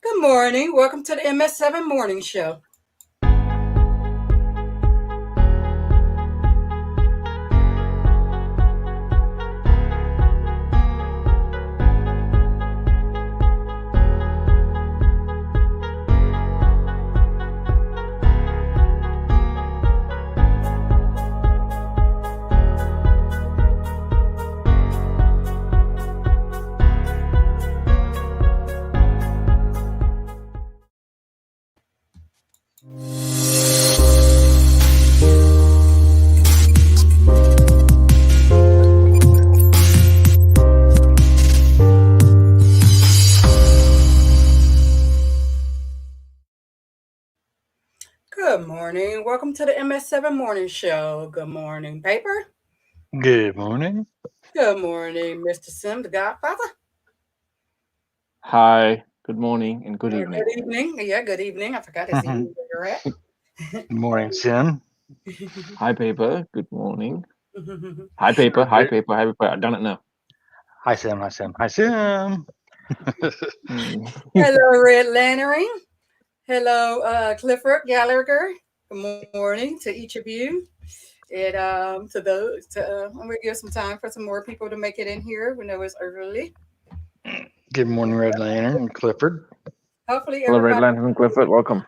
Good morning. Welcome to the MS7 Morning Show. Good morning. Welcome to the MS7 Morning Show. Good morning, Paper. Good morning. Good morning, Mr. Sim, the Godfather. Hi, good morning and good evening. Good evening. Yeah, good evening. I forgot it's evening where you're at. Good morning, Sim. Hi, Paper. Good morning. Hi, Paper. Hi, Paper. Hi, Paper. I've done it now. Hi, Sim. Hi, Sim. Hi, Sim. Hello, Red Lantern. Hello, Clifford Gallagher. Good morning to each of you. And I'm going to give some time for some more people to make it in here. We know it's early. Good morning, Red Lantern and Clifford. Hopefully, Hello, Red everybody. Lantern and Clifford. Welcome.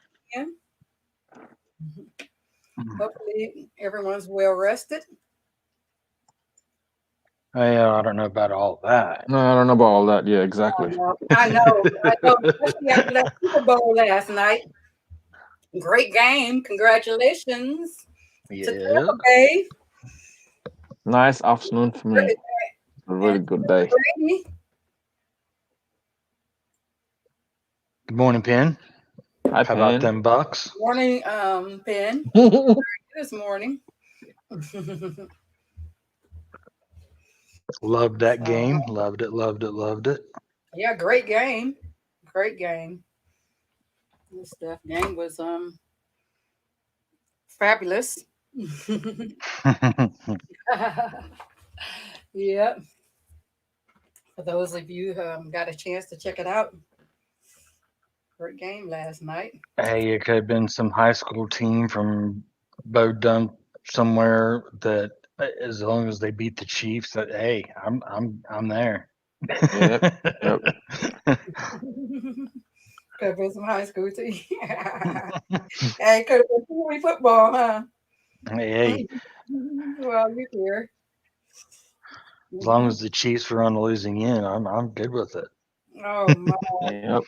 Hopefully, everyone's well rested. I don't know about all that. No, I don't know about all that. Yeah, exactly. I know. Especially after that Super Bowl last night. Great game. Congratulations to Yeah. Tampa Bay. Nice afternoon for me. A really good day. Brady. Good morning, Penn. Hi, How about Pen. them Bucks? Morning, Penn. This morning. Loved that game. Loved it. Loved it. Loved it. Yeah, great game. Great game. This stuff game was fabulous. Yeah. For those of you who got a chance to check it out, great game last night. Hey, it could have been some high school team from Bo Dunk somewhere that, as long as they beat the Chiefs, that hey, I'm there. Yep. Could have been some high school team. Hey, could have been Pee football, huh? Hey, Well, you here. as long as the Chiefs were on the losing end, I'm good with it. Oh my, Yep.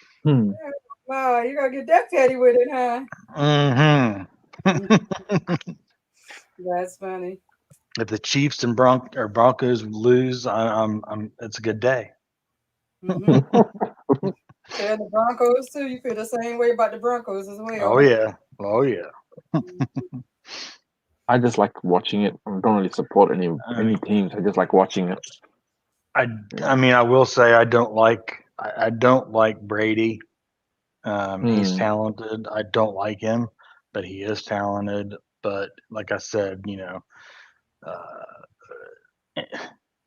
wow, you gonna get that petty with it, huh? Mm-hmm. That's funny. If the Chiefs and Broncos lose, I'm it's a good day. Mm-hmm. And the Broncos too. You feel the same way about the Broncos as well, Oh huh? yeah, oh yeah. I just like watching it. I don't really support any teams. I just like watching it. I mean, I will say I don't like Brady. He's talented. I don't like him, but he is talented. But like I said,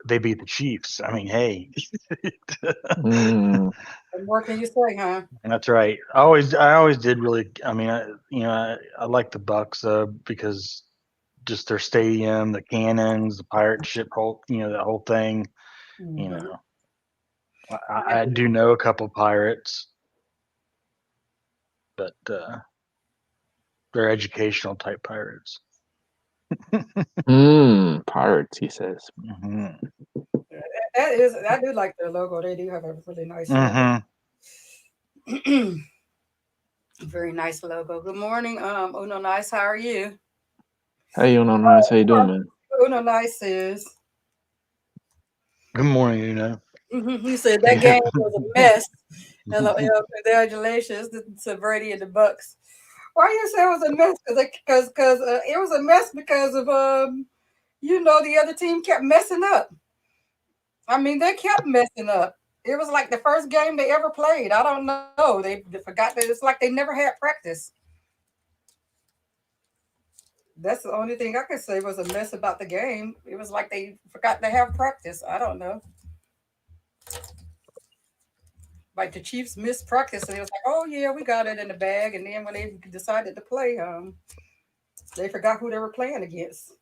they beat the Chiefs. I mean, hey, Mm. What more can you say, huh? that's right. I always did really. I mean, I like the Bucks because just their stadium, the cannons, the pirate ship, that whole thing. You Mm-hmm. know, I do know a couple pirates, but they're educational type pirates. Pirates, he says. Hmm. I do like their logo. They do have a really nice logo. Hmm. Very nice logo. Good morning, Uno Nice. How are you? Hey, you know, nice. How you doing, man? Uno Nice is. Good morning, He said that game was a mess. LOL. Congratulations to Brady and the Bucks. Why you say it was a mess? Because it was a mess because of the other team kept messing up. I mean, they kept messing up. It was like the first game they ever played. I don't know. They forgot that it's like they never had practice. That's the only thing I could say was a mess about the game. It was like they forgot to have practice. I don't know. like the Chiefs missed practice, and it was like, oh yeah, we got it in the bag. And then when they decided to play, they forgot who they were playing against.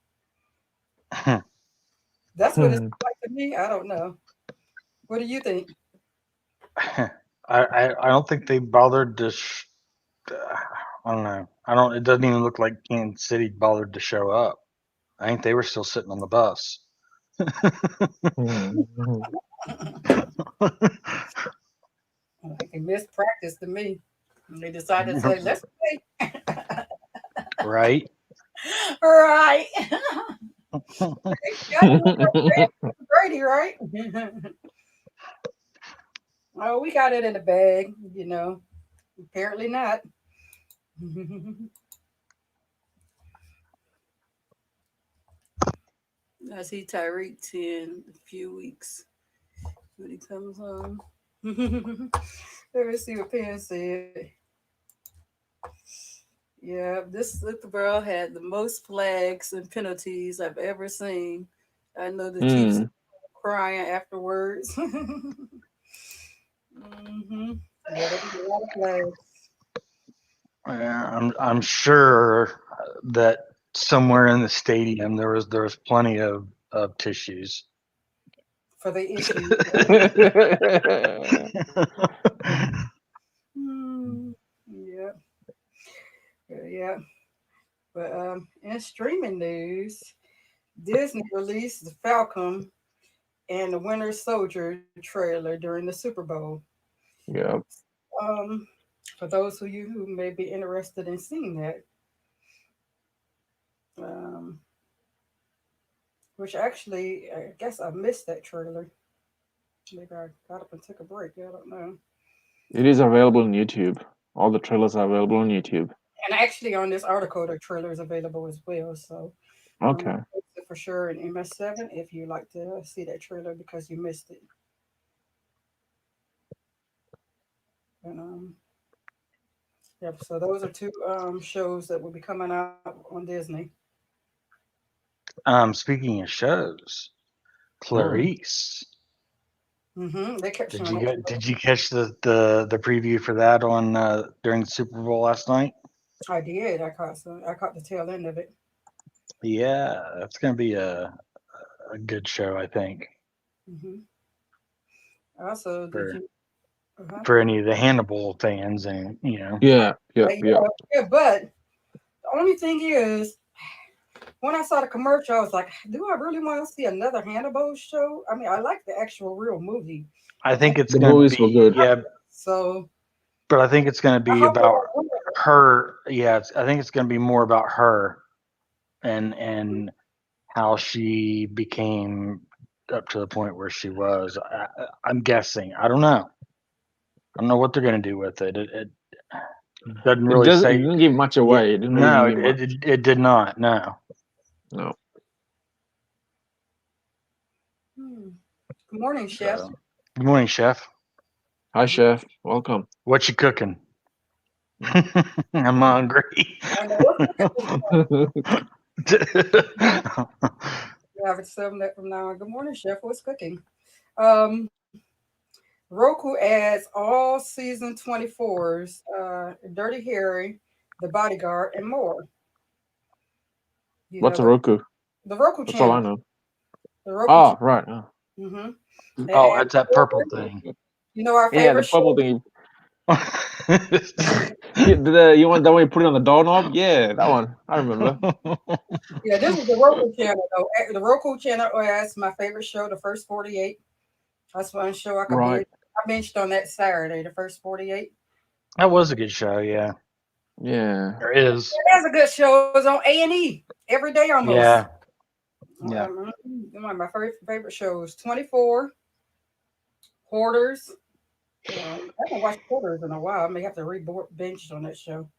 That's what it's Hmm. like to me. I don't know. What do you think? I don't think they bothered to. I don't know. I don't. It doesn't even look like Kansas City bothered to show up. I think they were still sitting on the bus. Hmm. I think they missed practice to me. And they decided to say, let's play. Right. Right. Yeah, Brady, right? Oh, we got it in the bag, you know. Apparently not. I see Tyreek 10 a few weeks when he comes home. Let me see what Penn said. Yeah, this little girl had the most flags and penalties I've ever seen. I know the Chiefs Hmm. are crying afterwards. Yeah, there was a lot of flags Yeah, I'm sure that somewhere in the stadium there was plenty of tissues. for the issue. Yeah, yeah. But in streaming news, Disney released the Falcon and the Winter Soldier trailer during the Super Bowl. Yep. Um, for those of you who may be interested in seeing that, um, which actually I guess I missed that trailer. Maybe I got up and took a break. I don't know. It is available on YouTube. All the trailers are available on YouTube. And actually, on this article, the trailer is available as well. So Okay. I'll post it for sure in MS7 if you like to see that trailer because you missed it. And yep. So those are two shows that will be coming out on Disney. Speaking of shows, Hmm. Clarice. They kept Did showing you that. get did you catch the preview for that on during the Super Bowl last night? I did. I caught the tail end of it. Yeah, that's gonna be a good show, I think, hmm Also, did for you? Uh-huh. for any of the Hannibal fans, and Yeah. Yep. Yeah, Yep. yeah, but the only thing is, when I saw the commercial, I was like, do I really want to see another Hannibal show? I mean, I like the actual real movie. I think it's The gonna movies were be, good. yeah, So but I think it's gonna I be hope they about don't ruin it. her. Yeah, I think it's gonna be more about her and how she became up to the point where she was. I'm guessing. I don't know. I don't know what they're gonna do with it. It doesn't It really doesn't. It say. didn't give much Yeah, away. It didn't really no, give much. it did not. No. No. Hmm. Good morning, Chef. So, good morning, chef. Hi, chef. Welcome. What you cooking? I'm hungry. I know what's you have it seven that from now on. Good morning, Chef. What's cooking? Um, Roku adds all season 24s, Dirty Harry, The Bodyguard, and more. You know What's a Roku? the Roku That's all channel. I know. The Roku Oh, channel. right. Oh. hmm Oh, And it's that purple thing. you know our Yeah, the favorite purple show. thing. You want that one you put it on the doorknob? Yeah, that one. I remember. Yeah, this is the Roku channel though. The Roku channel has my favorite show, the first 48. That's one show I could Right. binge. I binged on that Saturday, the first 48. That was a good show. Yeah, Yeah. there is. That's a good show. It's on A&E every day almost. Yeah, yeah. One of my favorite shows. 24, Hoarders. I haven't watched Hoarders in a while. I may have to binge on that show.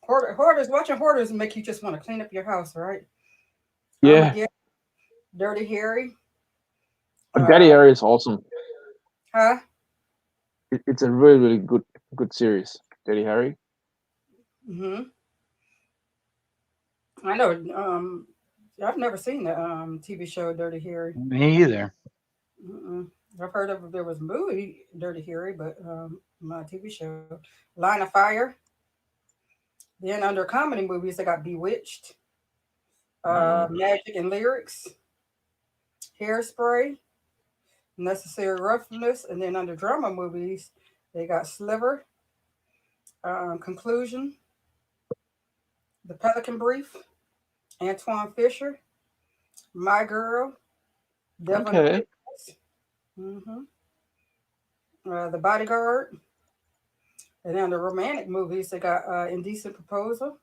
Hoarders, watching Hoarders make you just want to clean up your house, right? Yeah. Armageddon, Dirty Harry. Daddy Uh, Harry is awesome. huh? It's a really, really good series. Daddy Harry. hmm I know. I've never seen the TV show Dirty Harry. Me either. Mm-mm. I've heard of there was a movie Dirty Harry, but not a TV show. Line of Fire. Then under comedy movies, they got Bewitched, Mm. Magic and Lyrics, Hairspray, Necessary Roughness, and then under drama movies, they got Sliver, Conclusion, The Pelican Brief, Antoine Fisher, My Girl, Devil in the Okay. Woods, The Bodyguard, and then the romantic movies, they got Indecent Proposal,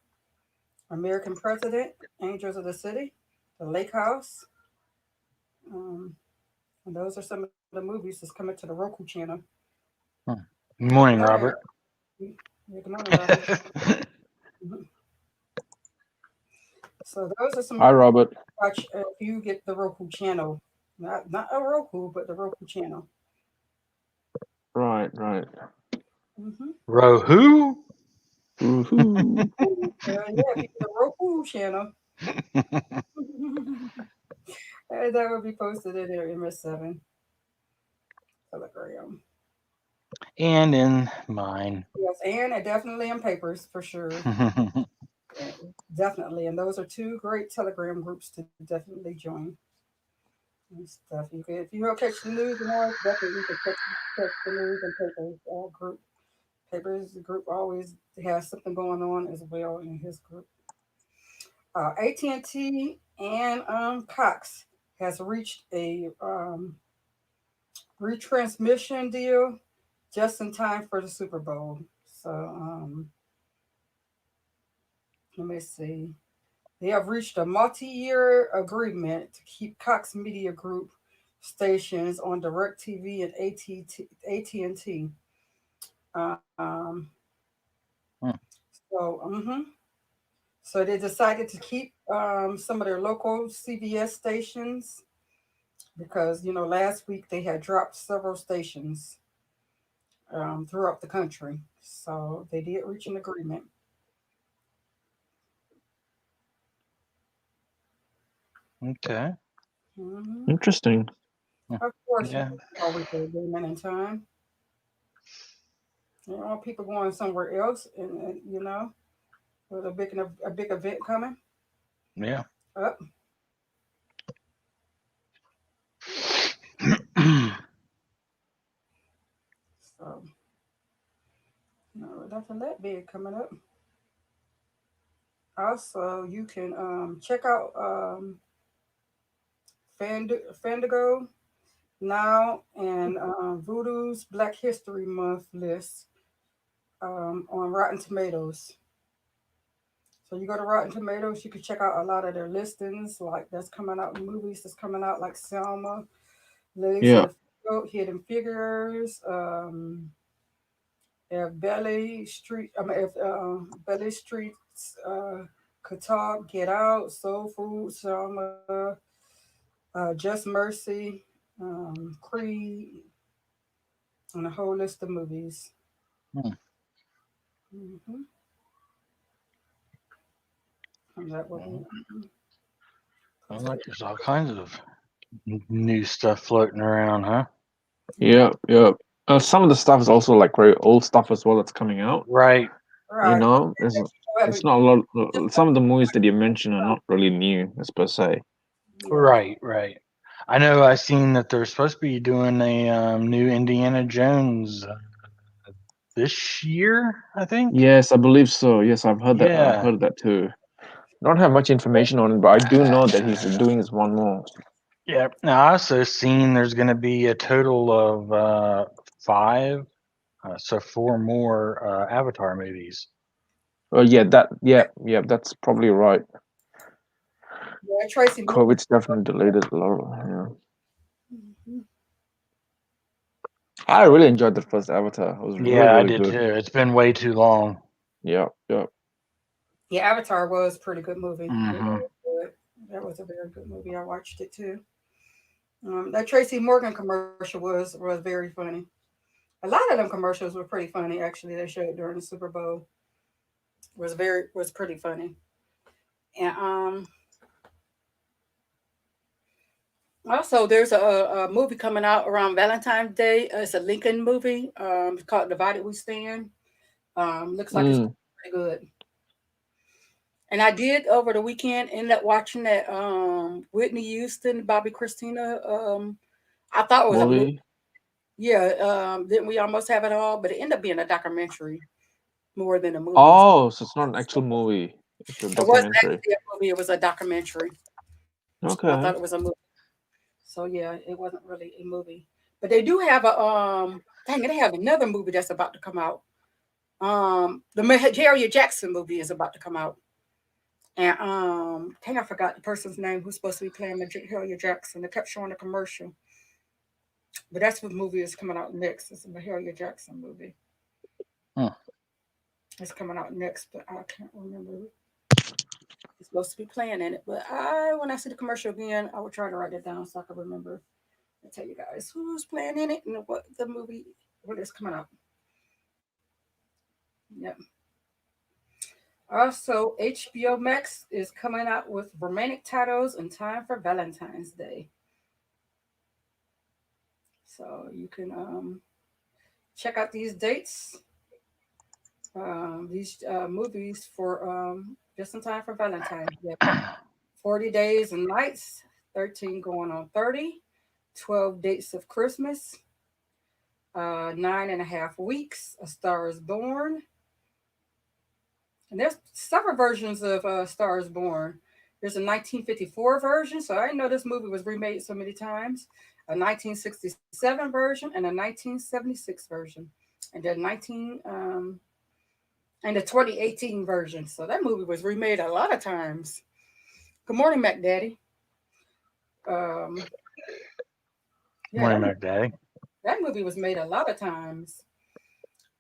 American President, Angels of the City, The Lake House. Um, and those are some of the movies that's coming to the Roku channel. Hmm. Morning, All right. Robert. Yeah, good morning, Robert. Mhm. So those are some Hi, movies Robert. to watch if you get the Roku channel. Not a Roku, but the Roku channel. Right, right. Mm-hmm. Rohu? Woohoo. Yeah, if you get the Roku channel, that will be posted in their MS7 Telegram. And in mine. Yes, and definitely in papers for sure. Yeah, definitely. And those are two great Telegram groups to definitely join and stuff. You can, if you don't catch the news and all, definitely you can catch the news and papers group. Papers the group always has something going on as well in his group. AT&T and Cox has reached a retransmission deal just in time for the Super Bowl. So let me see. They have reached a multi-year agreement to keep Cox Media Group stations on DirecTV and AT&T. Um, Hmm. so they decided to keep some of their local CBS stations because last week they had dropped several stations throughout the country. So they did reach an agreement. Okay. hmm Interesting. Of course, Yeah. always a agreement in time. You don't want people going somewhere else, and with a big event coming Yeah. up. So nothing that big coming up. Also, you can check out Fandigo now and Voodoo's Black History Month list on Rotten Tomatoes. So you go to Rotten Tomatoes, you can check out a lot of their listings, like that's coming out, movies that's coming out, like Selma, Lilies in Yeah. the Field, Hidden Figures, if Belly Street, I mean, if Belly Streets, Qatar, Get Out, Soul Food, Selma, Just Mercy, Creed, and a whole list of movies. Hmm. Mm-hmm. And that will be Well, sounds posted. like there's all kinds of new stuff floating around, huh? Yeah, yeah. Some of the stuff is also like very old stuff as well that's coming out. Right. You Right. know, it's Haven't not a lot. Some of the movies that you mentioned are not really new, as per se. yeah. Right. Right. I know I seen that they're supposed to be doing a new Indiana Jones this year, I think. Yes, I believe so. Yes, I've heard that. I've Yeah. heard that too. Don't have much information on it, but I do know that he's doing this one more. Yeah. Now I also seen there's going to be a total of five, so four more Avatar movies. Oh yeah, yeah, that's probably right. Yeah, Tracy Morgan. COVID's definitely delayed it a lot. Yeah. Mhm. I really enjoyed the first Avatar. It was really, Yeah, I really did good. too. It's been way too long. Yeah, yeah. Yeah, Avatar was a pretty good movie. It Hmm. was good. That was a very good movie. I watched it too. That Tracy Morgan commercial was very funny. A lot of them commercials were pretty funny. Actually, they showed during the Super Bowl was pretty funny. And Also, there's a movie coming out around Valentine's Day. It's a Lincoln movie. It's called Divided We Stand. Looks like it's Mm, pretty good. And I did over the weekend end up watching that Whitney Houston, Bobby Christina. I thought it was a movie. movie. Yeah, didn't we almost have it all? But it ended up being a documentary more than a movie. Oh, so it's not an actual movie. It's a It wasn't documentary. actually a movie; it was a documentary. I thought Okay. it was a movie. So yeah, it wasn't really a movie. But they do have a dang it, they have another movie that's about to come out. The Mahalia Jackson movie is about to come out. And dang, I forgot the person's name who's supposed to be playing Mahalia Jackson. They kept showing the commercial. But that's what movie is coming out next. It's a Mahalia Jackson movie. Huh. It's coming out next, but I can't remember. He's supposed to be playing in it. But when I see the commercial again, I will try to write it down so I can remember and tell you guys who's playing in it and what the movie when it's coming out. Yep. Also, HBO Max is coming out with romantic titles in time for Valentine's Day. So you can check out these dates, these movies for just in time for Valentine's Day. 40 Days and Nights, 13 going on 30, 12 Dates of Christmas, 9.5 weeks, A Star is Born. And there's several versions of Star is Born. There's a 1954 version, so I didn't know this movie was remade so many times. A 1967 version and a 1976 version, and the 2018 version. So that movie was remade a lot of times. Good morning, Mac Daddy. Um, yeah, Morning, Mac Daddy. that movie was made a lot of times.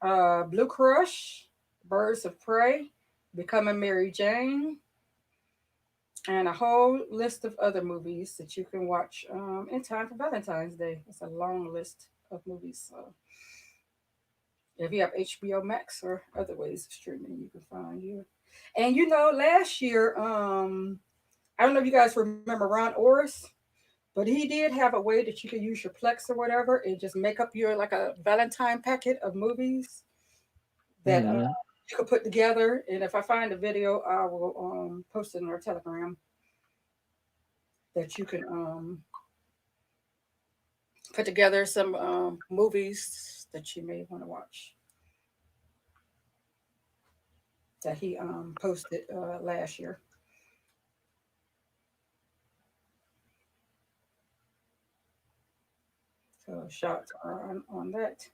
Blue Crush, Birds of Prey, Becoming Mary Jane, and a whole list of other movies that you can watch in time for Valentine's Day. It's a long list of movies. So if you have HBO Max or other ways of streaming, you can find you. And last year, I don't know if you guys remember Ron Orris, but he did have a way that you could use your Plex or whatever and just make up your like a Valentine packet of movies that Mm. you could put together. And if I find a video, I will post it in our Telegram that you can put together some movies that you may want to watch that he posted last year. So shots are on that.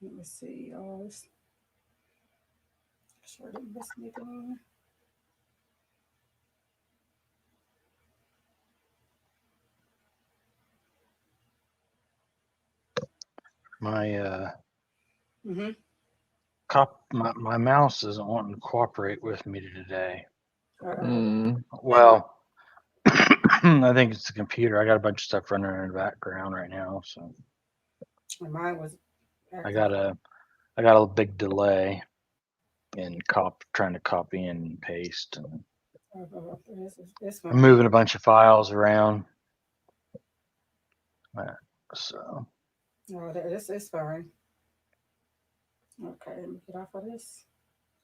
Let me see. Sure I didn't miss anything. My Mm-hmm. my mouse isn't wanting to cooperate with me today. Uh-oh. Mm. Well, I think it's the computer. I got a bunch of stuff running in the background right now, so And mine was I acting. got a big delay in trying to copy and paste, and It's I'm fine. moving a bunch of files around. So No, this is fine. Okay, let me get off of this.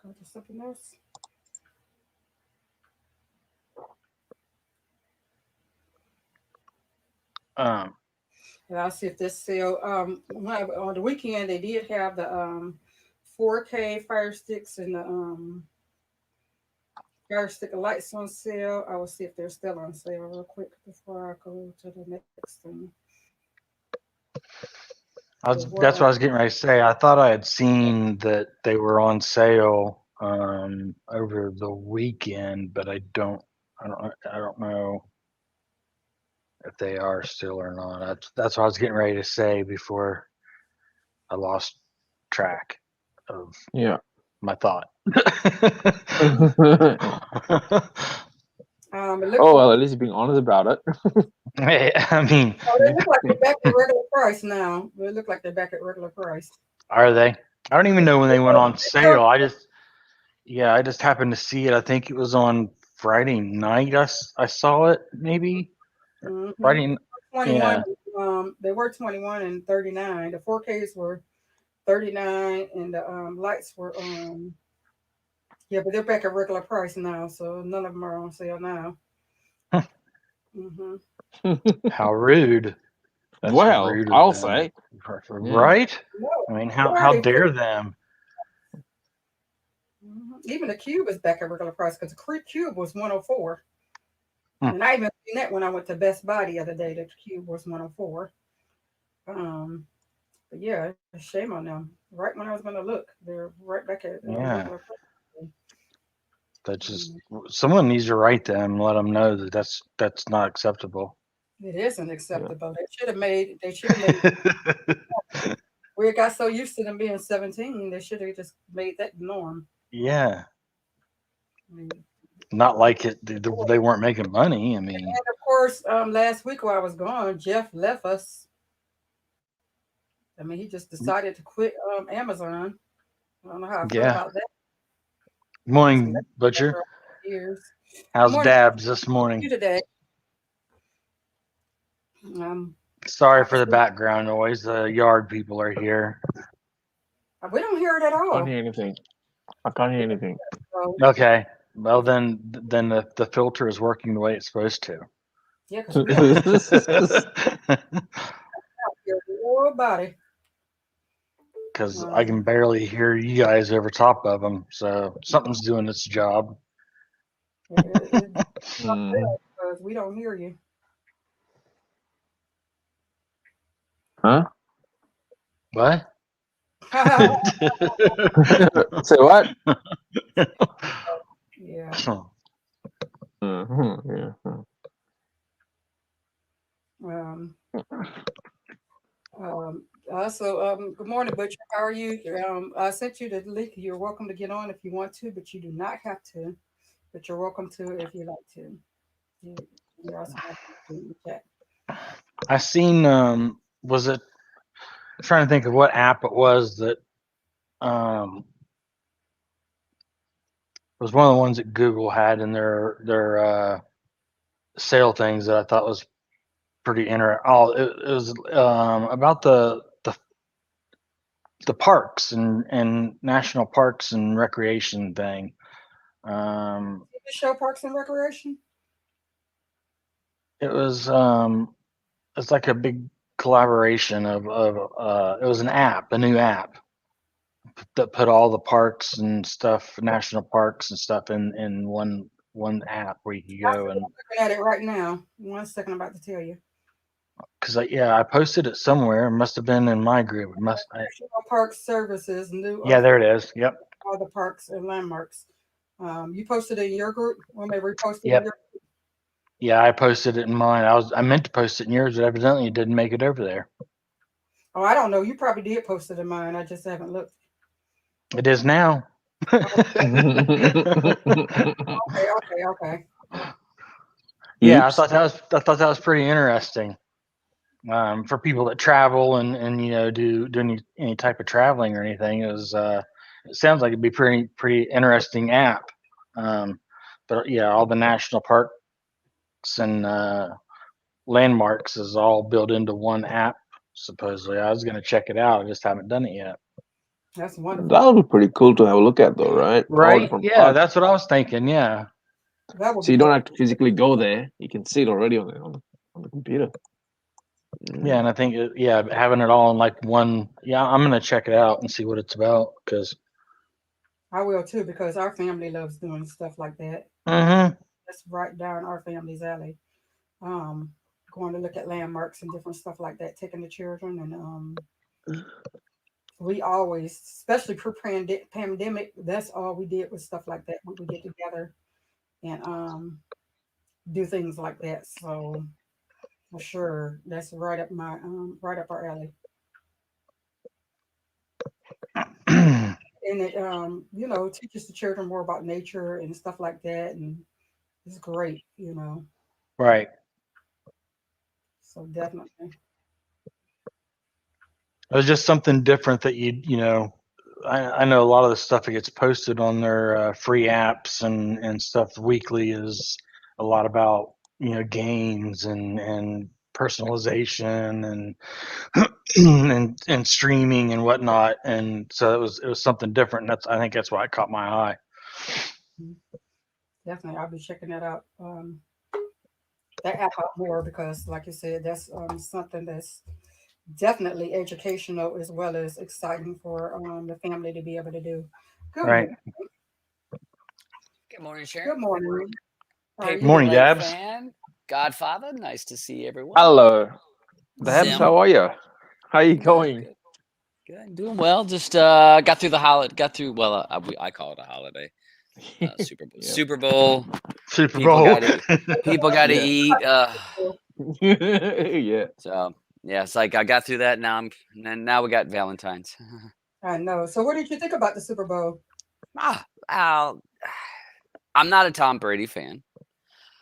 Go to something else. um, And I'll see if this sale. On the weekend they did have the 4K Fire Sticks and the Fire Stick lights on sale. I will see if they're still on sale real quick before I go to the next thing. that's what I was getting ready to say. I thought I had seen that they were on sale over the weekend, but I don't know if they are still or not. That's what I was getting ready to say before I lost track of Yeah. my thought. It looks Oh like well, at least you're being honest about it. Hey, I mean, they look like they're back at regular price now. They look like they're back at regular price. are they? I don't even know when they went on So sale. I just Yeah, I just happened to see it. I think it was on Friday night. I saw it maybe Mm-hmm. Friday. 21. Yeah, They were 21 and 39. The 4Ks were 39, and the lights were yeah, but they're back at regular price now, so none of them are on sale now. Mm-hmm. how rude. That's Well, rude of I'll them. say. Yeah. Right? No, I mean, how Friday too. dare them? Even the cube is back at regular price because the cube was 104. Hmm. And I even seen that when I went to Best Buy the other day. The cube was 104. But yeah, shame on them. Right when I was going to look, they're right back at Yeah, regular price. that's just Mm, someone needs to write them and let them know that that's not acceptable. it isn't Yeah. acceptable. They should have made. They should have made. We got so used to them being 17. They should have just made that the norm. Yeah, I mean, not like it. They weren't making money. I mean, and of course, last week while I was gone, Jeff left us. I mean, he just decided to quit Amazon. I don't know how I feel yeah. about that. Just left Morning, after Butcher. all these years. Good How's morning. Dabs this You morning? today? Um, Sorry I for the see. background noise. The yard people are here. We don't hear it at Can't all. hear anything. I can't hear anything. So, Okay. Well, then the filter is working the way it's supposed to. yeah, because we don't hear nobody. Because I Um, can barely hear you guys over top of them. So something's doing its job. it Mhm. because we don't hear you. Huh? What? Say what? Yeah. Yeah. Um, also, good morning, Butcher. How are you? I sent you the link. You're welcome to get on if you want to, but you do not have to. But you're welcome to if you like to. You, you also have to in the chat. I seen was it I'm trying to think of what app it was that was one of the ones that Google had in their sale things that I thought was pretty interesting. Oh, it was about the parks and national parks and recreation thing. Um, TV show Parks and Recreation. it was it's like a big collaboration of it was an app, a new app that put all the parks and stuff, national parks and stuff in one app where you could I'm go and looking at it right now. 1 second, I'm about to tell you. because I posted it somewhere. It must have been in my group. It must. National Park Services, new Yeah, there it is. Yep. all the parks and landmarks. You posted it in your group. Want me to repost it in Yep. your? Yeah, I posted it in mine. I meant to post it in yours, but evidently it didn't make it over there. Oh, I don't know. You probably did post it in mine. I just haven't looked. It is now. Okay. Yeah, Oops. I thought that was pretty interesting. For people that travel and do any type of traveling or anything, it sounds like it'd be pretty interesting app. Um, but yeah, all the national parks and landmarks is all built into one app. Supposedly, I was going to check it out. I just haven't done it yet. That's That wonderful. would be pretty cool to have a look at, though, right? All Right? different Yeah, parts. that's what I was thinking. Yeah, That would So be you don't great. have to physically go there. You can see it already on the computer. yeah, and I think having it all in like one. Yeah, I'm going to check it out and see what it's about because. I will too because our family loves doing stuff like that. Mm-hmm. That's right down our family's alley. Um, Going to look at landmarks and different stuff like that, taking the children and we always, especially pre-pandemic, that's all we did was stuff like that. We would get together and do things like that. So for sure, that's right up our alley. And it teaches the children more about nature and stuff like that, and it's great. Right. So definitely. It was just something different that I know a lot of the stuff that gets posted on their free apps and stuff weekly is a lot about games and personalization and streaming and whatnot, and so it was something different. I think that's why it caught my eye. Definitely, I'll be checking that out. That app out more because, like you said, that's something that's definitely educational as well as exciting for the family to be able to do. Good Right. morning. Good morning, Sharon. Good morning. How are Paper you? Morning, Plate Dabs. fan, Godfather. Nice to see everyone. Hello, Dabs. Sim. How are you? How you Good, going? good, good. Doing well. Just got through the holiday. Got through. Well, I call it a holiday. Super Bowl. Yeah. Super Bowl. Super People Bowl. got to. People got to Yeah. eat. Yeah. So yeah, it's like I got through that. Now we got Valentine's. I know. So, what did you think about the Super Bowl? I'm not a Tom Brady fan,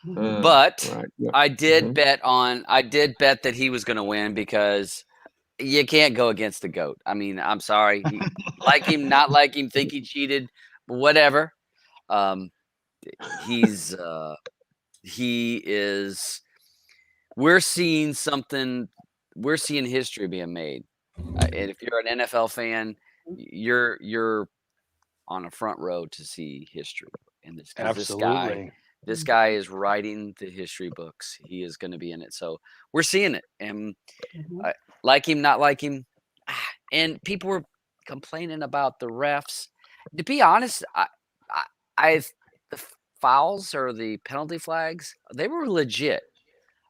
but Right. Yeah. I did bet that he was going to win because you can't go against the GOAT. I mean, I'm sorry. Like him, not like him, think he cheated, whatever. He is. We're seeing something. We're seeing history being made. And if you're an NFL fan, you're on a front row to see history in this because Absolutely. this guy is writing the history books. He is going to be in it. So we're seeing it, and like him, not like him, and people were complaining about the refs. To be honest, the fouls or the penalty flags, they were legit.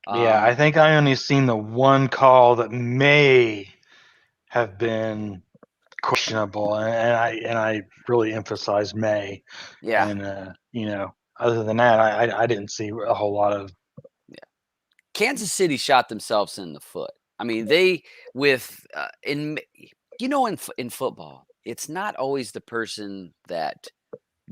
Yeah, I think I only seen the one call that may have been questionable, and I really emphasize may. Yeah. And other than that, I didn't see a whole lot of. Kansas City shot themselves in the foot. I mean, they in football, it's not always the person that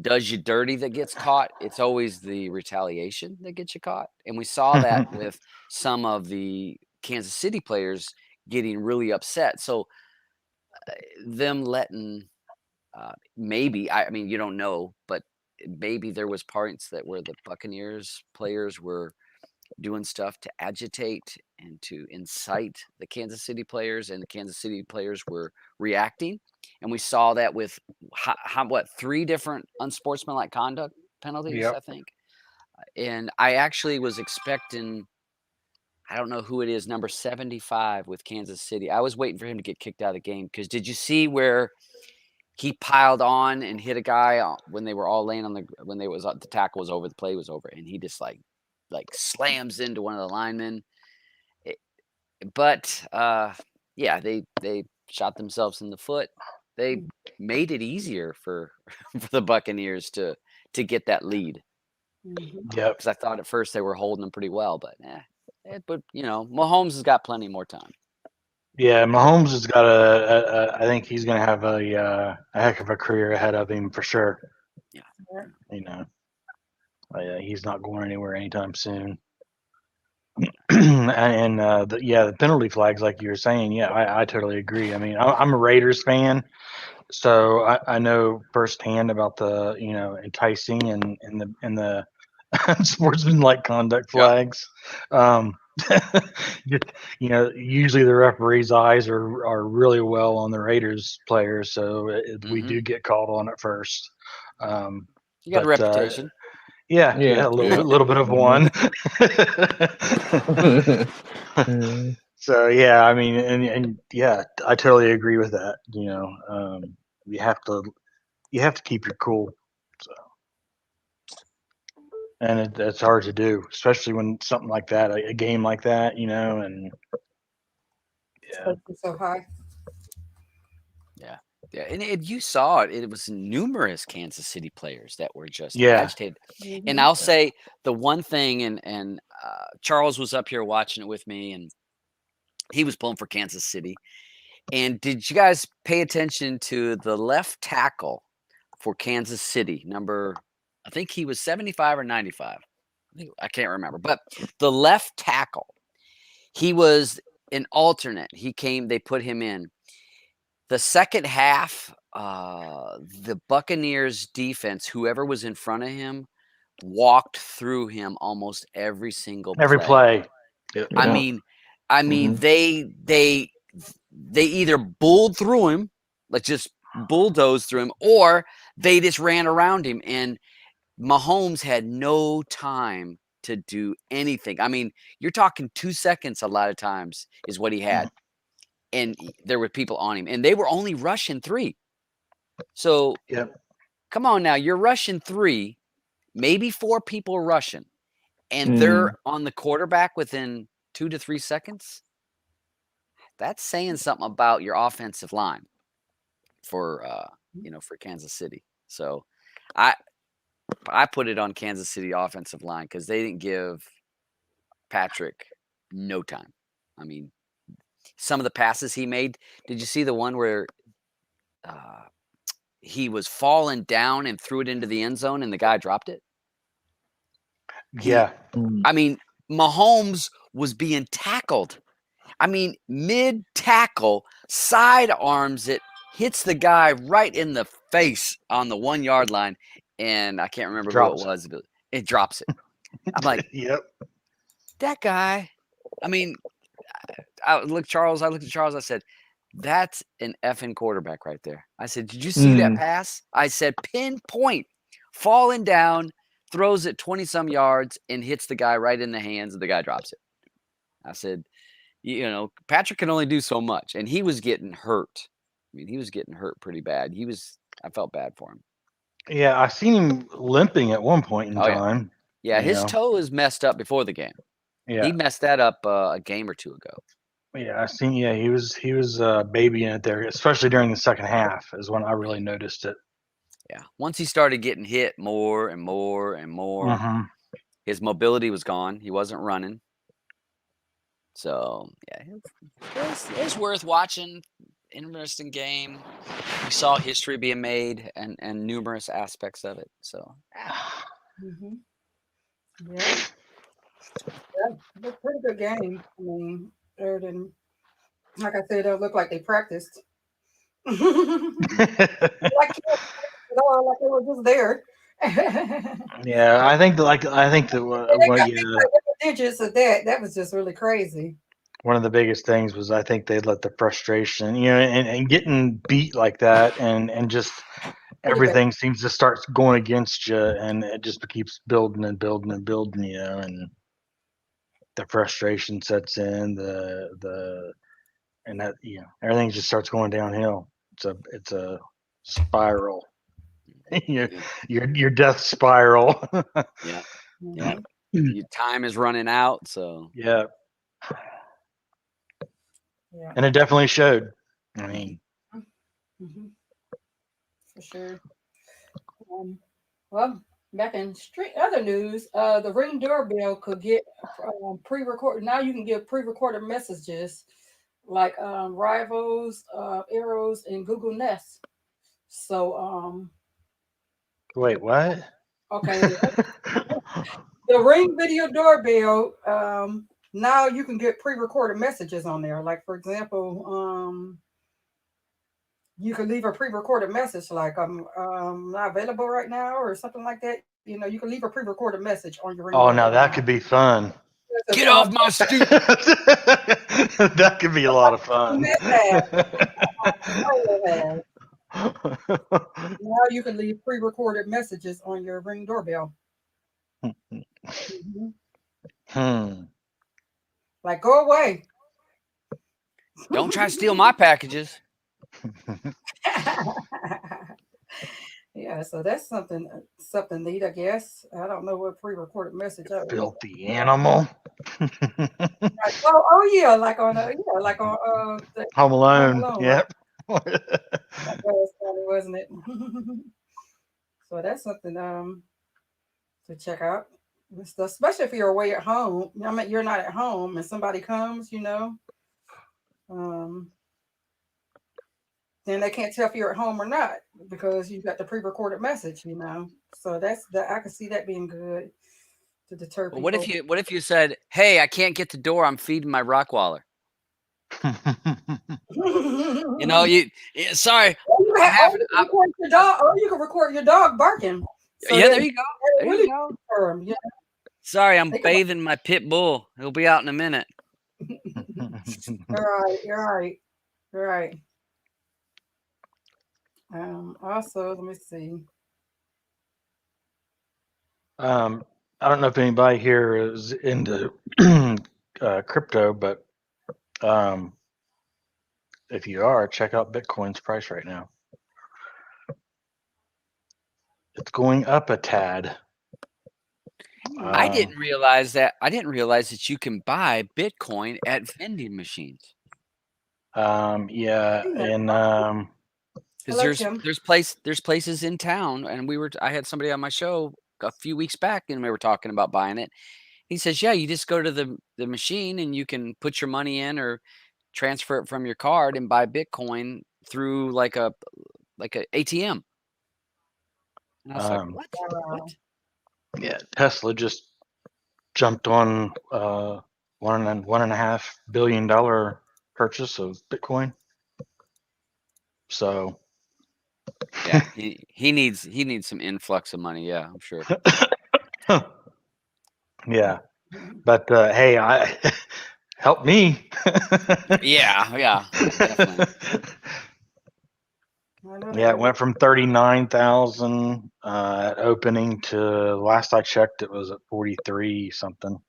does you dirty that gets caught. It's always the retaliation that gets you caught. And we saw that with some of the Kansas City players getting really upset. So them letting maybe, I mean, you don't know, but maybe there was parts that where the Buccaneers players were doing stuff to agitate and to incite the Kansas City players, and the Kansas City players were reacting. And we saw that with three different unsportsmanlike conduct penalties, Yep. I think. And I actually was expecting, I don't know who it is, number 75 with Kansas City. I was waiting for him to get kicked out of the game because did you see where he piled on and hit a guy when they were all laying on the tackle was over, the play was over, and he just like slams into one of the linemen. But yeah, they shot themselves in the foot. They made it easier for the Buccaneers to get that lead. Yep. Because I thought at first they were holding them pretty well, but Mahomes has got plenty more time. Yeah, Mahomes has got I think he's going to have a heck of a career ahead of him for sure. Yeah. He's not going anywhere anytime soon. And the penalty flags, like you were saying, yeah, I totally agree. I mean, I'm a Raiders fan, so I know firsthand about the enticing and the sportsmanlike conduct flags. Usually the referee's eyes are really well on the Raiders players, so we do get called on it first. You got a reputation. Yeah, a little bit of one. So yeah, I mean, and yeah, I totally agree with that. You have to keep your cool. So, and it's hard to do, especially when something like that, a game like that, and yeah, So high. Yeah, and you saw it. It was numerous Kansas City players that were just Yeah. agitated. And I'll say the one thing, and Charles was up here watching it with me, and he was pulling for Kansas City. And did you guys pay attention to the left tackle for Kansas City? I think he was 75 or 95. I can't remember. But the left tackle, he was an alternate. They put him in. The second half the Buccaneers defense, whoever was in front of him, walked through him almost every single play. Yeah. I mean, they either bulled through him, like just bulldozed through him, or they just ran around him, and Mahomes had no time to do anything. I mean, you're talking 2 seconds a lot of times is what he had. And there were people on him, and they were only rushing 3. So come on now, you're rushing 3, maybe 4 people rushing, and they're on the quarterback within 2 to 3 seconds. That's saying something about your offensive line for for Kansas City. So I put it on Kansas City offensive line because they didn't give Patrick no time. I mean, some of the passes he made. Did you see the one where he was falling down and threw it into the end zone and the guy dropped it? Yeah. I mean, Mahomes was being tackled. I mean, mid-tackle, sidearms it, hits the guy right in the face on the 1-yard line, and I can't remember who it was, but it drops it. I'm like, that guy. I mean, I looked at Charles. I said, that's an effing quarterback right there. I said, did you see that pass? I said, pinpoint, falling down, throws it 20-some yards, and hits the guy right in the hands, and the guy drops it. I said, Patrick can only do so much, and he was getting hurt. I mean, he was getting hurt pretty bad. I felt bad for him. Yeah, I seen him limping at one point in time. Yeah, his toe is messed up before the game. Yeah, he messed that up a game or two ago. Yeah, I seen. Yeah, he was babying it there, especially during the second half is when I really noticed it. Yeah, once he started getting hit more and more and more, his mobility was gone. He wasn't running. So yeah, it's worth watching. Interesting game. We saw history being made and numerous aspects of it. So yeah, pretty good game. I mean, other than, like I said, it looked like they practiced. Like they were just there. Yeah, I think digits of that was just really crazy. One of the biggest things was I think they let the frustration, and getting beat like that, and just everything seems to start going against you, and it just keeps building and building and building, and the frustration sets in, and that everything just starts going downhill. It's a spiral. your death spiral. Yeah. Your time is running out, so yeah. And it definitely showed. I mean, for sure. Well, back in other news, the Ring doorbell could get pre-recorded. Now you can get pre-recorded messages like Rivals, Arrows, and Google Nest. So, wait, what? Okay. The Ring video doorbell. Now you can get pre-recorded messages on there. Like, for example, you can leave a pre-recorded message like I'm not available right now or something like that. You can leave a pre-recorded message on your Ring doorbell. Now that could be fun. Get off my stoop. That could be a lot of fun. Now you can leave pre-recorded messages on your Ring doorbell. Like, go away. Don't try to steal my packages. Yeah, so that's something neat, I guess. I don't know what pre-recorded message. Filthy animal. Yeah, like on Home Alone. Yep. That was funny, wasn't it? So that's something to check out. Especially if you're away at home. I mean, you're not at home and somebody comes, then they can't tell if you're at home or not because you got the pre-recorded message, So I can see that being good to deter people. What if you said, "Hey, I can't get the door. I'm feeding my Rottweiler." You know, sorry. You can record your dog barking. So Yeah, there you go. There you go. Firm, yeah. Sorry, I'm bathing my pit bull. He'll be out in a minute. You're right. Also, let me see. I don't know if anybody here is into crypto, but if you are, check out Bitcoin's price right now. It's going up a tad. I didn't realize that. I didn't realize that you can buy Bitcoin at vending machines. Yeah, and because there's places in town, and I had somebody on my show a few weeks back, and we were talking about buying it. He says, yeah, you just go to the machine and you can put your money in or transfer it from your card and buy Bitcoin through like a ATM. And I was like, what? Yeah, Tesla just jumped on $1.5 billion purchase of Bitcoin. So yeah, he needs some influx of money. Yeah, I'm sure. Yeah, but hey, help me. yeah, definitely. Yeah, it went from 39,000 at opening to last I checked, it was at 43 something.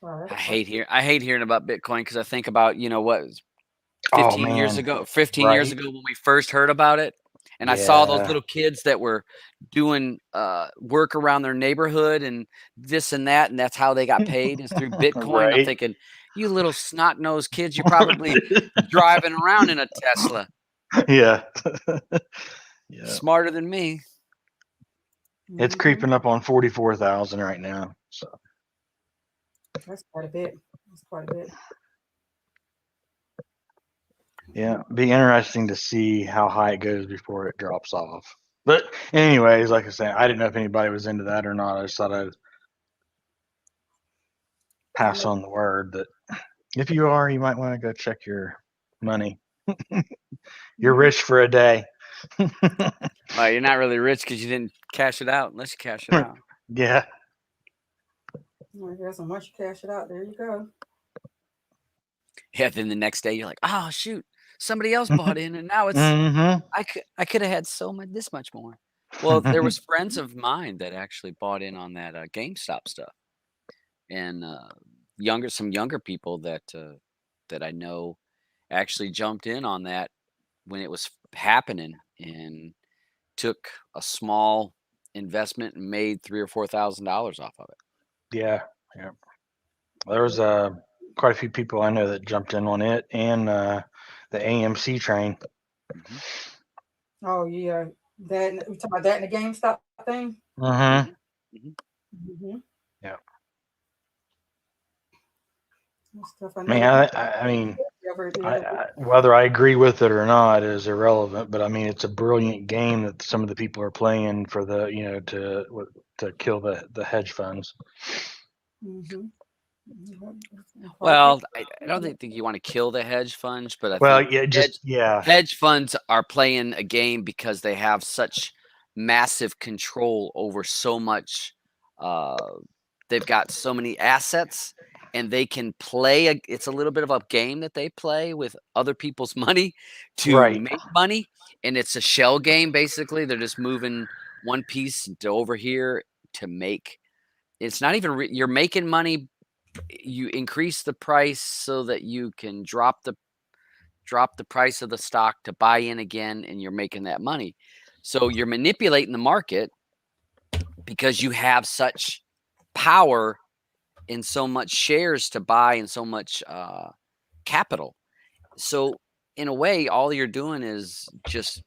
I hate hearing about Bitcoin because I think about, what 15 years ago when we first heard about it, and I saw those little kids that were doing work around their neighborhood and this and that, and that's how they got paid is through Bitcoin. I'm thinking, you little snot-nosed kids, you're probably driving around in a Tesla. Yeah. Yeah. Smarter than me. It's creeping up on 44,000 right now. So that's quite a bit. Yeah, be interesting to see how high it goes before it drops off. But anyways, like I said, I didn't know if anybody was into that or not. I just thought I'd pass on the word that if you are, you might want to go check your money. You're rich for a day. Well, you're not really rich because you didn't cash it out unless you cash it out. Yeah. I guess once you cash it out, there you go. Yeah, then the next day you're like, oh shoot, somebody else bought in, and now it's I could have had this much more. Well, there was friends of mine that actually bought in on that GameStop stuff, and some younger people that I know actually jumped in on that when it was happening and took a small investment and made $3,000 or $4,000 off of it. Yeah. There was quite a few people I know that jumped in on it and the AMC train. Mm-hmm. Oh yeah, that we talking about that in the GameStop thing. Yeah. I mean, whether I agree with it or not is irrelevant. But I mean, it's a brilliant game that some of the people are playing for the to kill the hedge funds. Well, I don't think you want to kill the hedge funds, but I think hedge funds are playing a game because they have such massive control over so much. They've got so many assets, and they can play. It's a little bit of a game that they play with other people's money to make money, and it's a shell game basically. They're just moving one piece to over here to make. It's not even you're making money. You increase the price so that you can drop the price of the stock to buy in again, and you're making that money. So you're manipulating the market because you have such power in so much shares to buy and so much capital. So in a way, all you're doing is just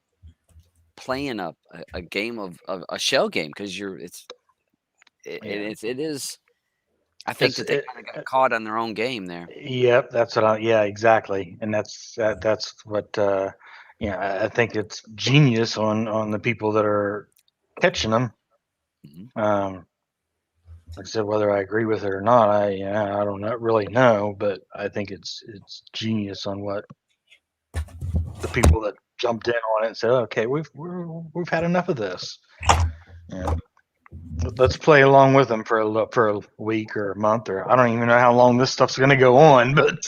playing a game of a shell game because it is. I think that they kind of got caught on their own game there. Yep, that's what exactly. And that's what I think it's genius on the people that are catching them. like I said, whether I agree with it or not, I don't really know, but I think it's genius on what the people that jumped in on it and said, okay, we've had enough of this. Let's play along with them for a week or a month, or I don't even know how long this stuff's going to go on, but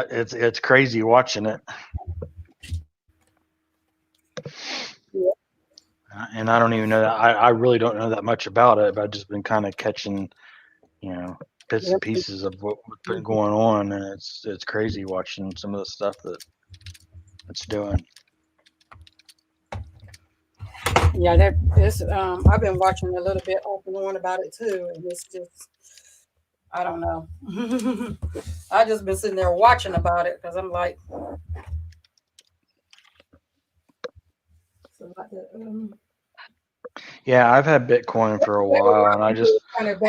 it's crazy watching it. Yeah. And I don't even know that I really don't know that much about it, but I've just been kind of catching, bits and pieces of what's been going on, and it's crazy watching some of the stuff that it's doing. Yeah, that is. I've been watching a little bit off and on about it too, and it's just, I don't know. I just been sitting there watching about it because I'm like, Yeah, I've had Bitcoin for a while, and I just kind of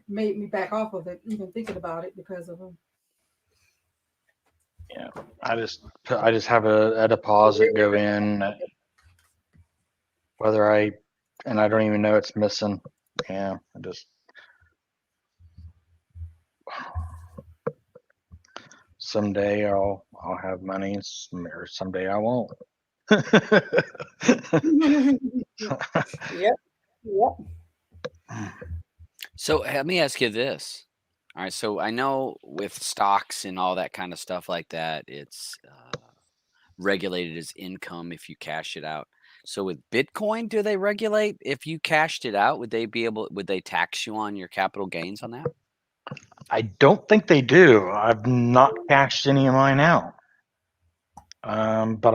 made me back off of it, even thinking about it because of them. Yeah, I just have a deposit go in, whether I don't even know it's missing. Yeah, I just someday I'll have money, or someday I won't. Yep. So let me ask you this. All right, so I know with stocks and all that kind of stuff like that, it's regulated as income if you cash it out. So with Bitcoin, do they regulate if you cashed it out? Would they tax you on your capital gains on that? I don't think they do. I've not cashed any of mine out. But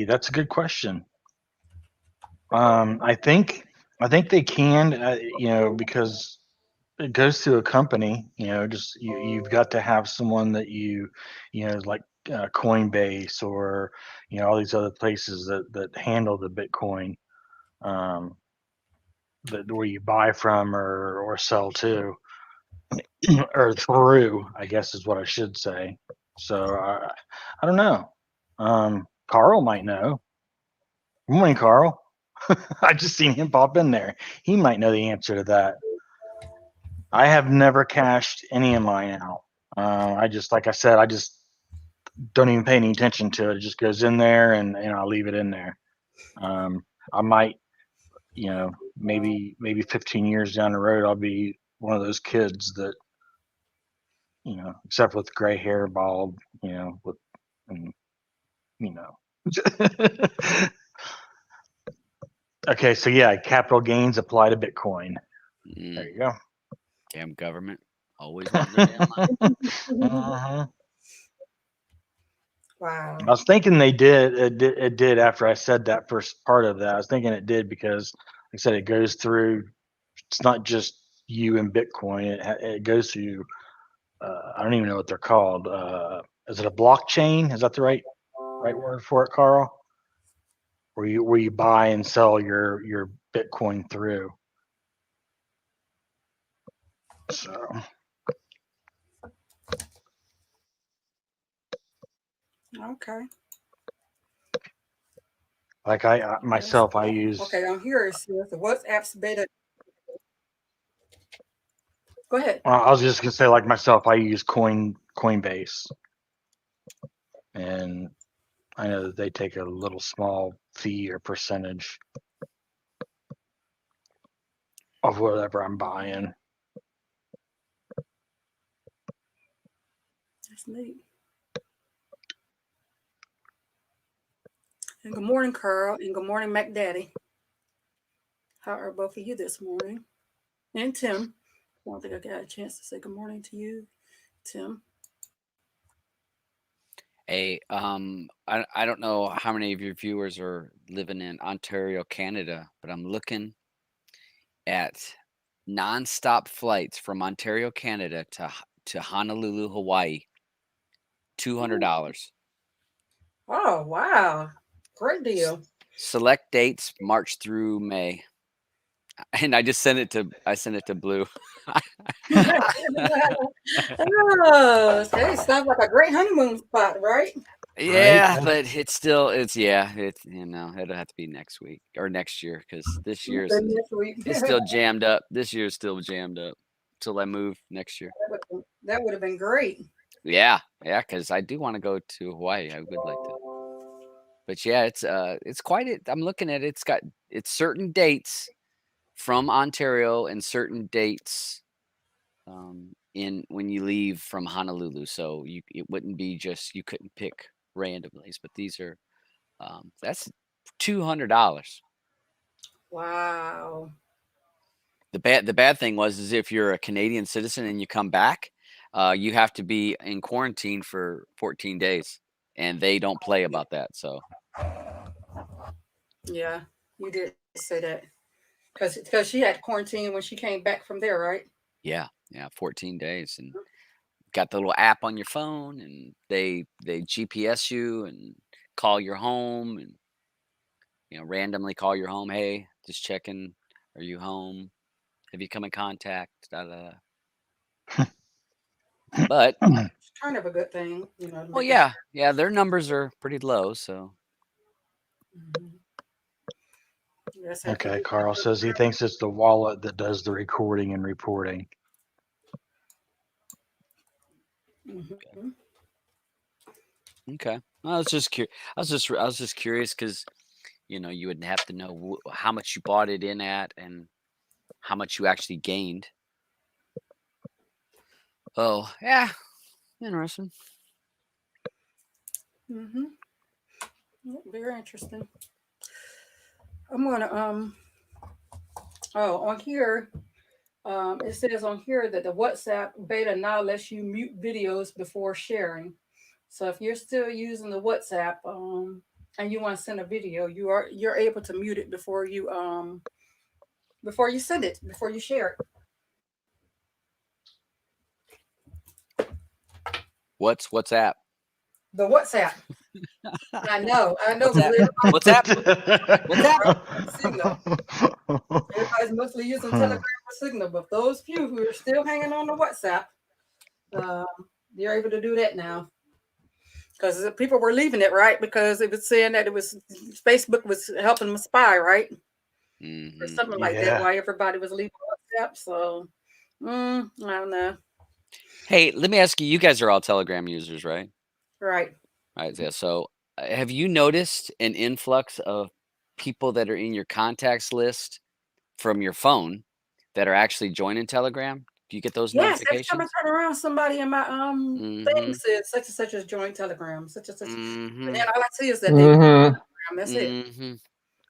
that's a good question. I think they can, because it goes through a company, just you've got to have someone that like Coinbase, or all these other places that handle the Bitcoin, that where you buy from or sell to, or through, I guess is what I should say. So I don't know. Carl might know. Good morning, Carl. I just seen him pop in there. He might know the answer to that. I have never cashed any of mine out. I just, like I said, I just don't even pay any attention to it. It just goes in there, and I leave it in there. I might, maybe 15 years down the road, I'll be one of those kids that, except with gray hair, bald, with, and, Okay, so yeah, capital gains apply to Bitcoin. There you go. Damn government, always wanting their damn money. Uh-huh. Wow. I was thinking they did. It did after I said that first part of that. I was thinking it did because, like I said, it goes through. It's not just you and Bitcoin. It goes through. I don't even know what they're called. Is it a blockchain? Is that the right word for it, Carl? Where you buy and sell your Bitcoin through. So. Okay. Like I myself, I use. Okay, on here it says the WhatsApp's beta. Go ahead. I was just gonna say, like myself, I use Coinbase, and I know that they take a little small fee or percentage of whatever I'm buying. That's neat. And good morning, Carl, and good morning, MacDaddy. How are both of you this morning? And Tim. I don't think I got a chance to say good morning to you, Tim. Hey, I don't know how many of your viewers are living in Ontario, Canada, but I'm looking at nonstop flights from Ontario, Canada to Honolulu, Hawaii. $200. Oh, wow. Great deal. Select dates March through May. And I just sent it to Blue. Oh, okay. Sounds like a great honeymoon spot, right? Yeah, Right? but it'll have to be next week or next year because this year's Next week. it's still jammed up. This year's still jammed up till I move next year. That would have been great. Yeah, because I do want to go to Hawaii. I would like to. But yeah, it's quite it. I'm looking at it. It's certain dates from Ontario and certain dates in when you leave from Honolulu. So it wouldn't be just you couldn't pick randomly, but these are that's $200. Wow. The bad thing is if you're a Canadian citizen and you come back, you have to be in quarantine for 14 days, and they don't play about that. So Yeah, you did say that because she had quarantine when she came back from there, right? yeah, 14 days, and got the little app on your phone, and they GPS you and call your home, and randomly call your home. Hey, just checking. Are you home? Have you come in contact? Da, da, da. But It's kind of a good thing, well, yeah, their numbers are pretty low, so. Yes, Okay, Carl says he thinks it's the wallet that does the recording and reporting. Okay. I was just curious. I was just curious because you would have to know how much you bought it in at and how much you actually gained. Oh yeah, interesting. Very interesting. I'm gonna on here it says on here that the WhatsApp beta now lets you mute videos before sharing. So if you're still using the WhatsApp and you want to send a video, you're able to mute it before you send it, before you share it. What's WhatsApp? The WhatsApp. I know. What's that? What's that? Signal. Everybody's mostly using Telegram or Signal, but those few who are still hanging on the WhatsApp, they're able to do that now. Because people were leaving it, right? Because it was saying that Facebook was helping them spy, right? Or something like that. Why everybody was leaving WhatsApp. So, I don't know. Hey, let me ask you. You guys are all Telegram users, right? Right. Right. Yeah. So, have you noticed an influx of people that are in your contacts list from your phone that are actually joining Telegram? Do you get those notifications? Every time I turn around, somebody in my thing says such and such as joined Telegram, such and such. And then all I see is that they Telegram. That's it.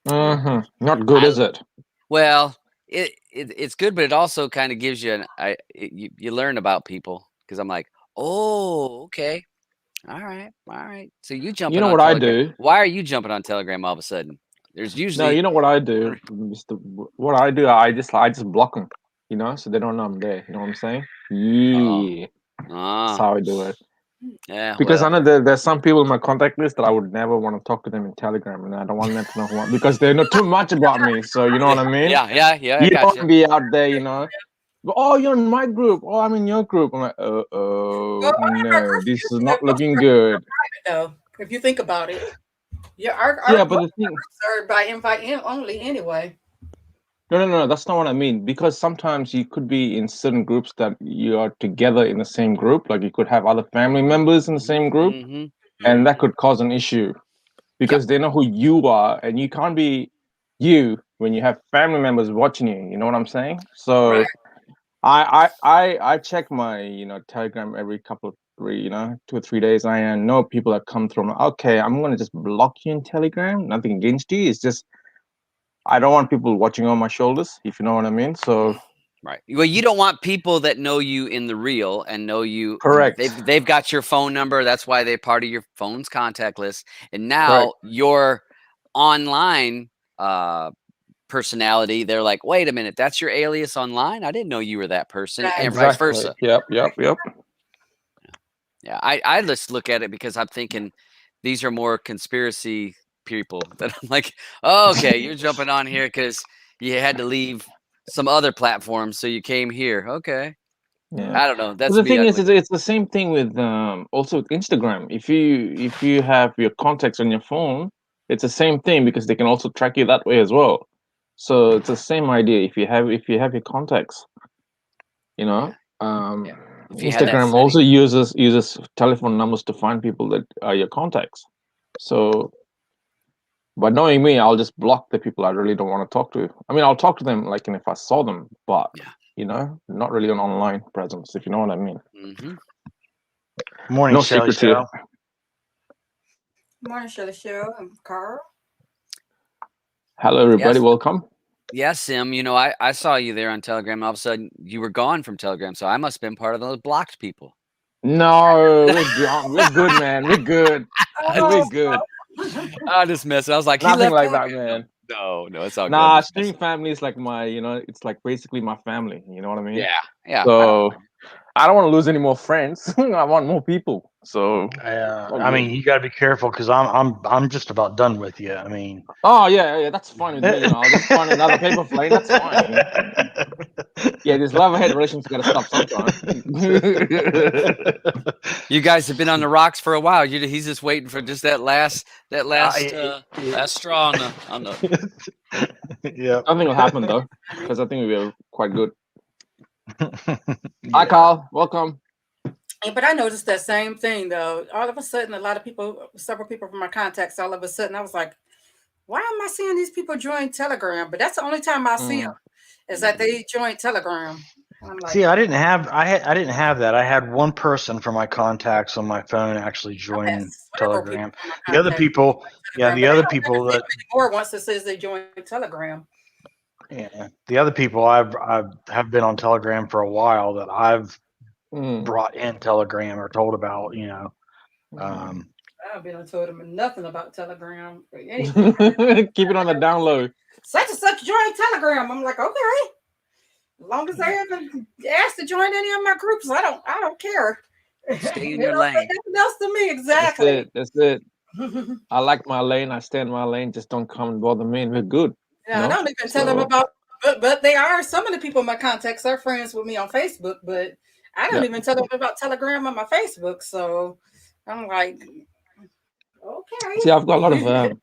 Not good, is it? Well, it's good, but it also kind of gives you you learn about people because I'm like, oh, okay, all right. So you jumping? You know on what Telegram. I do? Why are you jumping on Telegram all of a sudden? There's usually no. You know what I do, Mister? What I do? I just block them. So they don't know I'm there. You know what I'm saying? Yeah, that's how I do it. Yeah, because I know there's some people in my contact list that I would never want to talk to them in Telegram, and I don't want them to know who because they know too much about me. So you know what I mean? Yeah. You don't want to be out there, Oh, you're in my group. Oh, I'm in your group. I'm like, no, this is not looking good. Though, if you think about it, but the thing groups are by invite only anyway. No, that's not what I mean. Because sometimes you could be in certain groups that you are together in the same group. Like you could have other family members in the same group, and that could cause an issue because they know who you are, and you can't be you when you have family members watching you. You know what I'm saying? So I check my Telegram every couple of 2 or 3 days. I know people that come through. Okay, I'm gonna just block you in Telegram. Nothing against you. It's just I don't want people watching on my shoulders, if you know what I mean. So, right. Well, you don't want people that know you in the real and know you. Correct. They've got your phone number. That's why they're part of your phone's contact list. And now your online personality, they're like, wait a minute, that's your alias online? I didn't know you were that person, and vice versa. Yep. Yeah, I just look at it because I'm thinking these are more conspiracy people that I'm like, oh, okay, you're jumping on here because you had to leave some other platforms, so you came here. Okay. Yeah. I don't know. That's The me. thing I is, look- it's the same thing with also with Instagram. If you have your contacts on your phone, it's the same thing because they can also track you that way as well. So it's the same idea. If you have your contacts, you know, Yeah. If you had that Instagram setting. also uses telephone numbers to find people that are your contacts. So, but knowing me, I'll just block the people I really don't want to talk to. I mean, I'll talk to them like if I saw them, but Yeah. you know, not really an online presence, if you know what I mean. Mm-hmm. Morning, No Shelly secrets here. Show. Morning, Show. I'm Carl. Hello, everybody. Yes. Welcome. Yeah, Sim. You know, I saw you there on Telegram. All of a sudden, you were gone from Telegram, so I must have been part of those blocked people. No, we're good, man. We're good. We're Oh, good. I just messed. I was like, he Nothing left like that, Telegram. man. No, it's all good. Nah, Just streaming messing. family is like my, it's like basically my family. You know what I mean? Yeah, yeah. So I don't want to lose any more friends. I want more people. So all I good. mean, you got to be careful because I'm just about done with you. I mean, Oh yeah, that's fine with me. I'll just find another paper plane. That's fine. Yeah, this love-hate relationship's got to stop sometime. You guys have been on the rocks for a while. He's just waiting for just that last straw on the. Yeah. Nothing will happen though, because I think we're quite good. Hi, Yeah. Carl. Welcome. Yeah, but I noticed that same thing though. All of a sudden, several people from my contacts, all of a sudden, I was like, why am I seeing these people join Telegram? But that's the only time I see them is that they join Telegram. And I'm like, See, I didn't have that. I had one person from my contacts on my phone actually join several people Telegram. from my The other contacts people, join yeah, Telegram, the but I other don't people ever see that, them anymore once it says they join Telegram. yeah, the other people I've have been on Telegram for a while that I've brought in Telegram or told about, you know. I've been told them nothing about Telegram or anything. Keep it on the down low. Such and such join Telegram. I'm like, okay. As long as they haven't asked to join any of my groups, I don't care. Stay in They your don't say lane. nothing else to me. Exactly. That's it. I like my lane. I stay in my lane. Just don't come and bother me, and we're good. Yeah, I don't even tell them about. But they are some of the people in my contacts are friends with me on Facebook, but I don't even tell them about Telegram on my Facebook. So I'm like, okay. See, I've got a lot of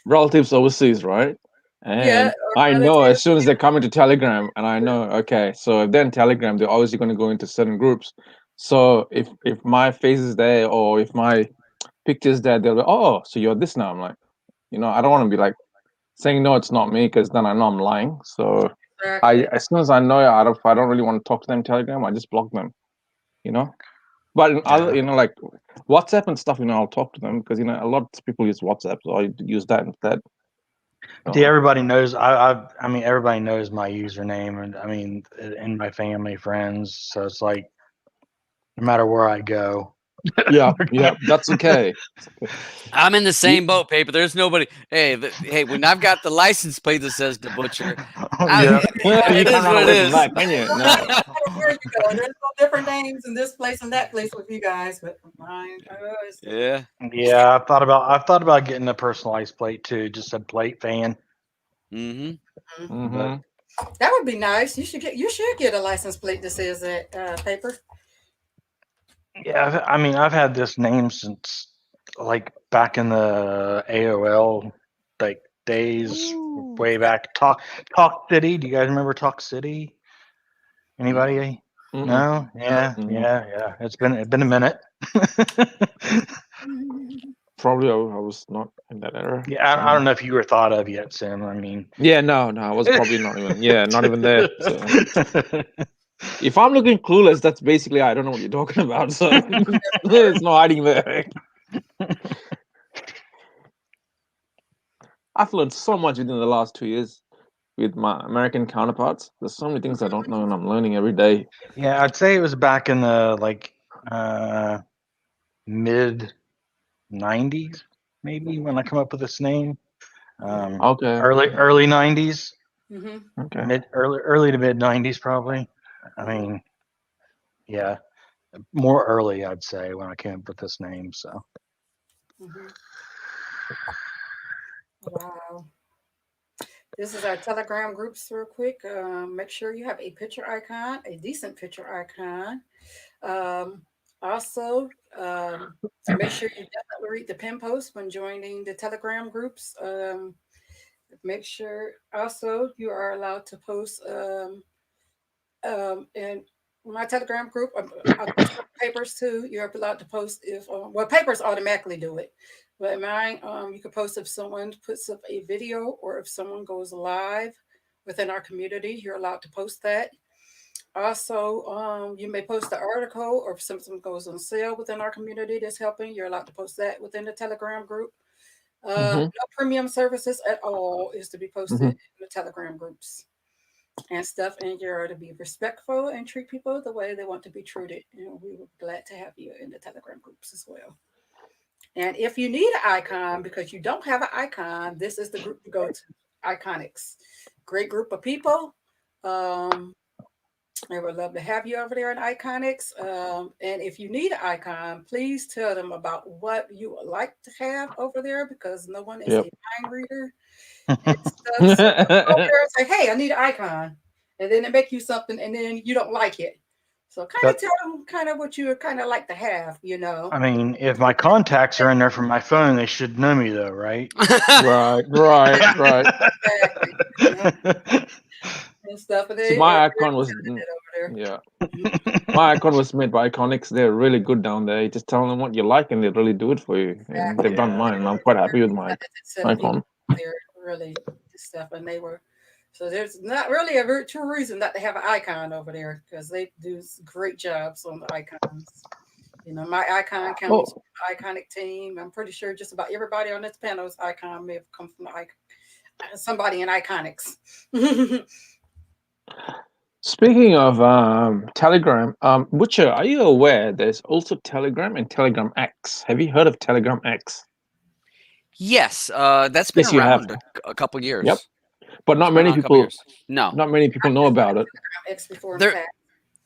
relatives overseas, right? And or I know as relatives. soon as they come into Telegram, and I know, okay, so if they're in Telegram, they're obviously going to go into certain groups. So if my face is there or if my picture's there, they'll be, oh, so you're this now. I'm like, I don't want to be like saying no, it's not me, because then I know I'm lying. So Exactly. as soon as I know I don't really want to talk to them Telegram, I just block them. But in other, like WhatsApp and stuff, I'll talk to them because a lot of people use WhatsApp, so I use that instead. See, everybody knows. I mean, everybody knows my username, and I mean, in my family, friends. So it's like, no matter where I go. Yeah, that's okay. I'm in the same boat, paper. There's nobody. Hey, when I've got the license plate that says the butcher, Yeah. You it can't is run what it away from is. that, can you? No. Where you go? There's no different names in this place and that place with you guys, but mine. Yeah. Yeah, I've thought about getting a personalized plate too. Just a plate fan. Mm-hmm. That would be nice. You should get a license plate that says that paper. Yeah, I mean, I've had this name since like back in the AOL like days, way back. Talk City. Do you guys remember Talk City? Anybody? No? Yeah. It's been a minute. Probably I was not in that era. Yeah, I don't know if you were thought of yet, Sam. I mean, yeah, no, I was probably not even. Yeah, not even there. So. If I'm looking clueless, that's basically I don't know what you're talking about. So there's no hiding there. I've learned so much within the last 2 years with my American counterparts. There's so many things I don't know, and I'm learning every day. Yeah, I'd say it was back in the mid '90s, maybe, when I come up with this name. Okay. Early '90s. Okay. Early to mid '90s, probably. I mean, yeah, more early, I'd say, when I came up with this name. So. Wow. This is our Telegram groups real quick. Make sure you have a picture icon, a decent picture icon. Also, make sure you definitely read the pin post when joining the Telegram groups. Make sure also you are allowed to post in my Telegram group. I post papers too. You're allowed to post if papers automatically do it, but in mine, you can post if someone puts up a video or if someone goes live within our community. You're allowed to post that. Also, you may post an article or if something goes on sale within our community that's helping, you're allowed to post that within the Telegram group. No premium services at all is to be posted in the Telegram groups and stuff. And you're to be respectful and treat people the way they want to be treated. And we would be glad to have you in the Telegram groups as well. And if you need an icon because you don't have an icon, this is the group to go to. Iconics, great group of people. I would love to have you over there in Iconics. And if you need an icon, please tell them about what you would like to have over there because no one is a mind reader. And stuff. So over there and say, hey, I need an icon. And then they make you something and then you don't like it. So kind of tell them kind of what you kind of like to have, you know. I mean, if my contacts are in there from my phone, they should know me though, right? Right. Exactly. And stuff. And See, my icon was my icon was made by Iconics. They're really good down there. You just tell them what you like, and they really do it for you. Exactly. And they've done mine, and I'm quite happy with my icon. They're really stuff, and they were. So there's not really a true reason not to have an icon over there because they do great jobs on the icons. You know, my icon comes from the Iconic team. I'm pretty sure just about everybody on this panel's icon may have come from somebody in Iconics. Speaking of Telegram, Butcher, are you aware there's also Telegram and Telegram X? Have you heard of Telegram X? Yes, that's been around a couple years. Yep, but not many people. No, not many people know about it.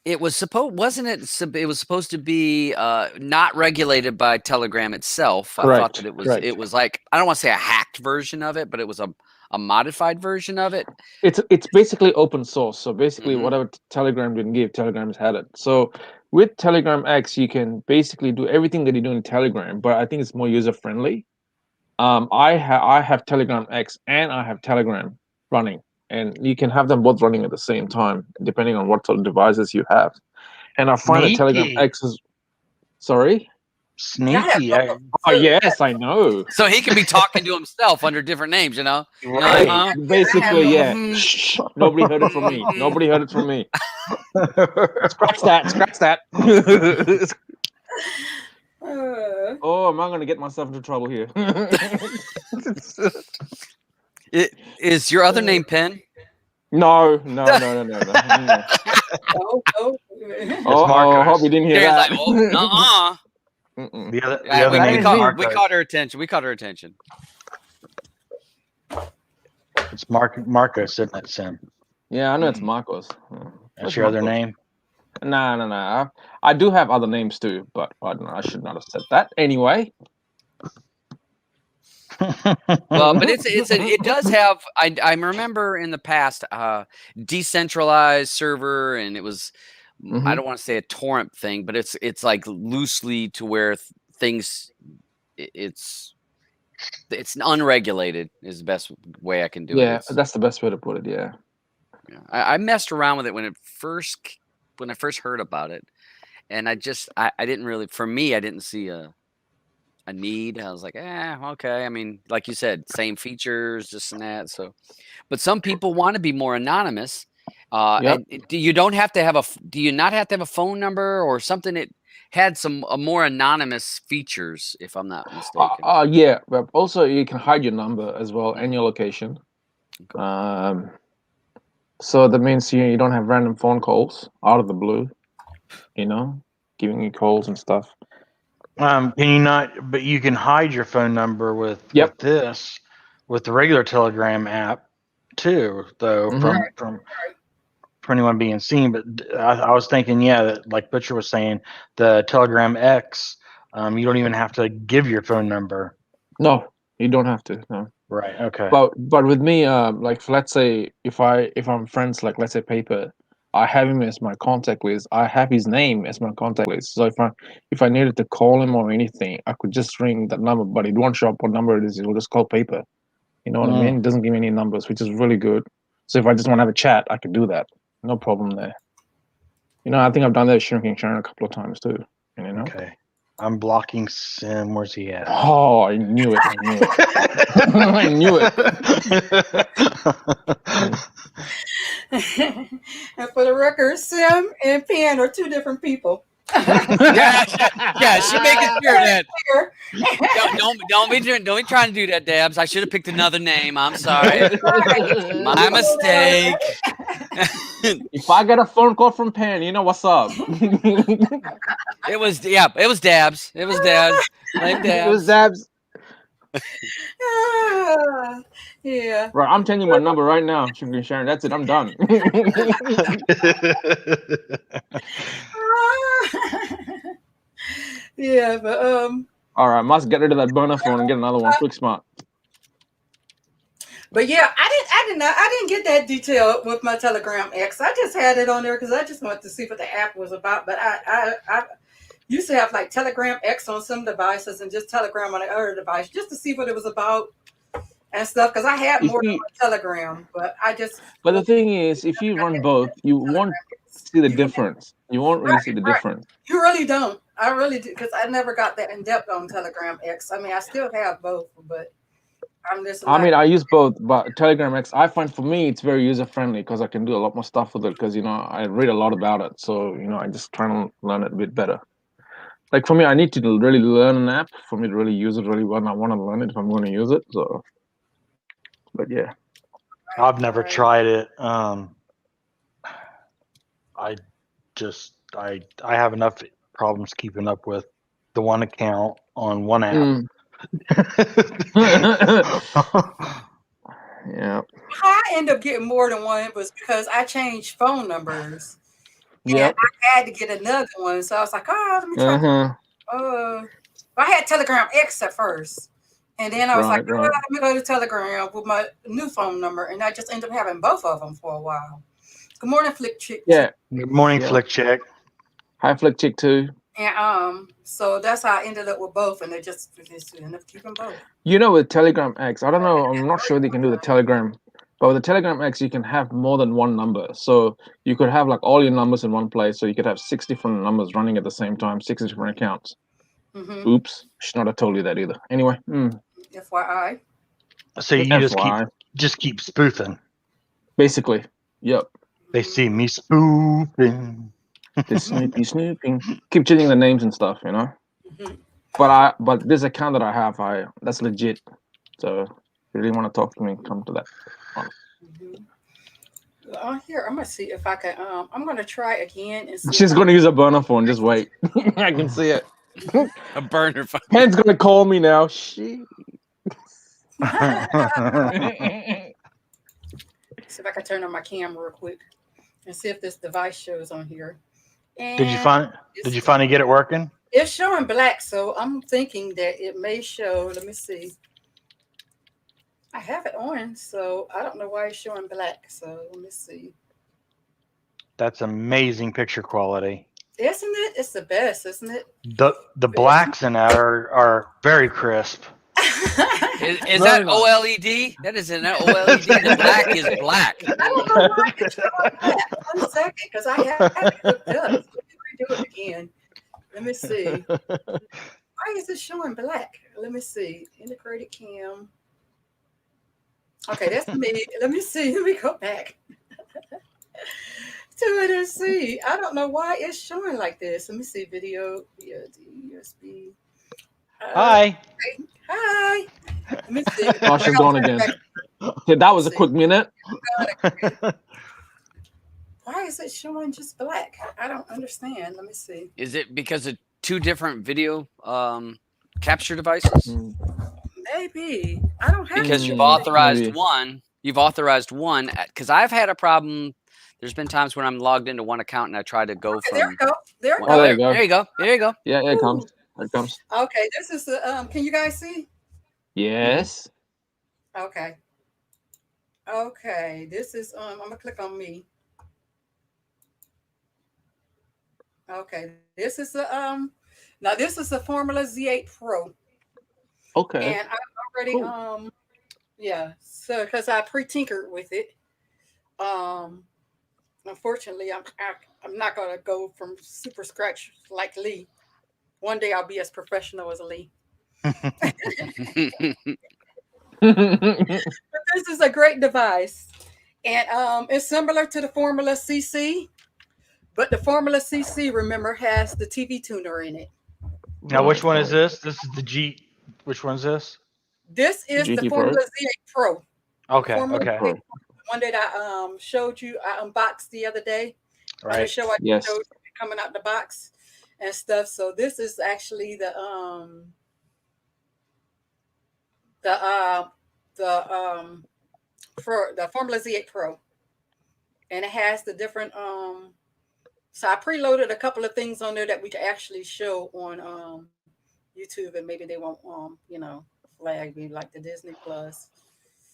It was supposed, wasn't it? It was supposed to be not regulated by Telegram itself. I thought that it was. It was like, I don't want to say a hacked version of it, but it was a modified version of it. It's basically open source. So basically, whatever Telegram didn't give, Telegram has had it. So with Telegram X, you can basically do everything that you do in Telegram, but I think it's more user friendly. I have Telegram X and I have Telegram running, and you can have them both running at the same time, depending on what sort of devices you have. And I find that Telegram X is sneaky. Oh yes, I know. So he can be talking to himself under different names, you know. Right. Basically, yeah. Shh, nobody heard it from me. Nobody heard it from me. Scratch that. Oh, am I going to get myself into trouble here? Is your other name Penn? No. I hope you didn't hear that. Like, The other name we caught her attention. It's Marcos, isn't it, Sim? Yeah, I know it's Marcos. That's your other name? No. I do have other names too, but I don't know. I should not have said that. Anyway. Well, but it does have. I remember in the past decentralized server, and it was. I don't want to say a torrent thing, but it's like loosely to where things. It's unregulated is the best way I can do it. Yeah, that's the best way to put it. Yeah. I messed around with it when I first heard about it, and I didn't really. For me, I didn't see a need. I was like, okay. I mean, like you said, same features, this and that. So, but some people want to be more anonymous. And do you not have to have a phone number or something that had some more anonymous features, if I'm not mistaken? Yeah, but also you can hide your number as well and your location. Okay. So that means you don't have random phone calls out of the blue, giving you calls and stuff. Can you not? But you can hide your phone number with the regular Telegram app too, though, from anyone being seen. But I was thinking, that, like Butcher was saying, the Telegram X, you don't even have to give your phone number. No, you don't have to. No. Right. Okay. But with me, like let's say if I'm friends, like let's say Paper, I have him as my contact list. I have his name as my contact list. So if I needed to call him or anything, I could just ring that number. But it won't show up what number it is. It will just call Paper. You know what I mean? It doesn't give me any numbers, which is really good. So if I just want to have a chat, I can do that. No problem there. You know, I think I've done that with Shrinking Sharon a couple of times too. And, you know. Okay. I'm blocking Sim. Where's he at? Oh, I knew it. I knew it. I knew And for the record, Sim and Pan are two different people. Yeah, she making sure that don't be trying to do that, Dabs. I should have picked another name. I'm sorry, my mistake. If I get a phone call from Pan, you know what's up. It was Dabs. It was Dabs. Blame Dabs. It was Dabs. Yeah. Right, I'm changing my number right now, Shrinking Sharon. That's it. I'm done. Yeah, but All right, must get rid of that burner phone and get another one. Quick smart. But yeah, I didn't get that detail with my Telegram X. I just had it on there because I just wanted to see what the app was about. But I used to have like Telegram X on some devices and just Telegram on the other device just to see what it was about and stuff. Because I had more than one Telegram, but I just. But the thing is, if you run both, you won't see the difference. You won't really see the difference. You really don't. I really do because I never got that in depth on Telegram X. I mean, I still have both, but. I use both, but Telegram X, I find for me it's very user friendly because I can do a lot more stuff with it because you know I read a lot about it, so you know I just try to learn it a bit better. Like for me, I need to really learn an app for me to really use it really well, and I want to learn it if I'm going to use it. So, but yeah, I've never tried it. I have enough problems keeping up with the one account on one app. Yeah. How I end up getting more than one was because I changed phone numbers. Yeah. I had to get another one, so I was like, "Oh, let me try." I had Telegram X at first, and then I was like, "Oh, let me go to Telegram with my new phone number," and I just ended up having both of them for a while. Good morning, Flick Chick. Yeah. Good morning, Flick Chick. Hi, Flick Chick too. And so that's how I ended up with both, and they just ended up keeping both. You know, with Telegram X, I don't know. I'm not sure they can do the Telegram, but with the Telegram X, you can have more than one number. So you could have like all your numbers in one place. So you could have 6 different numbers running at the same time, 6 different accounts. Oops, should not have told you that either. Anyway. FYI. So you just keep spoofing. Basically, yep. They see me spoofing. The snooping. Keep changing the names and stuff, you know. But this account that I have, that's legit. So if you really want to talk to me, come to that one. Here, I'm gonna see if I can. I'm gonna try again and see. She's gonna use a burner phone. Just wait. I can see it. A burner phone. Pan's gonna call me now. She. See if I can turn on my camera real quick and see if this device shows on here. And Did you finally get it working? It's showing black, so I'm thinking that it may show. Let me see. I have it on, so I don't know why it's showing black. So let me see. That's amazing picture quality. Isn't it? It's the best, isn't it? The blacks in that are very crisp. Is that OLED? That isn't OLED. The black is black. I don't know why it's showing black. 1 second, because I have it hooked up. Let me redo it again. Let me see. Why is it showing black? Let me see. Integrated cam. Okay, that's me. Let me see. Let me go back to it and see. I don't know why it's showing like this. Let me see. Video via USB. Hi. Hi. Let me see. Oh, she's gone again. Okay, that was a quick minute. Why is it showing just black? I don't understand. Let me see. Is it because of 2 different video capture devices? Maybe. I don't have because you've authorized one. You've authorized one because I've had a problem. There's been times when I'm logged into one account and I try to go from. There we go. There we go. go. There you go. There you go. There you go. Yeah, it comes. It comes. Okay, this is the. Can you guys see? Yes. Okay. Okay. This is I'm gonna click on me. Okay. This is a now this is a Formula Z8 Pro. Okay, And I already cool. yeah, so because I pre-tinkered with it. Um Unfortunately I'm not gonna go from super scratch like Lee. One day I'll be as professional as Lee. But this is a great device. And it's similar to the Formula CC, but the Formula CC, remember, has the TV tuner in it. Now, which Right, one is right. this? This is the G. Which one's this? This is the GT Pro. Formula Z8 Pro. The Okay, Formula okay, Z8 Pro. Pro, the one that I showed you, I unboxed the other day on the right. show. I Yes. showed you coming out the box and stuff. So this is actually the the for the Formula Z8 Pro, and it has the different So I preloaded a couple of things on there that we can actually show on YouTube, and maybe they won't flag me like the Disney Plus.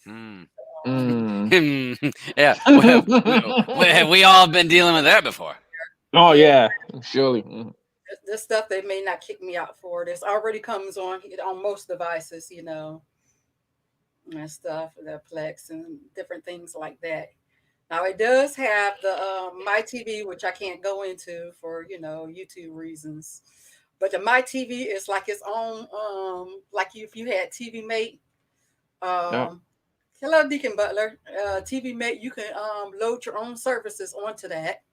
Hmm. Mm. Yeah, we all have been dealing with that before. Oh Yeah, yeah, surely. Mm. this stuff they may not kick me out for. This already comes on most devices, and stuff, the Plex and different things like that. Now it does have the My TV, which I can't go into for YouTube reasons. But the My TV is like its own, like if you had TV Mate. Yeah. Hello, Deacon Butler. TV Mate, you can load your own services onto that.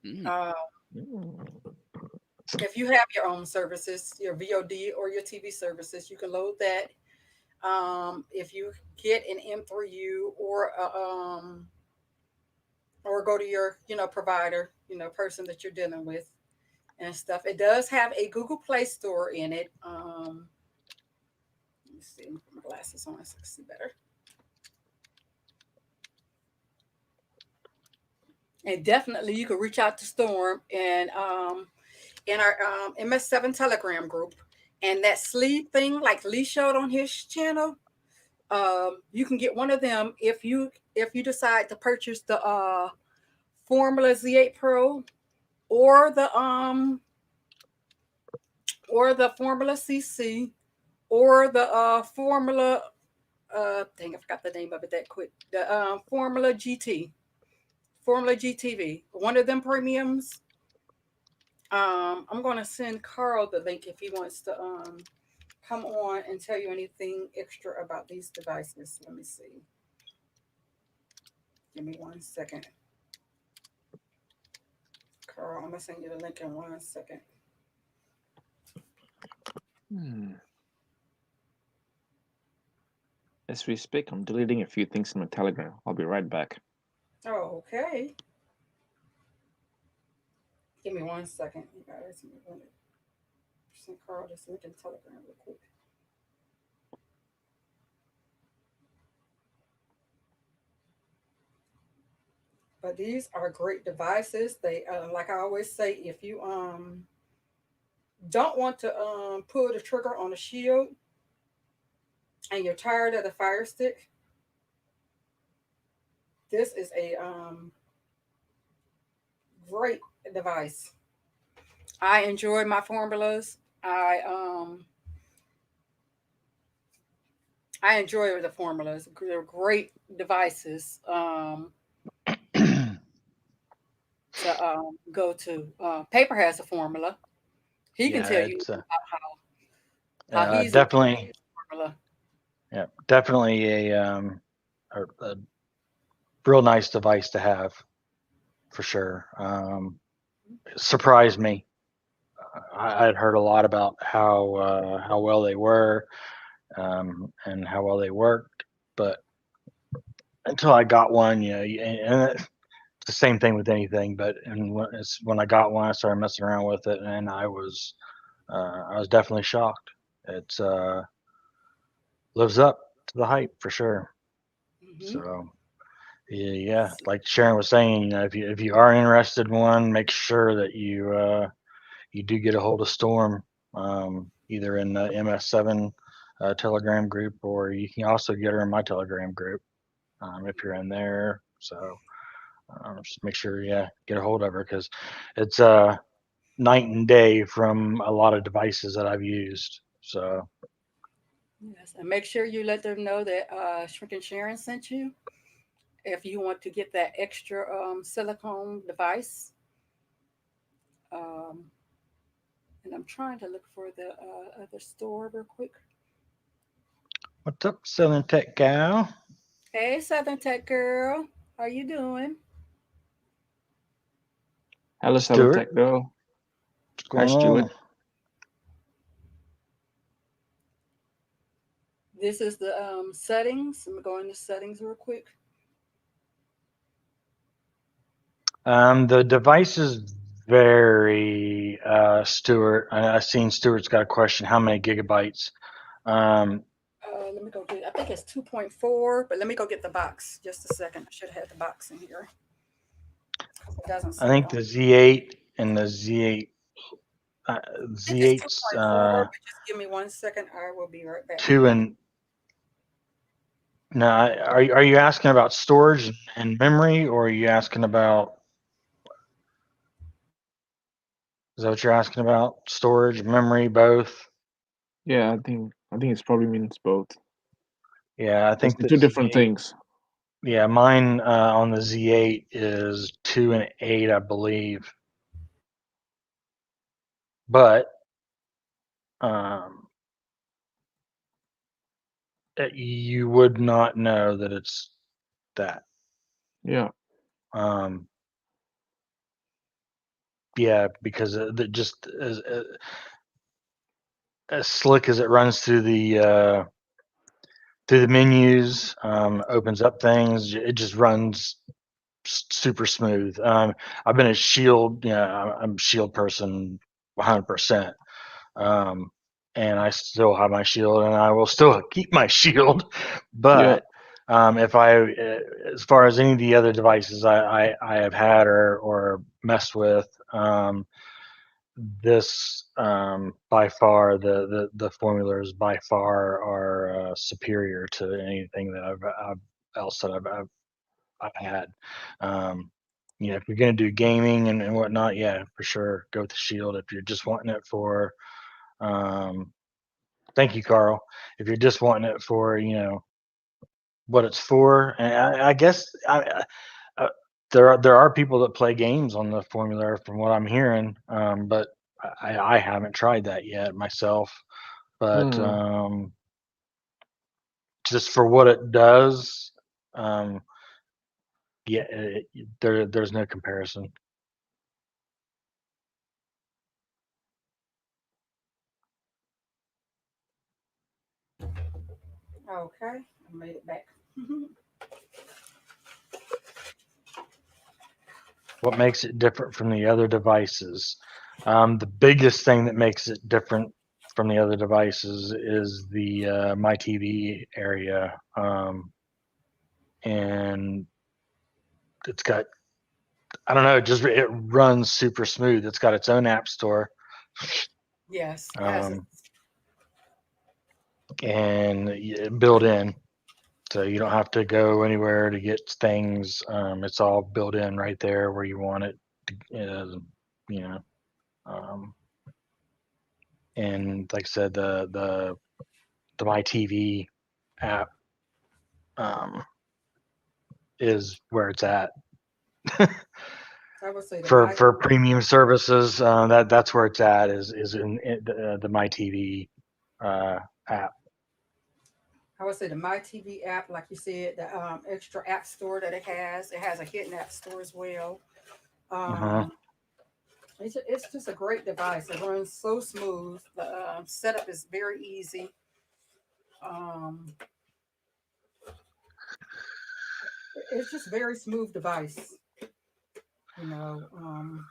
Mm. Uh, Mm. if you have your own services, your VOD or your TV services, you can load that. If you get an M3U or go to your provider, person that you're dealing with and stuff. It does have a Google Play Store in it. Let me see, put my glasses on so I can see better. And definitely you can reach out to Storm and in our MS7 Telegram group. And that sleeve thing, like Lee showed on his channel, you can get one of them if you decide to purchase the Formula Z8 Pro or the Formula CC or the Formula dang, I forgot the name of it that quick. The Formula GTV. One of them premiums. I'm gonna send Carl the link if he wants to come on and tell you anything extra about these devices. Let me see. Give me 1 second. Carl, I'm gonna send you the link in 1 second. Hmm. As we speak, I'm deleting a few things in my Telegram. I'll be right back. Oh, okay. Give me 1 second, you guys. Send Carl this link in Telegram real quick. But these are great devices. They like I always say, if you don't want to pull the trigger on a shield and you're tired of the fire stick, this is a great device. I enjoy my formulas. I enjoy the formulas. They're great devices to go to. Paper has a formula. He can Yeah, tell you it's about how he's enjoying definitely, his formula. yeah, definitely a real nice device to have for sure. Surprised me. I had heard a lot about how well they were and how well they worked, but until I got one, and it's the same thing with anything. But when I got one, I started messing around with it, and I was definitely shocked. It's lives up to the hype for sure. Hmm. So yeah, like Sharon was saying, if you are interested in one, make sure that you do get a hold of Storm, either in the MS7 Telegram group, or you can also get her in my Telegram group if you're in there. So just make sure, get a hold of her, because it's night and day from a lot of devices that I've used. So Yes, and make sure you let them know that Shrinking Sharon sent you. If you want to get that extra silicone device. Um, and I'm trying to look for the other store real quick. what's up, Southern Tech Gal? Hey, Southern Tech Girl. How you doing? Hello, Southern Stuart, Tech Girl. what's Hi, going Stuart. on? This is the settings. I'm going to settings real quick. The devices vary, Stuart. I've seen Stuart's got a question. How many gigabytes? Let me go get. I think it's 2.4, but let me go get the box. Just a second. I should have had the box in here. It doesn't say I think on. the Z8 and the Z8, I think it's Z8's 2.4, but just give me 1 second. I will be right back. 2 and no. Are you asking about storage and memory, or are you asking about? Is that what you're asking about? Storage, memory, both? Yeah, I think it's probably means both. Yeah, I think It's two different things. Yeah, mine on the Z8 is 2 and 8, I believe. But you would not know that it's that. Yeah. Yeah, because just as slick as it runs through the menus, opens up things. It just runs super smooth. I've been a Shield. I'm a Shield person, 100%. And I still have my Shield, and I will still keep my Shield. But if as far as any of the other devices I have had or messed with, this by far the formulas by far are superior to anything that I've had. If you're gonna do gaming and whatnot, yeah, for sure, go with the Shield. If you're just wanting it for, thank you, Carl. If you're just wanting it for, what it's for, and I guess there are people that play games on the Formula, from what I'm hearing, but I haven't tried that yet myself. But just for what it does, yeah, there's no comparison. Okay, I made it back. What makes it different from the other devices? The biggest thing that makes it different from the other devices is the My TV area, and it's got, I don't know, it runs super smooth. It's got its own app store. Yes, it has it. And built in, so you don't have to go anywhere to get things. It's all built in right there where you want it. You know, and like I said, the My TV app is where it's at. I would say for premium services, that's where it's at, is in the My TV app. I would say the My TV app, like you said, the extra app store that it has. It has a hidden app store as well. It's just a great device. It runs so smooth. The setup is very easy. It's just very smooth device. You know,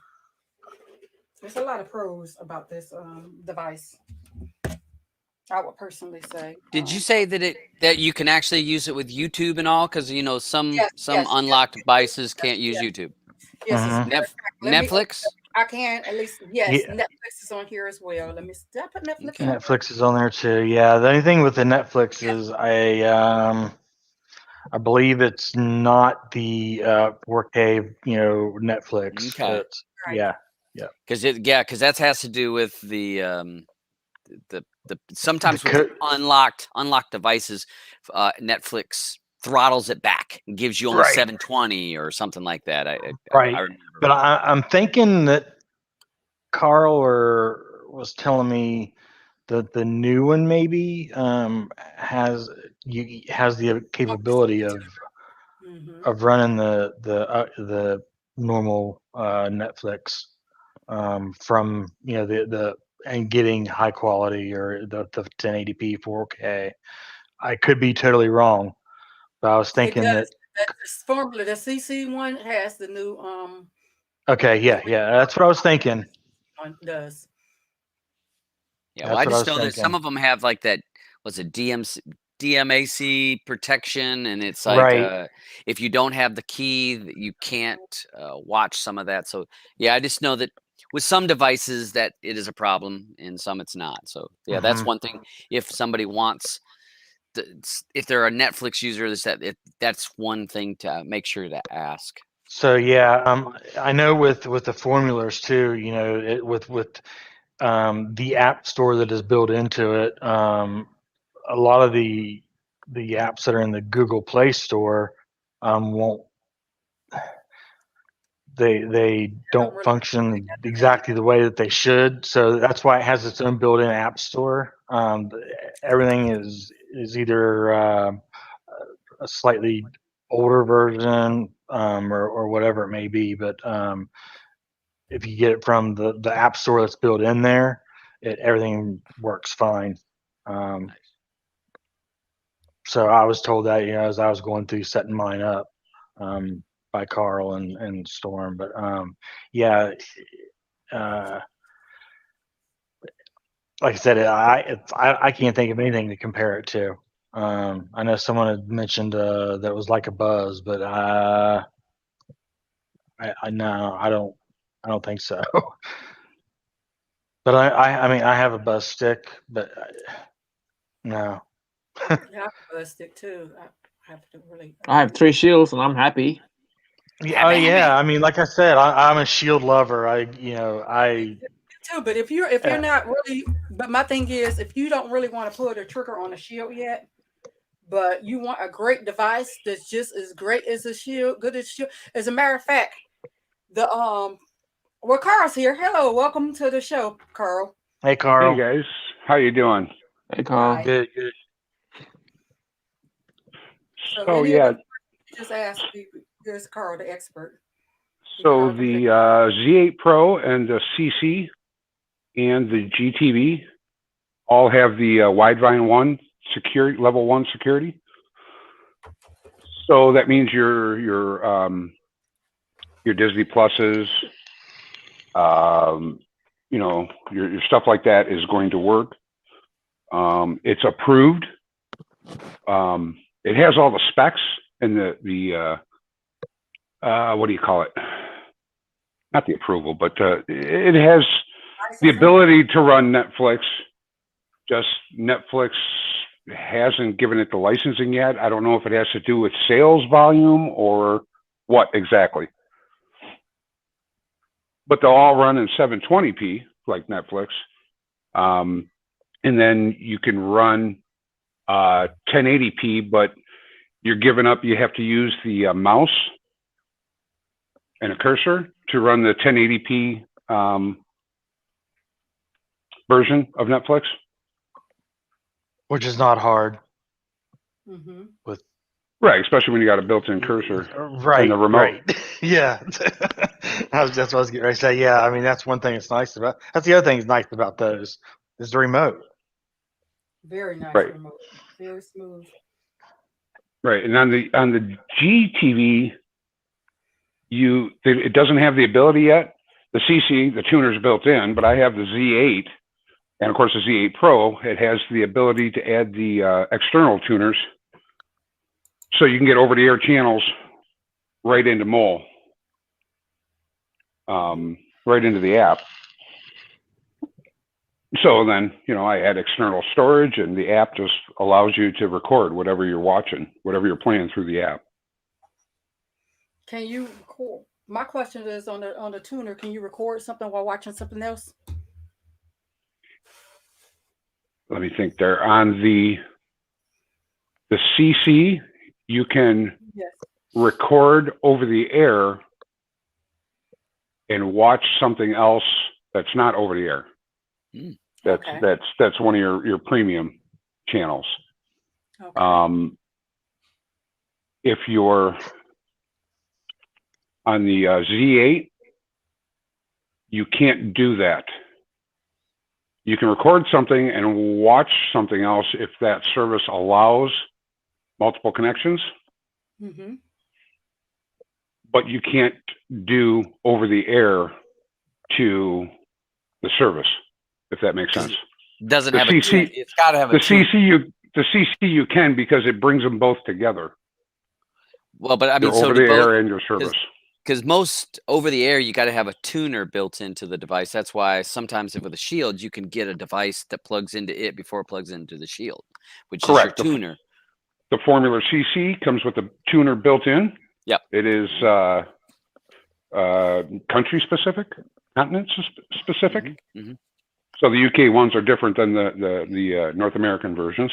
there's a lot of pros about this device. I would personally say. Did you say that you can actually use it with YouTube and all? Because some Yes, unlocked devices can't use yes. YouTube. Yes, it's Mhm. Let me Netflix. I can at least. Yes, Yeah, Netflix is on here as well. Let me. Did I put Netflix Okay. on here? Netflix is on there too. Yeah, the only thing with the Netflix Yeah. is I believe it's not the 4K, Netflix. Okay. It's Right. Because that has to do with the the sometimes with co- unlocked devices, Netflix throttles it back and gives you only right, 720 or something like that. I right. remember. But I'm thinking that Carl was telling me that the new one maybe has the capability Mm-hmm. of running the normal Netflix from the and getting high quality or the 1080p 4K. I could be totally wrong, but I was It thinking that does. That this formula, the CC one has the new okay, yeah, that's what I was thinking. one does. Yeah, well, That's I what I just was know that some thinking. of them have like that. Was it DMAC protection, and it's like Right. if you don't have the key, you can't watch some of that. So yeah, I just know that with some devices that it is a problem, and some it's not. So yeah, that's Hmm. one thing. If somebody wants, if they're a Netflix user, that's one thing to make sure to ask. So yeah, I know with the formulas too. With the app store that is built into it. A lot of the apps that are in the Google Play Store won't they I don't don't really think function that's the name. exactly the way that they should. So that's why it has its own built-in app store. Everything is either a slightly older version or whatever it may be, but if you get it from the app store that's built in there, everything works fine. Um, so I was told that as I was going through setting mine up by Carl and Storm, but yeah, uh, like I said, I can't think of anything to compare it to. I know someone had mentioned that was like a buzz, but I no, I don't think so. But I mean I have a buzz stick, but no. Yeah, I have a stick too. I have to really. I have 3 shields and I'm happy. Yeah, oh yeah. I mean, like I said, I'm a Shield lover. Me too, but if you're Uh, not really, but my thing is, if you don't really want to pull the trigger on a shield yet, but you want a great device that's just as great as a shield, good as shield. As a matter of fact, the well, Carl's here. Hello, welcome to the show, Carl. hey, Hey Carl. guys, how you doing? Hey, Carl. Hi. Good, good. So So any of the yeah, you just asked, here's Carl, the expert. so Carl can take. the Z8 Pro and the CC and the GTV all have the Widevine 1 security level 1 security. So that means your Disney Pluses, your stuff like that is going to work. It's approved. It has all the specs and the what do you call it? Not the approval, but it has the ability to run Netflix. Just Netflix hasn't given it the licensing yet. I don't know if it has to do with sales volume or what exactly. But they'll all run in 720p like Netflix. And then you can run 1080p, but you're giving up. You have to use the mouse and a cursor to run the 1080p version of Netflix. Which is not hard Mm-hmm. with Right, especially when you got a built-in cursor right, and the remote. right. Yeah, that's what I was getting ready to say. Yeah, I mean that's one thing that's nice about. That's the other thing that's nice about those is the remote. Very nice Right, remote. Very smooth. right. And on the GTV, it doesn't have the ability yet. The CC, the tuner is built in, but I have the Z8, and of course the Z8 Pro. It has the ability to add the external tuners, so you can get over-the-air channels right into Mole. right into the app. So then, I add external storage, and the app just allows you to record whatever you're watching, whatever you're playing through the app. Can you record? My question is on the tuner. Can you record something while watching something else? Let me think. There on the CC, you can record over the air and watch something else that's not over the air. That's one of your premium channels. Okay. If you're on the Z8, you can't do that. You can record something and watch something else if that service allows multiple connections. Mm-hmm. But you can't do over the air to the service, if that makes sense. It doesn't have CC, it's got to have a CC. The CC you can, because it brings them both together. Well, but I mean, so over the air and your service. Because most over the air, you got to have a tuner built into the device. That's why sometimes with a Shield, you can get a device that plugs into it before it plugs into the Shield, which Correct. is your tuner. The Formuler CC comes with a tuner built in. Yep. It is country specific, continent specific. Mm-hmm. Mm-hmm. So the UK ones are different than the North American versions.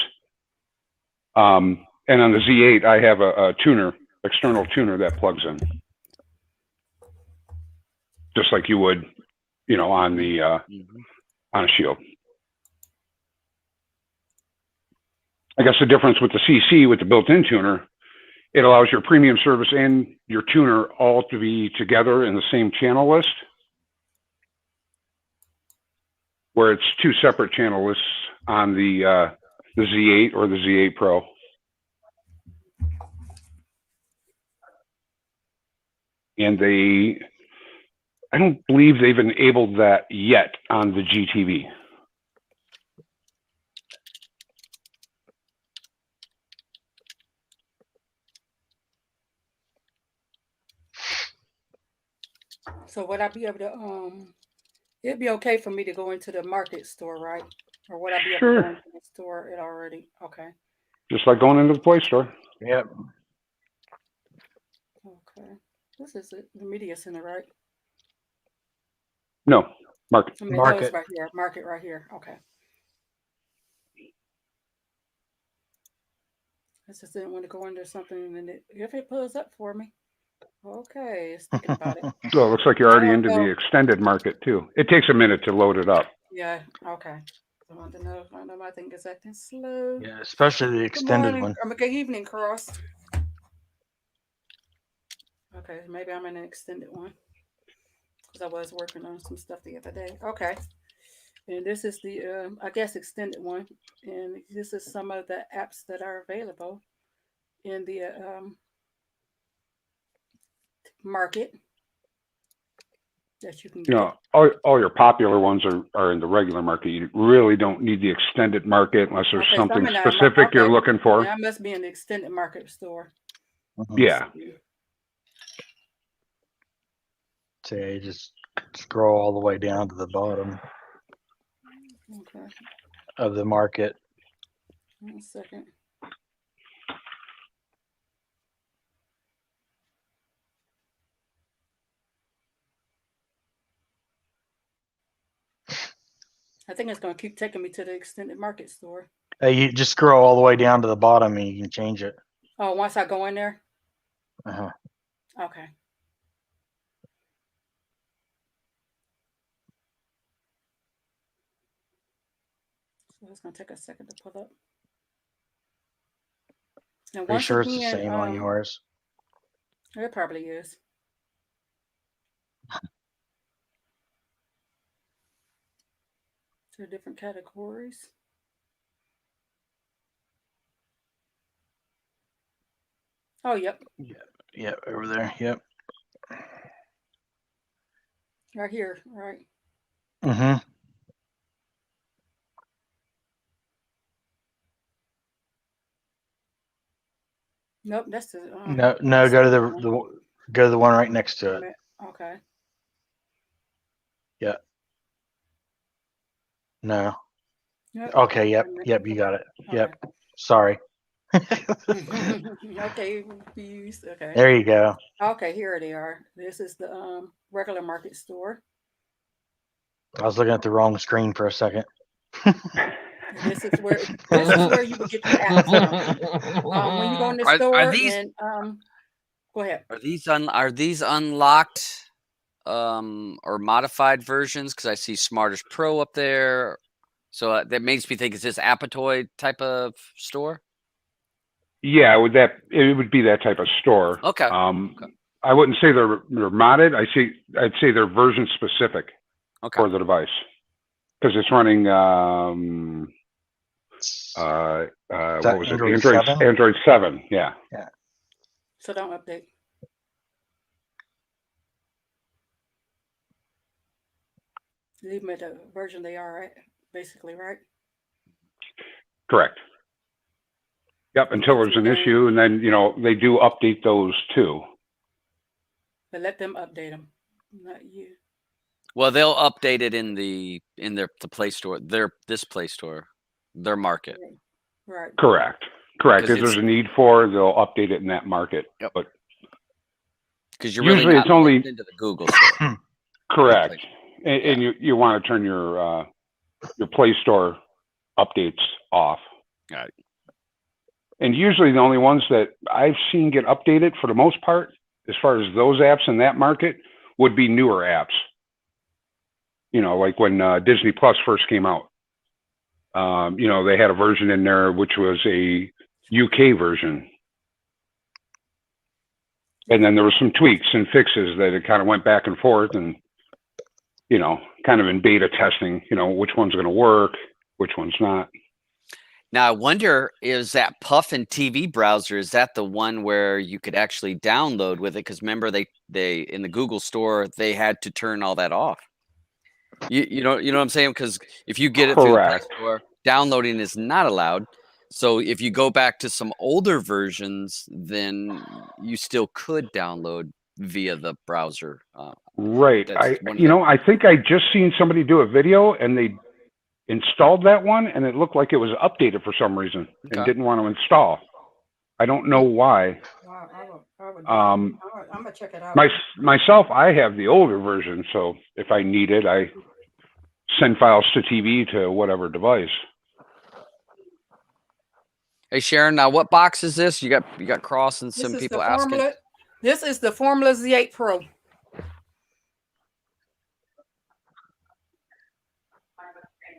And on the Z8, I have a tuner, external tuner that plugs in, just like you would, on the on a Shield. I guess the difference with the CC, with the built-in tuner, it allows your premium service and your tuner all to be together in the same channel list, where it's two separate channel lists on the Z8 or the Z8 Pro. And I don't believe they've enabled that yet on the GTV. So would I be able to, it'd be okay for me to go into the market store, right? Or would I be able to go into the store it already? Okay. Just like going into the Play Store. Yep. Okay. This is the media center, right? No, market. I mean, market. Right here. Market right here. Okay. I just didn't want to go into something and if it pulls up for me. Okay, it's thinking about it. So it looks like you're already into the extended market too. It takes a minute to load it up. Yeah, okay. I want to know if I think it's acting slow. Yeah, especially the extended one. Good evening, Cross. Okay, maybe I'm in an extended one because I was working on some stuff the other day. Okay, and this is the I guess extended one, and this is some of the apps that are available in the market that you can get. All your popular ones are in the regular market. You really don't need the extended market unless there's something specific you're looking for. Yeah, I must be in the extended market store. Yeah. So you just scroll all the way down to the bottom of the market. 1 second. I think it's going to keep taking me to the extended market store. Hey, you just scroll all the way down to the bottom and you can change it. Oh, once I go in there? Uh-huh. Okay. So it's going to take a second to pull up. And are you sure it's the same on yours? It probably is. To different categories. Oh, yep. Yep, over there. Yep. Right here, right? Mm-hmm. Nope, that's the no. Go to the one right next to it. Okay. Yeah. No. Yep. Okay. Yep. You got it. Yep. Sorry. Okay. Okay. There you go. Okay. Here they are. This is the regular market store. I was looking at the wrong screen for a second. This is where you would get your apps from. When you go in the store and go ahead. Are these unlocked or modified versions? Because I see Smartest Pro up there, so that makes me think, is this Apatoid type of store? Yeah, it would be that type of store. Okay. I wouldn't say they're modded. I'd say they're version specific for the device, because it's running what was Android it? 7? Android 7. Yeah. So don't update. Leave them at the version they are, right? Basically, right? Correct. Yep. Until there's an issue, and then they do update those too. But let them update them, not you. Well, they'll update it in the Play Store, this Play Store, their market. Right. Correct. If there's a need for, they'll update it in that market. Yep. But because you're usually really not only into the Google Store. Correct. And you want to turn your Play Store updates off. Right. And usually the only ones that I've seen get updated for the most part, as far as those apps in that market, would be newer apps. Like when Disney Plus first came out. They had a version in there which was a UK version. And then there were some tweaks and fixes that it kind of went back and forth, and kind of in beta testing, which one's going to work, which one's not. Now I wonder, is that Puffin TV browser, is that the one where you could actually download with it? Because remember, they in the Google Store, they had to turn all that off. You know what I'm saying? Because if you get it through the Play Store, downloading is not allowed. So if you go back to some older versions, then you still could download via the browser. Right. I think I just seen somebody do a video, and they installed that one, and it looked like it was updated for some reason and didn't want to install. I don't know why. I'm gonna check it out. Myself, I have the older version, so if I need it, I send files to TV to whatever device. Hey Sharon, now what box is this? You got Cross and some people asking. This is the Formula Z8 Pro.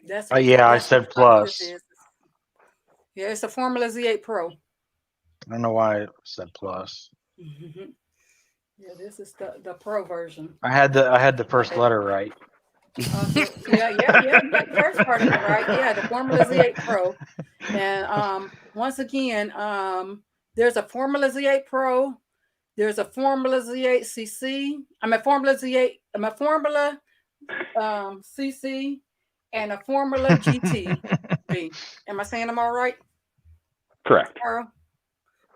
That's I said Plus. Yeah, it's a Formula Z8 Pro. I don't know why I said Plus. Mm-hmm. Yeah, this is the Pro version. I had the first letter right. Yeah, you got the first part of it right. Yeah, the Formula Z8 Pro. And once again, there's a Formula Z8 Pro. There's a Formula Z8 CC. I'm a Formula Z8. I'm a Formula CC and a Formula GT. Am I saying them all right? Correct.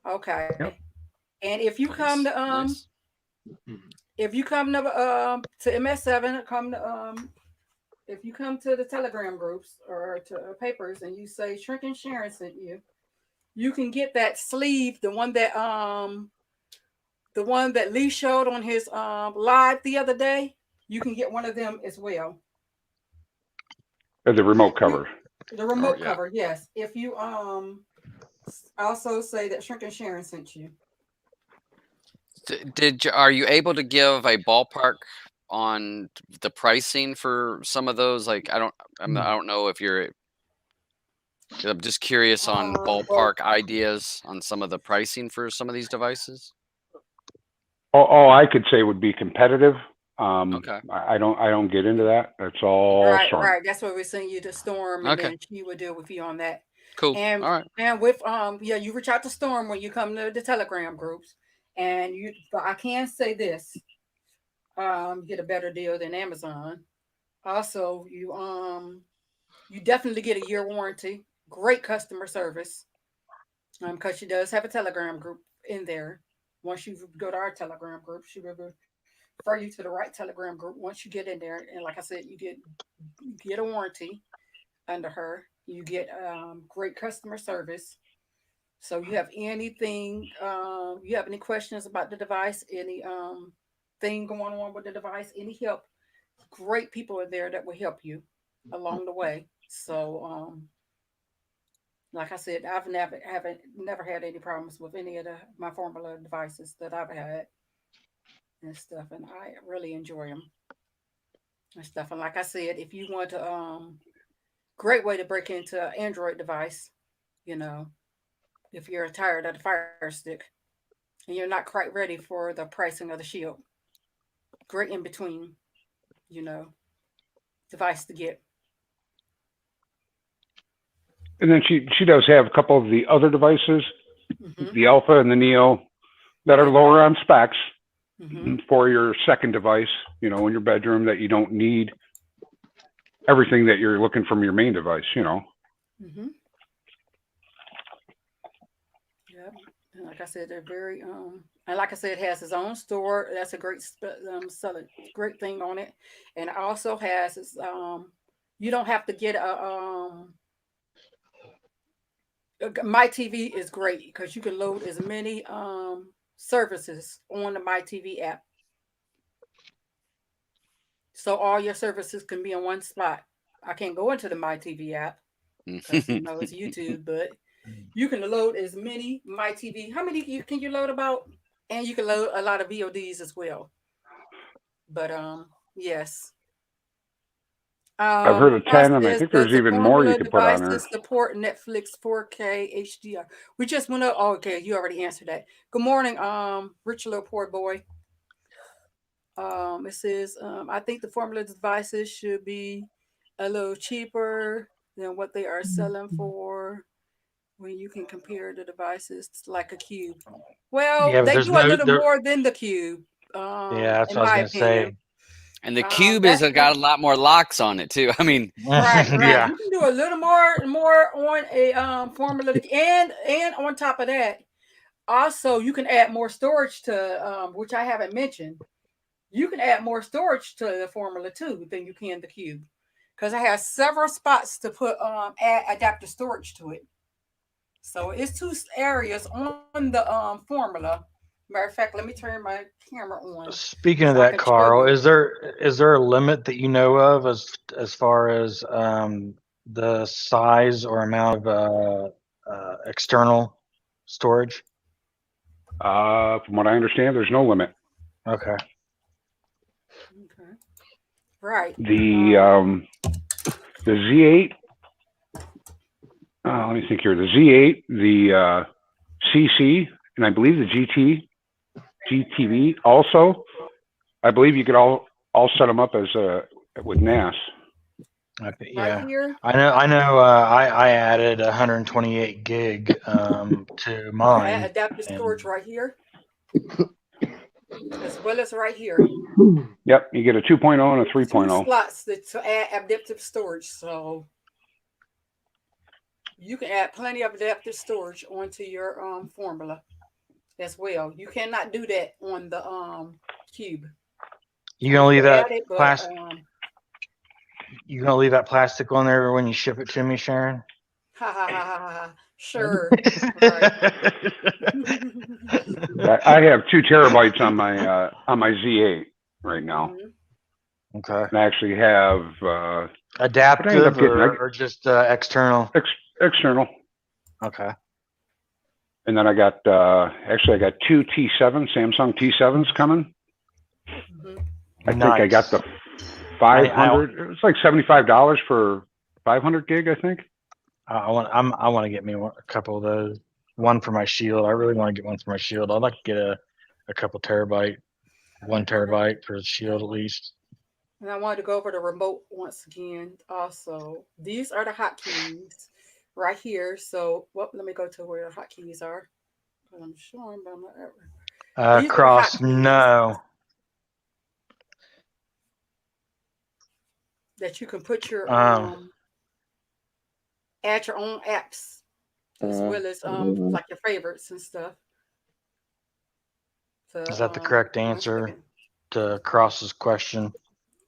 Okay. Yep. And if you come to if you come to MS7, if you come to the Telegram groups or to papers and you say Shrink and Sharon sent you, you can get that sleeve, the one that Lee showed on his live the other day. You can get one of them as well. The remote cover. The remote cover, yes. If you also say that Shrink and Sharon sent you. Are you able to give a ballpark on the pricing for some of those? Like I don't know if you're. I'm just curious on ballpark ideas on some of the pricing for some of these devices. All I could say would be competitive. Okay. I don't get into that. That's all. Right. That's what we're sending you to Storm, and then she will deal with you on that. Cool. And, all right. And with you reach out to Storm when you come to the Telegram groups, and I can say this: get a better deal than Amazon. Also, you definitely get a year warranty. Great customer service, because she does have a Telegram group in there. Once you go to our Telegram group, she will refer you to the right Telegram group. Once you get in there, and like I said, you get a warranty under her. You get great customer service. So you have anything, you have any questions about the device, any thing going on with the device, any help, great people are there that will help you along the way. So like I said, I've never had any problems with any of my Formula devices that I've had and stuff, and I really enjoy them and stuff. And like I said, if you want to, great way to break into an Android device, you know, if you're tired of the Fire Stick and you're not quite ready for the pricing of the Shield, great in between, you know, device to get. And then she does have a couple of the other devices, the Alpha and the Neo, that are lower on specs for your second device, you know, in your bedroom, that you don't need everything that you're looking from your main device, you know. Yeah, and like I said, they're very and like I said, it has its own store. That's a great selling, great thing on it. And it also has its you don't have to get a My TV is great because you can load as many services on the My TV app. So all your services can be in one spot. I can't go into the My TV app because you know it's YouTube, but you can load as many My TV. How many can you load about? And you can load a lot of VODs as well. But yes. I've heard of 10, and I think there's even more you can put on there. Support Netflix 4K HDR. We just went up. Oh, okay, you already answered that. Good morning, Rich Little Poor Boy. It says, I think the Formula devices should be a little cheaper than what they are selling for when you can compare the devices like a Cube. Well, Yeah, they do a little more than the Cube. Yeah, that's in what I my was gonna opinion. say. And the Cube has got a lot more locks on it too. I mean, right. Yeah. You can do a little more on a Formula, and on top of that, also you can add more storage to which I haven't mentioned. You can add more storage to the Formula 2 than you can the Cube, because it has several spots to put add adaptive storage to it. So it's two areas on the Formula. Matter of fact, let me turn my camera on. Speaking of that, Carl, is there a limit that you know of as far as the size or amount of external storage? From what I understand, there's no limit. Okay. Right. The Z8. Let me think here. The Z8, the CC, and I believe the GTV also. I believe you could all set them up as with NAS. Okay, yeah, right here. I know. I added 128 gig to mine. Adaptive storage right here, as well as right here. Yep, you get a 2.0 and a 3.0. 2 slots to add adaptive storage, so you can add plenty of adaptive storage onto your Formula as well. You cannot do that on the Cube. You gonna leave that plastic? You gonna leave that plastic on there when you ship it to me, Sharon? Ha ha ha ha ha. Sure. I have 2 terabytes on my Z8 right now. Okay. And I actually have adaptive or just external? External. Okay. And then I got actually I got 2 T7 Samsung T7s coming. I think I got the 500. It was like $75 for 500 gig, I think. I want to get me a couple of those. One for my Shield. I really want to get one for my Shield. I'd like to get a couple terabyte, 1 terabyte for the Shield at least. And I wanted to go over the remote once again. Also, these are the hotkeys right here. So, let me go to where the hotkeys are. I'm showing, but I'm not ever. Cross, no. That you can put your add your own apps as well as like your favorites and stuff. So, is that the correct answer? Cross's question.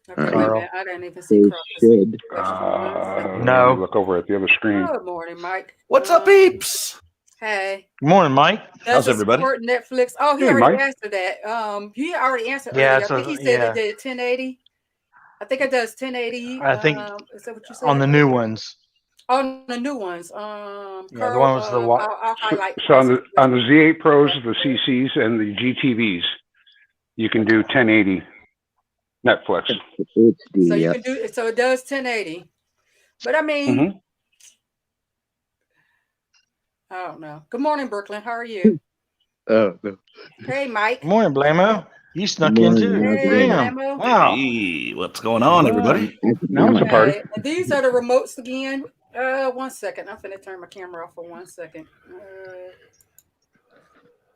Okay, wait a Carl. minute. I didn't even see They Cross's should. question. One second. No. Let me look over at the other screen. Good morning, Mike. What's up, peeps? Hey. Good morning, Mike. How's everybody? Support Netflix? Oh, he Hey, already Mike. answered that. He already answered Yeah, earlier. I think he said yeah. it did 1080. I think it does 1080. I think is that what you said? on the new ones. On the new ones. Yeah, Carl, the one was the I'll highlight. So on the Z8 Pros, the CCs, and the GTVs, you can do 1080 Netflix. HD, So you can do. So it does 1080. But I mean, I don't know. Good morning, Brooklyn. How are you? Oh, no. Hey, Mike. Good morning, Blamo. You snuck Good in morning, too. Hey, Damn. Blamo. Wow. Hey, what's going on, everybody? Now it's a party. Okay, and these are the remotes again. 1 second. I'm finna turn my camera off for 1 second.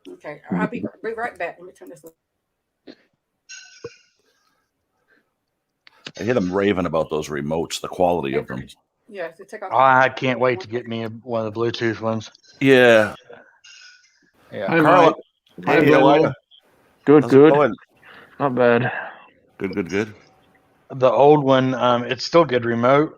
Okay, I'll be right back. Let me turn this off. I hear them raving about those remotes, the quality of them. Yeah, so take off. Oh, I can't wait to get me one of the Bluetooth ones. Yeah. Yeah. Hi, Carl, Mike. Hi, hey, how are Blamo. you? Good, How's it good. going? Not bad. Good. The old one, it's still good remote.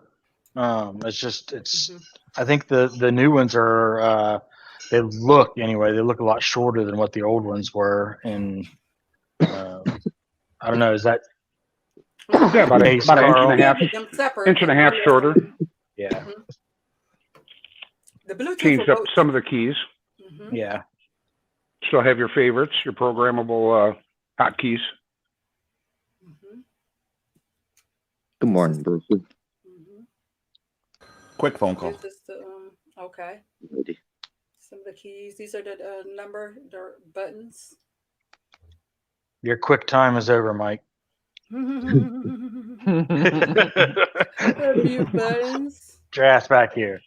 It's I think the new ones are they look a lot shorter than what the old ones were, and I don't know, is that Yeah, about an Carl? inch and a half shorter. Yeah. The Bluetooth Changed up remote. some of the keys. Yeah. Still have your favorites, your programmable hotkeys. Good morning, Bruce. Quick phone call. Okay. Ready. Some of the keys. These are the the buttons. Your quick time is over, Mike. Mute buttons. Get your ass back here.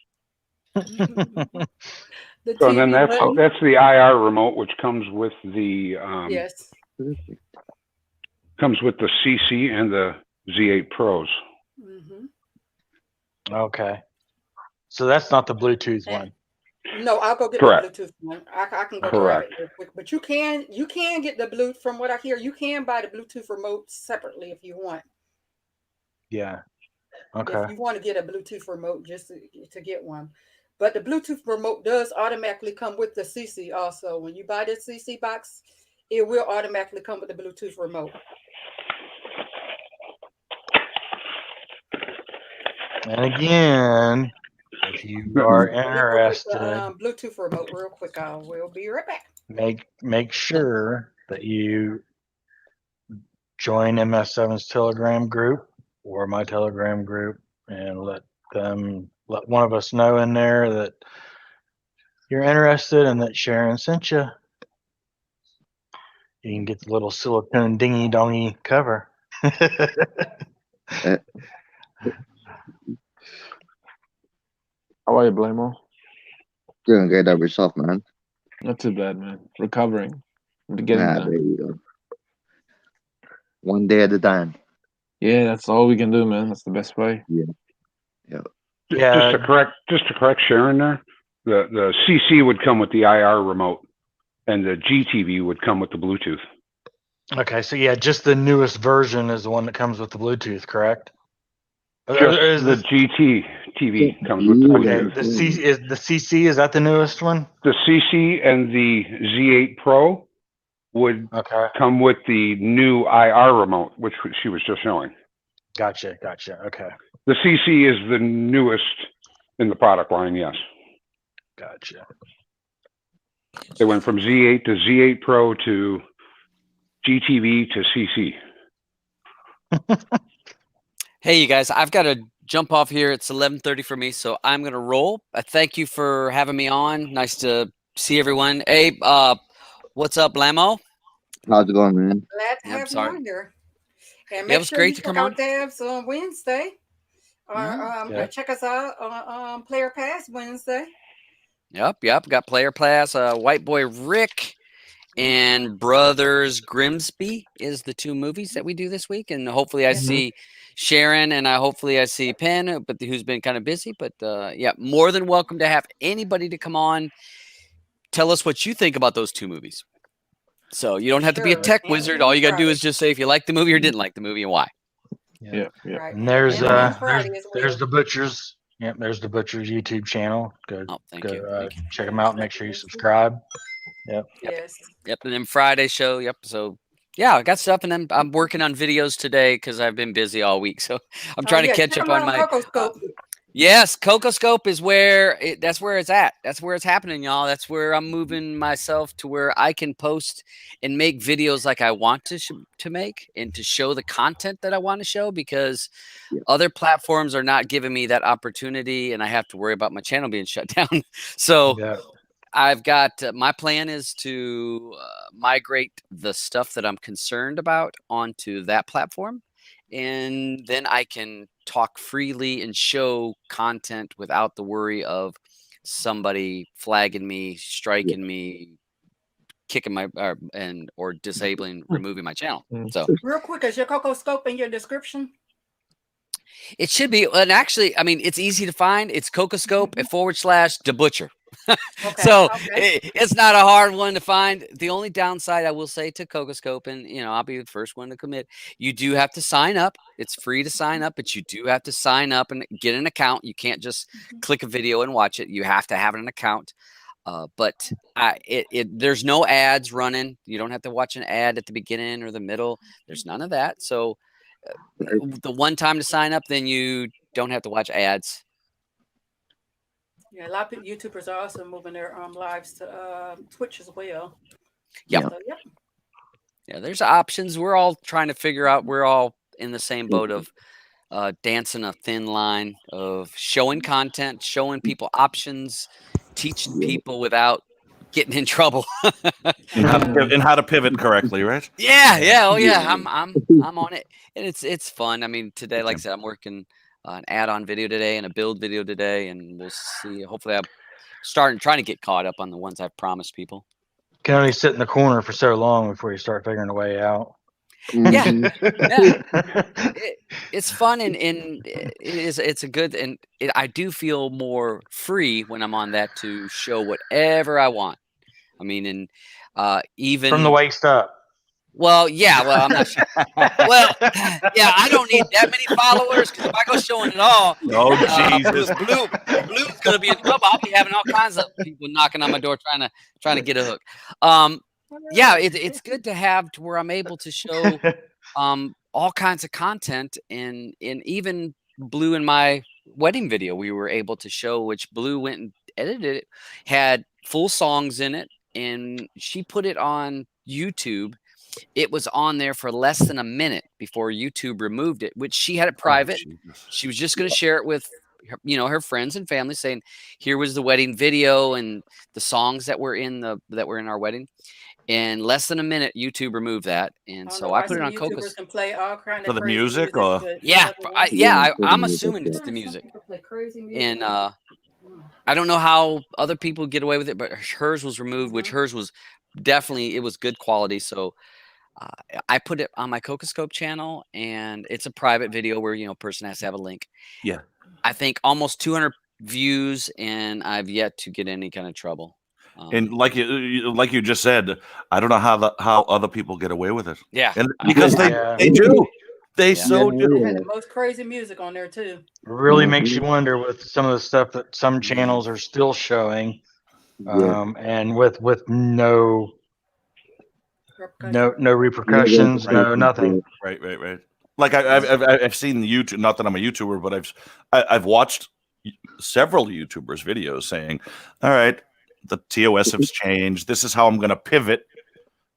So then that's the IR remote, which comes with the yes. Comes with the CC and the Z8 Pros. Okay. So that's not the Bluetooth one. No, I'll go get Correct. the Bluetooth one. I can go grab Correct. it real quick. But you can get the Bluetooth. From what I hear, you can buy the Bluetooth remote separately if you want. Yeah. Okay. If you want to get a Bluetooth remote, just to get one. But the Bluetooth remote does automatically come with the CC also. When you buy the CC box, it will automatically come with the Bluetooth remote. And again, if you are interested, Bluetooth remote real quick. I will be right back. Make sure that you join MS7's Telegram group or my Telegram group, and let one of us know in there that you're interested and that Sharon sent you. You can get the little silicone dingy dongy cover. How are you, Blamo? Doing good of yourself, man. Not too bad, man. Recovering. Getting there. There you go. One day at a time. Yeah, that's all we can do, man. That's the best way. Yeah. Just to correct Sharon there, the CC would come with the IR remote, and the GTV would come with the Bluetooth. Okay, so yeah, just the newest version is the one that comes with the Bluetooth, correct? Just the GTV comes with the Bluetooth. Okay, the CC is that the newest one? The CC and the Z8 Pro would come with the new IR remote, which she was just showing. Gotcha. Okay. The CC is the newest in the product line, yes. Gotcha. They went from Z8 to Z8 Pro to GTV to CC. Hey, you guys, I've got to jump off here. It's 11:30 for me, so I'm going to roll. Thank you for having me on. Nice to see everyone. Hey, what's up, Blamo? How's it going, man? Glad to have you on here. And it was great to come on. Check out Devs on Wednesday. Check us out on Player Pass Wednesday. Yep. Got Player Pass. White Boy Rick and Brothers Grimsby is the two movies that we do this week, and hopefully I see Sharon, and hopefully I see Penn, but who's been kind of busy. But yeah, more than welcome to have anybody to come on. Tell us what you think about those two movies. So you don't have to be a Sure. tech And wizard. All you got to do Friday. is just say if you like the movie or didn't like the movie and why. Yeah. Right. And there's Friday as well. there's the butchers. Yep, there's the butchers YouTube channel. Go Thank you. check them out. Make sure you subscribe. Yep. Yes. Yep. And then Friday show. Yep. So yeah, I got stuff, and then I'm working on videos today because I've been busy all week. So I'm trying to catch up on my. Cocoscope. Yes, Cocoscope is where that's where it's at. That's where it's happening, y'all. That's where I'm moving myself to where I can post and make videos like I want to make and to show the content that I want to show, because other platforms are not giving me that opportunity, and I have to worry about my channel being shut down. So I've got my plan is to migrate the stuff that I'm concerned about onto that platform. And then I can talk freely and show content without the worry of somebody flagging me, striking me, kicking my or disabling, removing my channel. So real quick, is your Cocoscope in your description? It should be. And actually, I mean, it's easy to find. It's Cocoscope / the butcher. So it's not a hard one to find. The only downside I will say to Cocoscope, and I'll be the first one to commit, you do have to sign up. It's free to sign up, but you do have to sign up and get an account. You can't just click a video and watch it. You have to have an account. But there's no ads running. You don't have to watch an ad at the beginning or the middle. There's none of that. So the one time to sign up, then you don't have to watch ads. Yeah, a lot of YouTubers are also moving their lives to Twitch as well. Yep. So, Yeah, there's options. We're all trying to figure out. We're all in the same boat of dancing a thin line of showing content, showing people options, teaching people without getting in trouble. and how to pivot correctly, right? Yeah. Oh yeah. I'm on it, and it's fun. I mean, today, like I said, I'm working an add-on video today and a build video today, and we'll see. Hopefully, I'm trying to get caught up on the ones I've promised people. You can only sit in the corner for so long before you start figuring a way out. Yeah. It's fun, and it's a good, and I do feel more free when I'm on that to show whatever I want. I mean, and even from the waist up. Well, yeah. Well, I'm not sure. Well, yeah, I don't need that many followers, because if I go showing it all, Jesus, Blue's gonna be in trouble. I'll be having all kinds of people knocking on my door trying to get a hook. Yeah, it's good to have to where I'm able to show all kinds of content, and even Blue in my wedding video we were able to show, which Blue went and edited it, had full songs in it, and she put it on YouTube. It was on there for less than a minute before YouTube removed it, which she had it private. She was just going to share it with her friends and family, saying, here was the wedding video and the songs that were in our wedding. In less than a minute, YouTube removed that, and so I put it on Cocos. Can play all kind for of the music, or I'm assuming it's the music. And I don't know how other people get away with it, but hers was removed, which hers was definitely, it was good quality. So I put it on my Cocoscope channel, and it's a private video where a person has to have a link. Yeah, I think almost 200 views, and I've yet to get any kind of trouble. And like you just said, I don't know how other people get away with it. Yeah, and because they do. They so do. They had the most crazy music on there too. It really makes you wonder with some of the stuff that some channels are still showing, and with no repercussions, no nothing. Right. Like I've seen YouTube. Not that I'm a YouTuber, but I've watched several YouTubers' videos saying, "All right, the TOS has changed. This is how I'm going to pivot.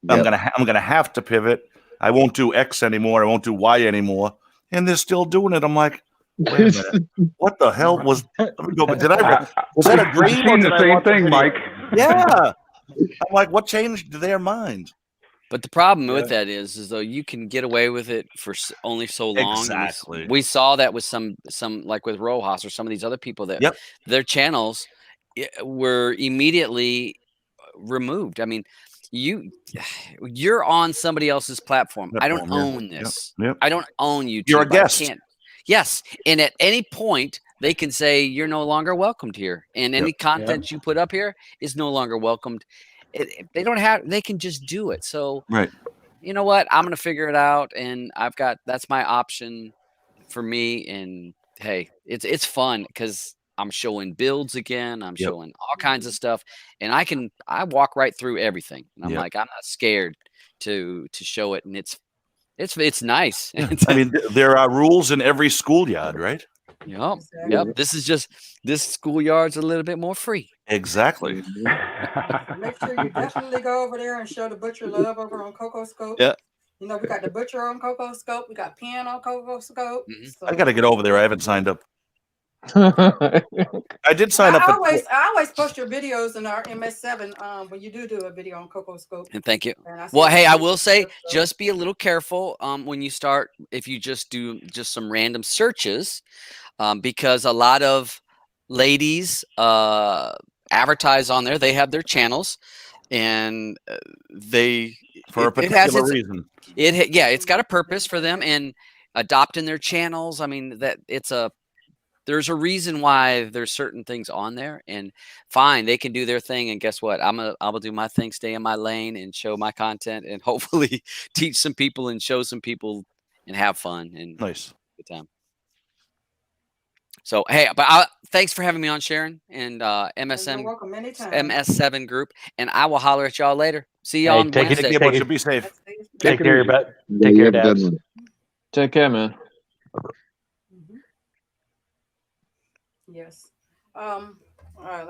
I'm gonna have to pivot. I won't do X anymore. I won't do Y anymore." And they're still doing it. I'm like, wait a minute. What the hell was? Let me go. Was that a dream? I've seen the same thing, Mike. Yeah. I'm like, what changed their mind? But the problem with that is though you can get away with it for only so long. Exactly. We saw that with some like with Rojas or some of these other people that their channels were immediately removed. I mean, you're on somebody else's platform. I don't own this. I don't own YouTube. You're a guest. Yes, and at any point they can say you're no longer welcomed here, and any content you put up here is no longer welcomed. they don't have. They can just do it. So Right. you know what? I'm gonna figure it out, and that's my option for me. And hey, it's fun because I'm showing builds again. I'm Yep. showing all kinds of stuff, and I walk right through everything. And I'm Yep. like, I'm not scared to show it, and it's nice. Yeah. I mean, there are rules in every schoolyard, right? Yep. Exactly. Yep. This schoolyard's a little bit more free. Exactly. Make sure you definitely go over there and show the butcher love over on Coco Scope. Yeah. You know, we got the butcher on Coco Scope. We got Pen on Coco Scope. So I got to get over there. I haven't signed up. I did sign up. I always post your videos in our MS7 when you do a video on Coco Scope. And thank you. And Well, hey, I will say, just be a little careful when you start, if you just do some random searches, because a lot of ladies advertise on there. They have their channels, and for a particular reason. It's got a purpose for them, and adopting their channels. I mean, there's a reason why there's certain things on there, and fine, they can do their thing. And guess what? I'll do my thing, stay in my lane, and show my content, and hopefully teach some people and show some people and have fun and nice good time. So hey, but thanks for having me on, Sharon, and MS7 group, and I will holler at y'all later. See y'all on Wednesday. Be safe. Take care, Take care, Dabs. Take care, man. Yes. All right,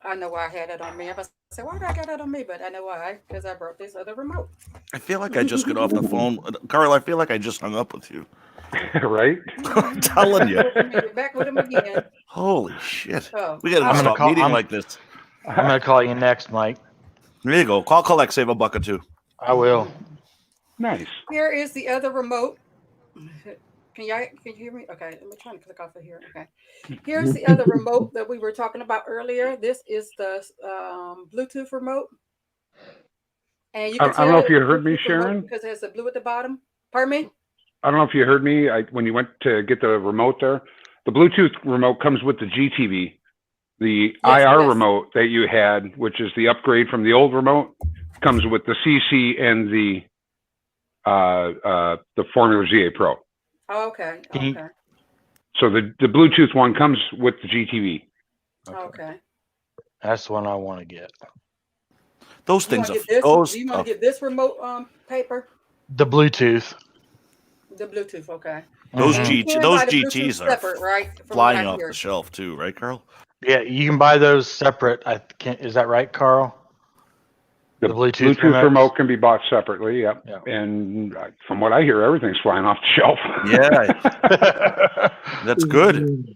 I know why I had it on me. I was say, why did I get that on me? But I know why, because I brought this other remote. I feel like I just got off the phone. Carl, I feel like I just hung up with you. Right? I'm telling you. Back with him again. Holy shit. Oh, We got to stop meeting like this. I'm going to call you next, Mike. There you go. Call collect, save $1 or $2. I will. Nice. Here is the other remote. Can you hear me? Okay, I'm trying to click off of here. Okay. Here's the other remote that we were talking about earlier. This is the Bluetooth remote. And you can I don't know if you heard me, Sharon. Because it has the blue at the bottom. Pardon me? I don't know if you heard me. When you went to get the remote there, the Bluetooth remote comes with the GTV. The IR remote that you had, which is the upgrade from the old remote, comes with the CC and the Formuler ZA Pro. Oh, okay. So the Bluetooth one comes with the GTV. Okay. That's the one I want to get. Those things do you want to get this remote paper? The Bluetooth. The Bluetooth, okay. Those GTs are separate, right? flying off the shelf too, right, Carl? Yeah, you can buy those separate. Is that right, Carl? The Bluetooth remote can be bought separately. Yep. Yeah. And from what I hear, everything's flying off the shelf. Yeah. That's good.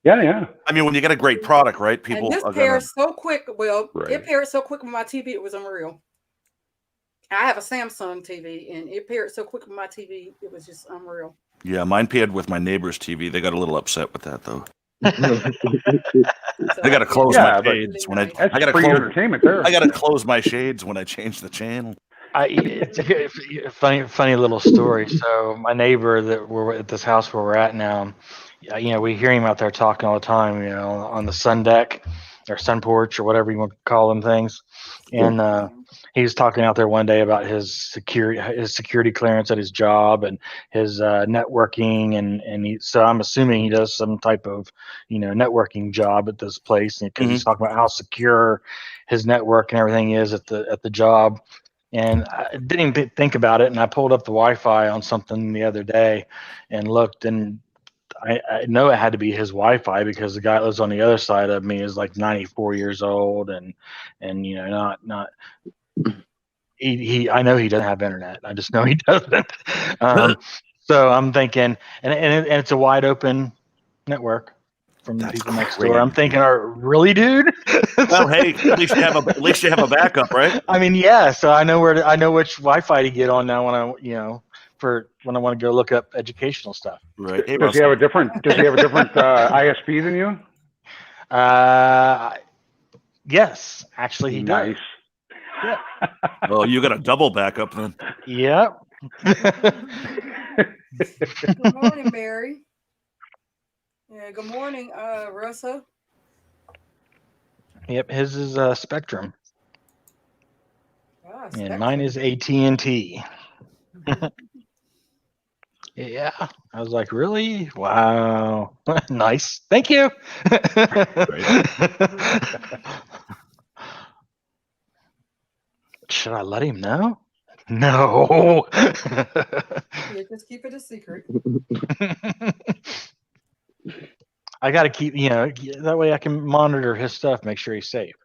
Yeah. I mean, when you get a great product, right? People and this pairs so quick. Well, it paired so quick with my TV, it was unreal. I have a Samsung TV, and it paired so quick with my TV, it was just unreal. Yeah, mine paired with my neighbor's TV. They got a little upset with that, though. I got to close my shades when I got to close entertainment there. I got to close my shades when I change the channel. It's a funny little story. So my neighbor that we're at this house where we're at now, we hear him out there talking all the time, on the sun deck or sun porch or whatever you want to call them things. And he was talking out there one day about his security clearance at his job and his networking, so I'm assuming he does some type of networking job at this place, because he's talking about how secure his network and everything is at the job. And I didn't even think about it, and I pulled up the Wi-Fi on something the other day and looked, and I know it had to be his Wi-Fi because the guy that lives on the other side of me is like 94 years old and not he I know he doesn't have internet. I just know he doesn't. So I'm thinking, and it's a wide open network from the people next door. I'm thinking, really, dude? Well, hey, at least you have a backup, right? I mean, yeah. So I know which Wi-Fi to get on now when I want to go look up educational stuff. Right. Hey, does he have a different ISP than you? Yes, actually he does. Nice. Yeah. Oh, you got a double backup then. Yep. Good morning, Mary. Yeah, good morning, Russell. Yep, his is Spectrum. And mine is AT&T. Yeah, I was like, really? Wow, nice. Thank you. Should I let him know? No. Yeah, just keep it a secret. I got to keep, that way I can monitor his stuff, make sure he's safe.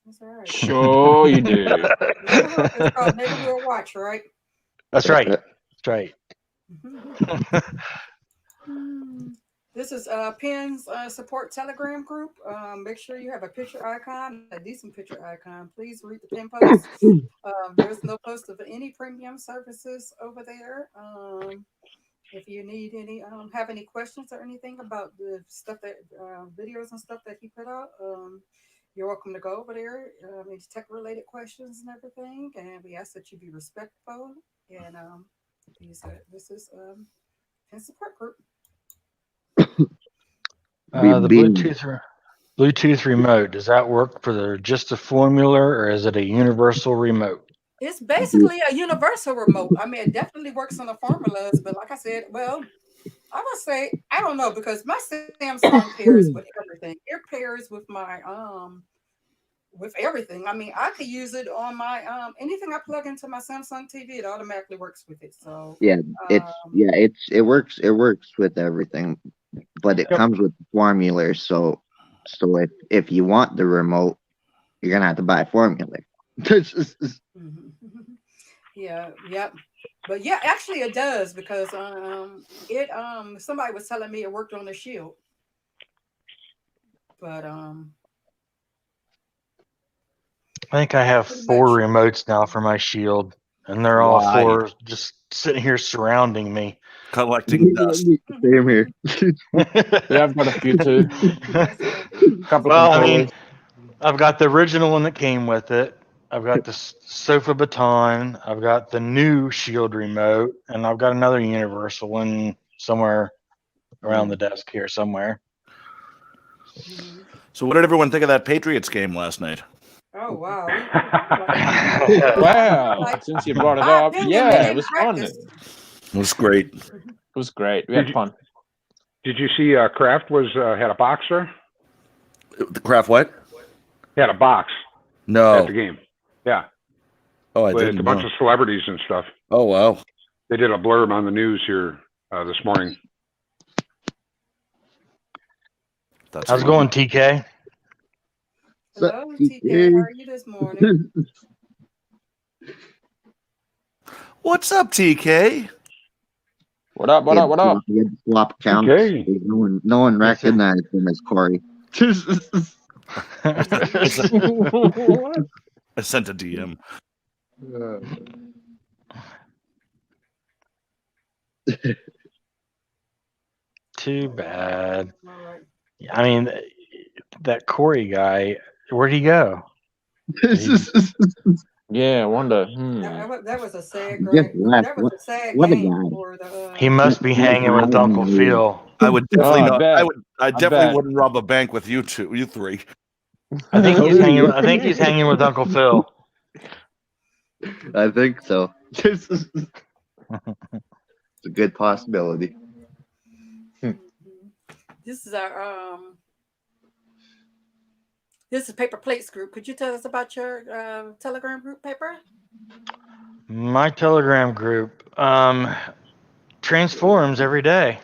That's all right. Sure you do. It's called Neighborhood Watch, right? That's right. That's right. This is Penn's support Telegram group. Make sure you have a picture icon, a decent picture icon. Please read the Penn post. There's no post of any premium services over there. If you need any, have any questions or anything about the stuff that videos and stuff that he put out, you're welcome to go over there. It's tech related questions and everything, and we ask that you be respectful. And this is Penn support group. The Bluetooth remote, does that work for just a Formuler, or is it a universal remote? It's basically a universal remote. I mean, it definitely works on the formulas, but like I said, well, I would say I don't know, because my Samsung pairs with everything. It pairs with my with everything. I mean, I could use it on my anything I plug into my Samsung TV, it automatically works with it. So it works with everything, but it comes with the Formuler. So if you want the remote, you're gonna have to buy a Formuler. Yep. But yeah, actually it does, because somebody was telling me it worked on the Shield. But I think I have 4 remotes now for my Shield, and they're all 4 just sitting here surrounding me, collecting dust. Same here. Yeah, I've got a few too. Well, I mean, I've got the original one that came with it. I've got the Sofa Baton. I've got the new Shield remote, and I've got another universal one somewhere around the desk here somewhere. So, what did everyone think of that Patriots game last night? Oh wow! Wow! Since you brought it up, yeah, it was fun. It was great. It was great. We had fun. Did you see Kraft had a boxer? The Kraft what? He had a box. No. At the game. Yeah. Oh, I didn't know. A bunch of celebrities and stuff. Oh, wow. They did a blurb on the news here this morning. How's it going, TK? Hello, TK. How are you this morning? What's up, TK? What up? He had to swap accounts. Okay. No one recognized him as Corey. I sent a DM. Too bad. I mean, that Corey guy, where'd he go? Yeah, I wonder. That was a sad That was a sad game for the. He must be hanging with Uncle Phil. I would definitely not. I definitely wouldn't rob a bank with you three. I think he's hanging. I think he's hanging with Uncle Phil. I think so. It's a good possibility. This is our This is Paper Plates Group. Could you tell us about your Telegram group, Paper? My Telegram group transforms every day.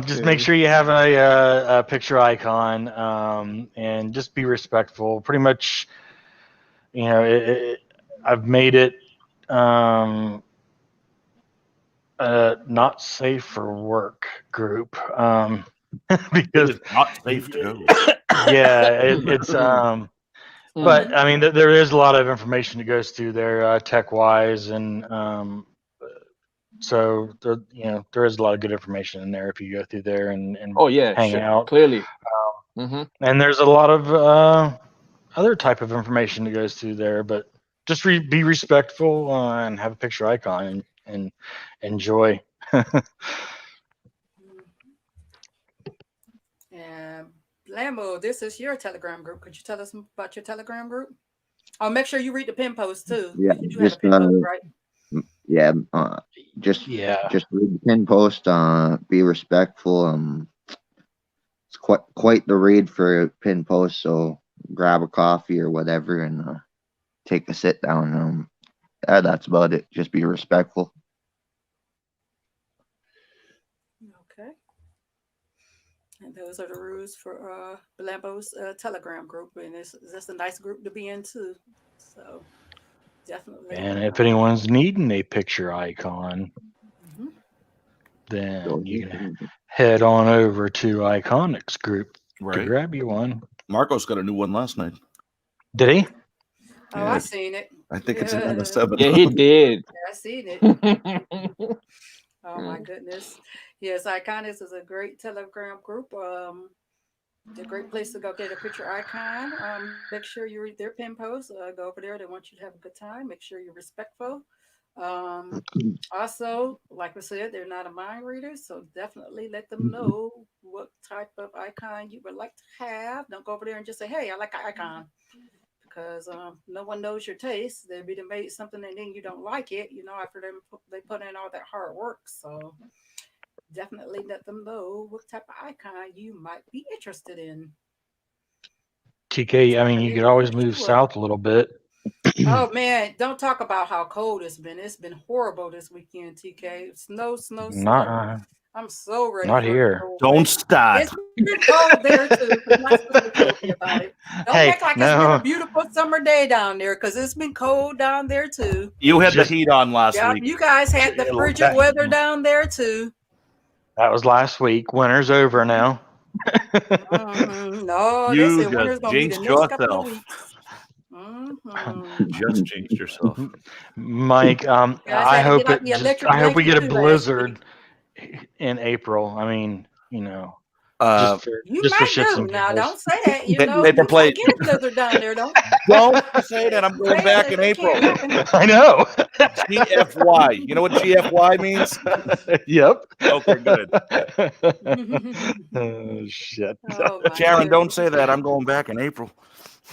Just make sure you have a picture icon, and just be respectful. Pretty much, I've made it not safe for work group, because it's not safe to go. Yeah, it's but I mean, there is a lot of information that goes through there, tech wise, and so there is a lot of good information in there if you go through there and hang out. Clearly. And there's a lot of other type of information that goes through there, but just be respectful and have a picture icon and enjoy. Lambo, this is your Telegram group. Could you tell us about your Telegram group? Oh, make sure you read the pin post too. Yeah, You do have a pin post, right? Yeah, just read the pin post. Be respectful. It's quite the read for a pin post. So grab a coffee or whatever and take a sit down. That's about it. Just be respectful. Okay. And those are the rules for Lambo's Telegram group, and it's a nice group to be in too. So definitely. And if anyone's needing a picture icon, then you can head on over to Iconics group to grab you one. Marcos got a new one last night. Did he? Oh, I seen it. I think it's an MS7. Yeah, he did. Yeah, I seen it. Oh my goodness. Yes, Iconics is a great Telegram group. It's a great place to go get a picture icon. Make sure you read their pin posts. Go over there. They want you to have a good time. Make sure you're respectful. Also, like I said, they're not a mind reader, so definitely let them know what type of icon you would like to have. Don't go over there and just say, "Hey, I like an icon," because no one knows your taste. They'll be made something and then you don't like it, after they put in all that hard work. So definitely let them know what type of icon you might be interested in. TK, I mean, you could always move south a little bit. Oh man, don't talk about how cold it's been. It's been horrible this weekend, TK. Snow. I'm so ready. Not here. Don't start. It's been cold there too. I'm not supposed to be joking about it. Don't act like it's been a beautiful summer day down there, because it's been cold down there too. You had the heat on last week. You guys had the frigid weather down there too. That was last week. Winter's over now. No, you they said winter's gonna be the next couple of weeks. Just jinxed yourself, Mike. I hope we get a blizzard in April. I mean, just for shits and now. Don't say that. Paper plate. Get a blizzard down there. Don't say that. I'm going back in April. I know. GFY. You know what GFY means? Yep. Okay, good. Oh shit. Sharon, don't say that. I'm going back in April.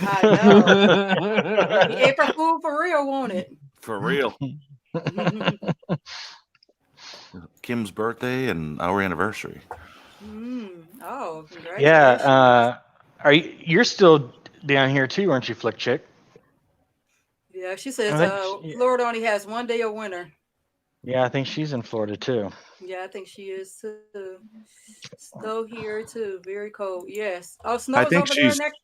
I know. April Fool for real, won't it? For real. Kim's birthday and our anniversary. Oh, congratulations. Yeah. You're still down here too, aren't you, Flick Chick? Yeah, she says Florida only has one day of winter. Yeah, I think she's in Florida too. Yeah, I think she is too. Snow here too, very cold. Yes. Oh, snow's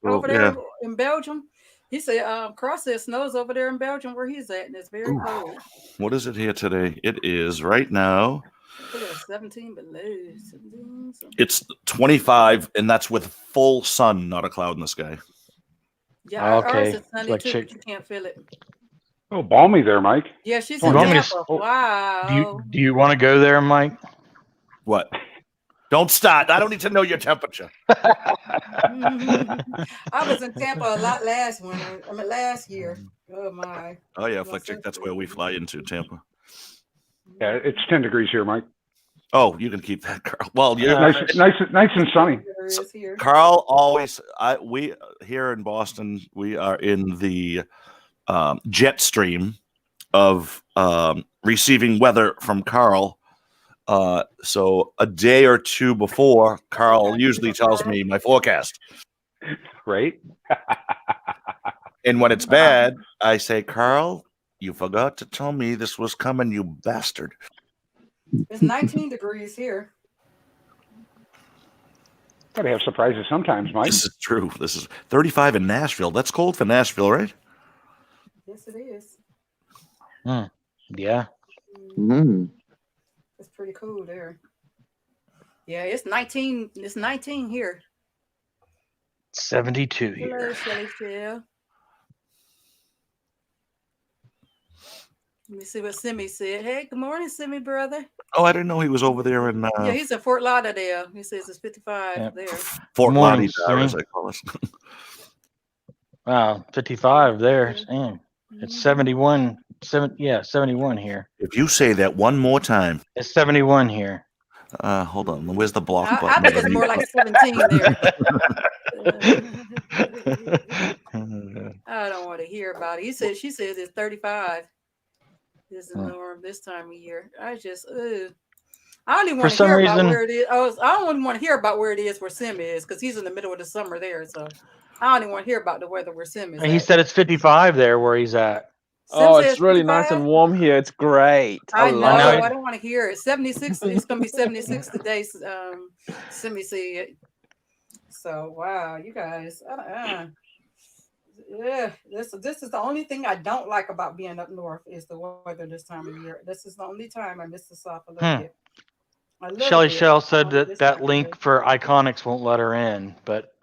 over there in Belgium. He said, Cross says snow's over there in Belgium where he's at, and it's very cold. What is it here today? It is right now. 17 below. 17, it's 25, and that's with full sun, not a cloud in the sky. Yeah, ours is sunny too, but you can't feel it. Oh, balmy there, Mike. Yeah, she's in Tampa. Wow. Do you want to go there, Mike? What? Don't start. I don't need to know your temperature. I was in Tampa a lot last year. Oh my. Oh yeah, Flick Chick. That's where we fly into Tampa. Yeah, it's 10 degrees here, Mike. Oh, you can keep that, Carl. Well, you're nice and sunny. Carl always. We here in Boston, we are in the jet stream of receiving weather from Carl. So a day or two before, Carl usually tells me my forecast. Right. And when it's bad, I say, Carl, you forgot to tell me this was coming, you bastard. It's 19 degrees here. Gotta have surprises sometimes, Mike. This is true. This is 35 in Nashville. That's cold for Nashville, right? Yes, it is. Yeah. It's pretty cool there. Yeah, it's 19. It's 19 here. 72 here. Hello, Shelly. Let me see what Simi said. Hey, good morning, Simi, brother. Oh, I didn't know he was over there in. Yeah, he's in Fort Lauderdale. He says it's 55 there. Fort Lauderdale, as I call it. Wow, 55 there. Damn. It's 71. 71 here. If you say that one more time. It's 71 here. Hold on. Where's the block button? I think it's more like 17 there. I don't want to hear about it. She says it's 35. This is the norm this time of year. I just, I don't even want to hear about where it is. I don't even want to hear about where it is where Sim is because he's in the middle of the summer there. So I don't even want to hear about the weather where Sim is. He said it's 55 there where he's at. Sim it's really 55? Nice and warm here. It's great. I know. I don't want to hear it. 76. It's going to be 76 today. Simi see it. So wow, you guys. Yeah, this is the only thing I don't like about being up north is the weather this time of year. This is the only time I miss the South a little bit. Shelly Shell said that link for Iconics won't let her in, but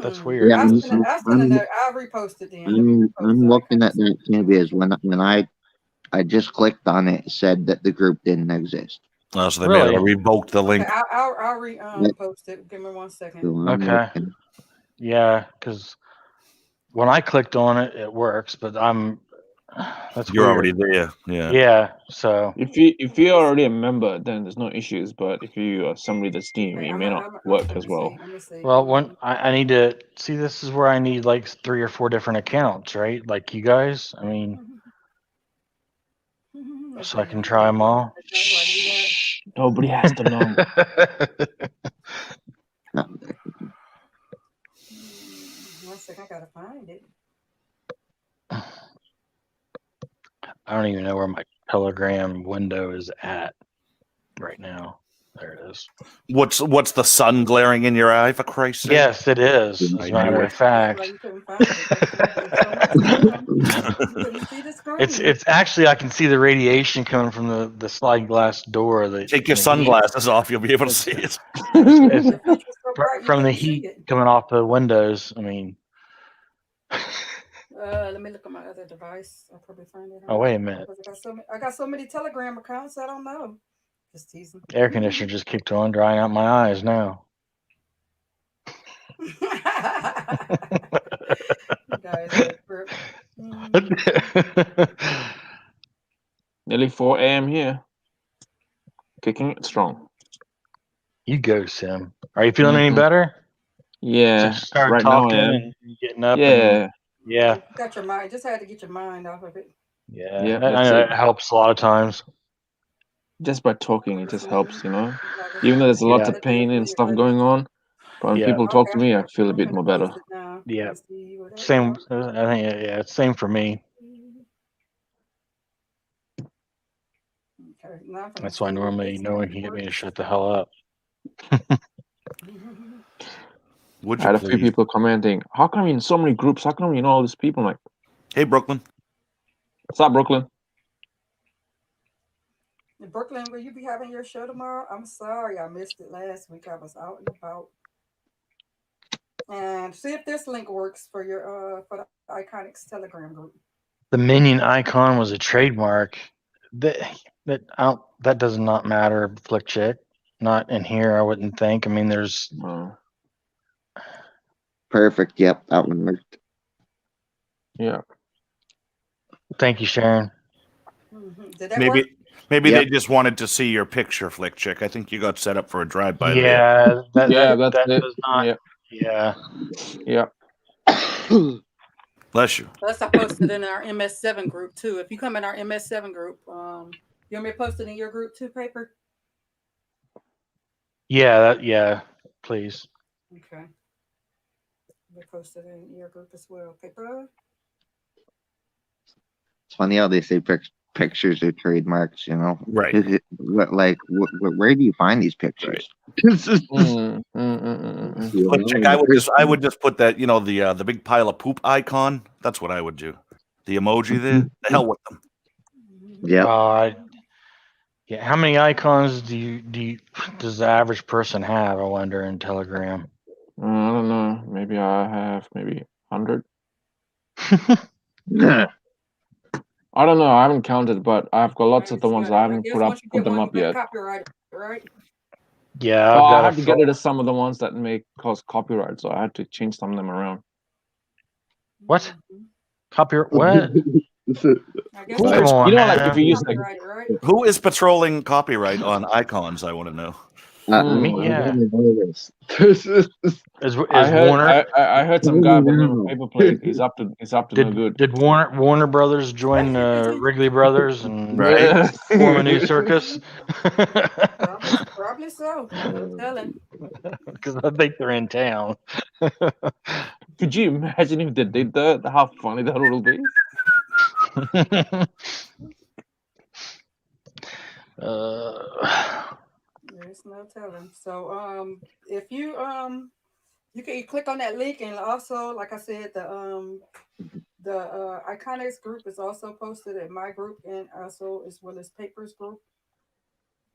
that's weird. Yeah, I'll repost it then. I'm looking at that too because when I just clicked on it, it said that the group didn't exist. Oh, so they may have revoked the link. Okay, I'll repost it. Give me 1 second. Okay. Yeah, because when I clicked on it, it works, but that's You're weird. already there. Yeah. Yeah. So if you're already a member, then there's no issues. But if you are somebody that's new, it may not work as well. Well, when I need to see, this is where I need like 3 or 4 different accounts, right? Like you guys. I mean, so I can try them all. Shh, nobody has to know. 1 second, I gotta find it. I don't even know where my Telegram window is at right now. There it is. What's the sun glaring in your eye, for Christ's sake? Yes, it is. As a matter of fact. It's actually, I can see the radiation coming from the sliding glass door. Take your sunglasses off, you'll be able to see it. It's from the heat coming off the windows. I mean. Let me look at my other device. I'll probably find it. Oh, wait a minute. I got so many Telegram accounts, I don't know. Just teasing. Air conditioner just kicked on, drying out my eyes now. Nearly 4 a.m. here. Kicking it strong. You go, Sim. Are you feeling any better? Yeah. Start right talking now I am. and getting up. Yeah. Yeah. You got your mind. Just had to get your mind off of it. Yeah. Yeah, I know it helps a lot of times. Just by talking, it just helps, you know. Even though there's lots of pain and stuff going on, but when people talk to me, I feel a bit more better. Yeah. Same. I think it's same for me. Okay, that's why normally no one can get me to shut the hell up. I had a few people commenting, how come you're in so many groups? How come you know all these people? I'm like, hey, Brooklyn. What's up, Brooklyn? Brooklyn, will you be having your show tomorrow? I'm sorry, I missed it last week. I was out and about. And see if this link works for your for the Iconics Telegram group. The minion icon was a trademark. That does not matter, Flick Chick. Not in here, I wouldn't think. I mean, there's. Perfect. Yep, that one worked. Yeah. Thank you, Sharon. Did that work? Maybe they just wanted to see your picture, Flick Chick. I think you got set up for a drive-by. Yeah, that does not. Yeah. Bless you. Plus, I posted in our MS7 group too. If you come in our MS7 group, you want me to post it in your group too, Paper? Yeah, please. Okay. We posted it in your group as well, Paper. It's funny how they say pictures are trademarks, you know? Right. Where do you find these pictures? Right. I would just put that, the big pile of poop icon. That's what I would do. The emoji there. The hell with them. Yeah. Yeah. How many icons does the average person have? I wonder in Telegram. I don't know. Maybe I have 100. I don't know. I haven't counted, but I've got lots of the ones I haven't put them up yet. Copyright, right? Yeah, I had to get rid of some of the ones that may cause copyright, so I had to change some of them around. What? Copyright? What? If you use who is patrolling copyright on icons? I want to know. Yeah. I heard. Warner? I heard some guy by the name of Paper Plate. He's up to no good. Did Warner Brothers join Wrigley Brothers and Right? form a new circus? Probably so. No telling. Because I think they're in town. Could you imagine if they did that? How funny that would be. There's no telling. So if you you can click on that link, and also, like I said, the Iconics group is also posted at my group, and also as well as Papers group.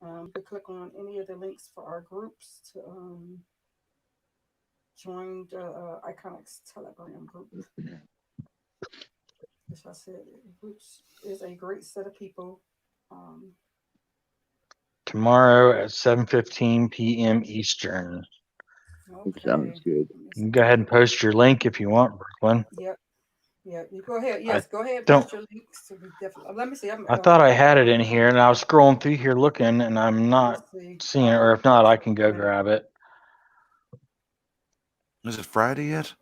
You can click on any of the links for our groups to join the Iconics Telegram group. As I said, which is a great set of people. Tomorrow at 7:15 p.m. Eastern. Okay. Sounds good. You can go ahead and post your link if you want, Brooklyn. Yep. Yeah, you go ahead. Yes, go ahead. Don't- Post your links. Let me see. I thought I had it in here, and I was scrolling through here looking, and I'm not seeing it. Or if not, I can go grab it. Is it Friday yet?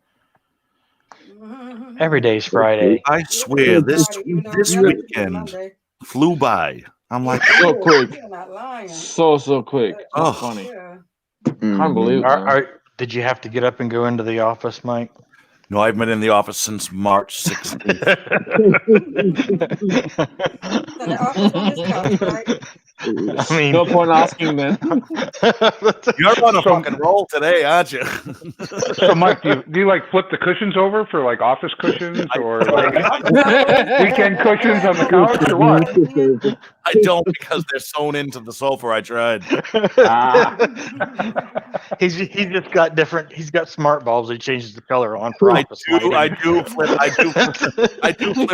Every day's Friday. I swear this weekend flew by. I'm like, so quick. You're not lying. So quick. Oh, funny. Yeah. Can't believe it. Did you have to get up and go into the office, Mike? No, I've been in the office since March 16th. So the office on his couch, right? I mean, no point asking then. You're on a fucking roll today, aren't you? So, Mike, do you like flip the cushions over for like office cushions or like weekend cushions on the couch or what? I don't, because they're sewn into the sofa. I tried. He's just got different. He's got smart bulbs. He changes the color on for office lighting. I do flip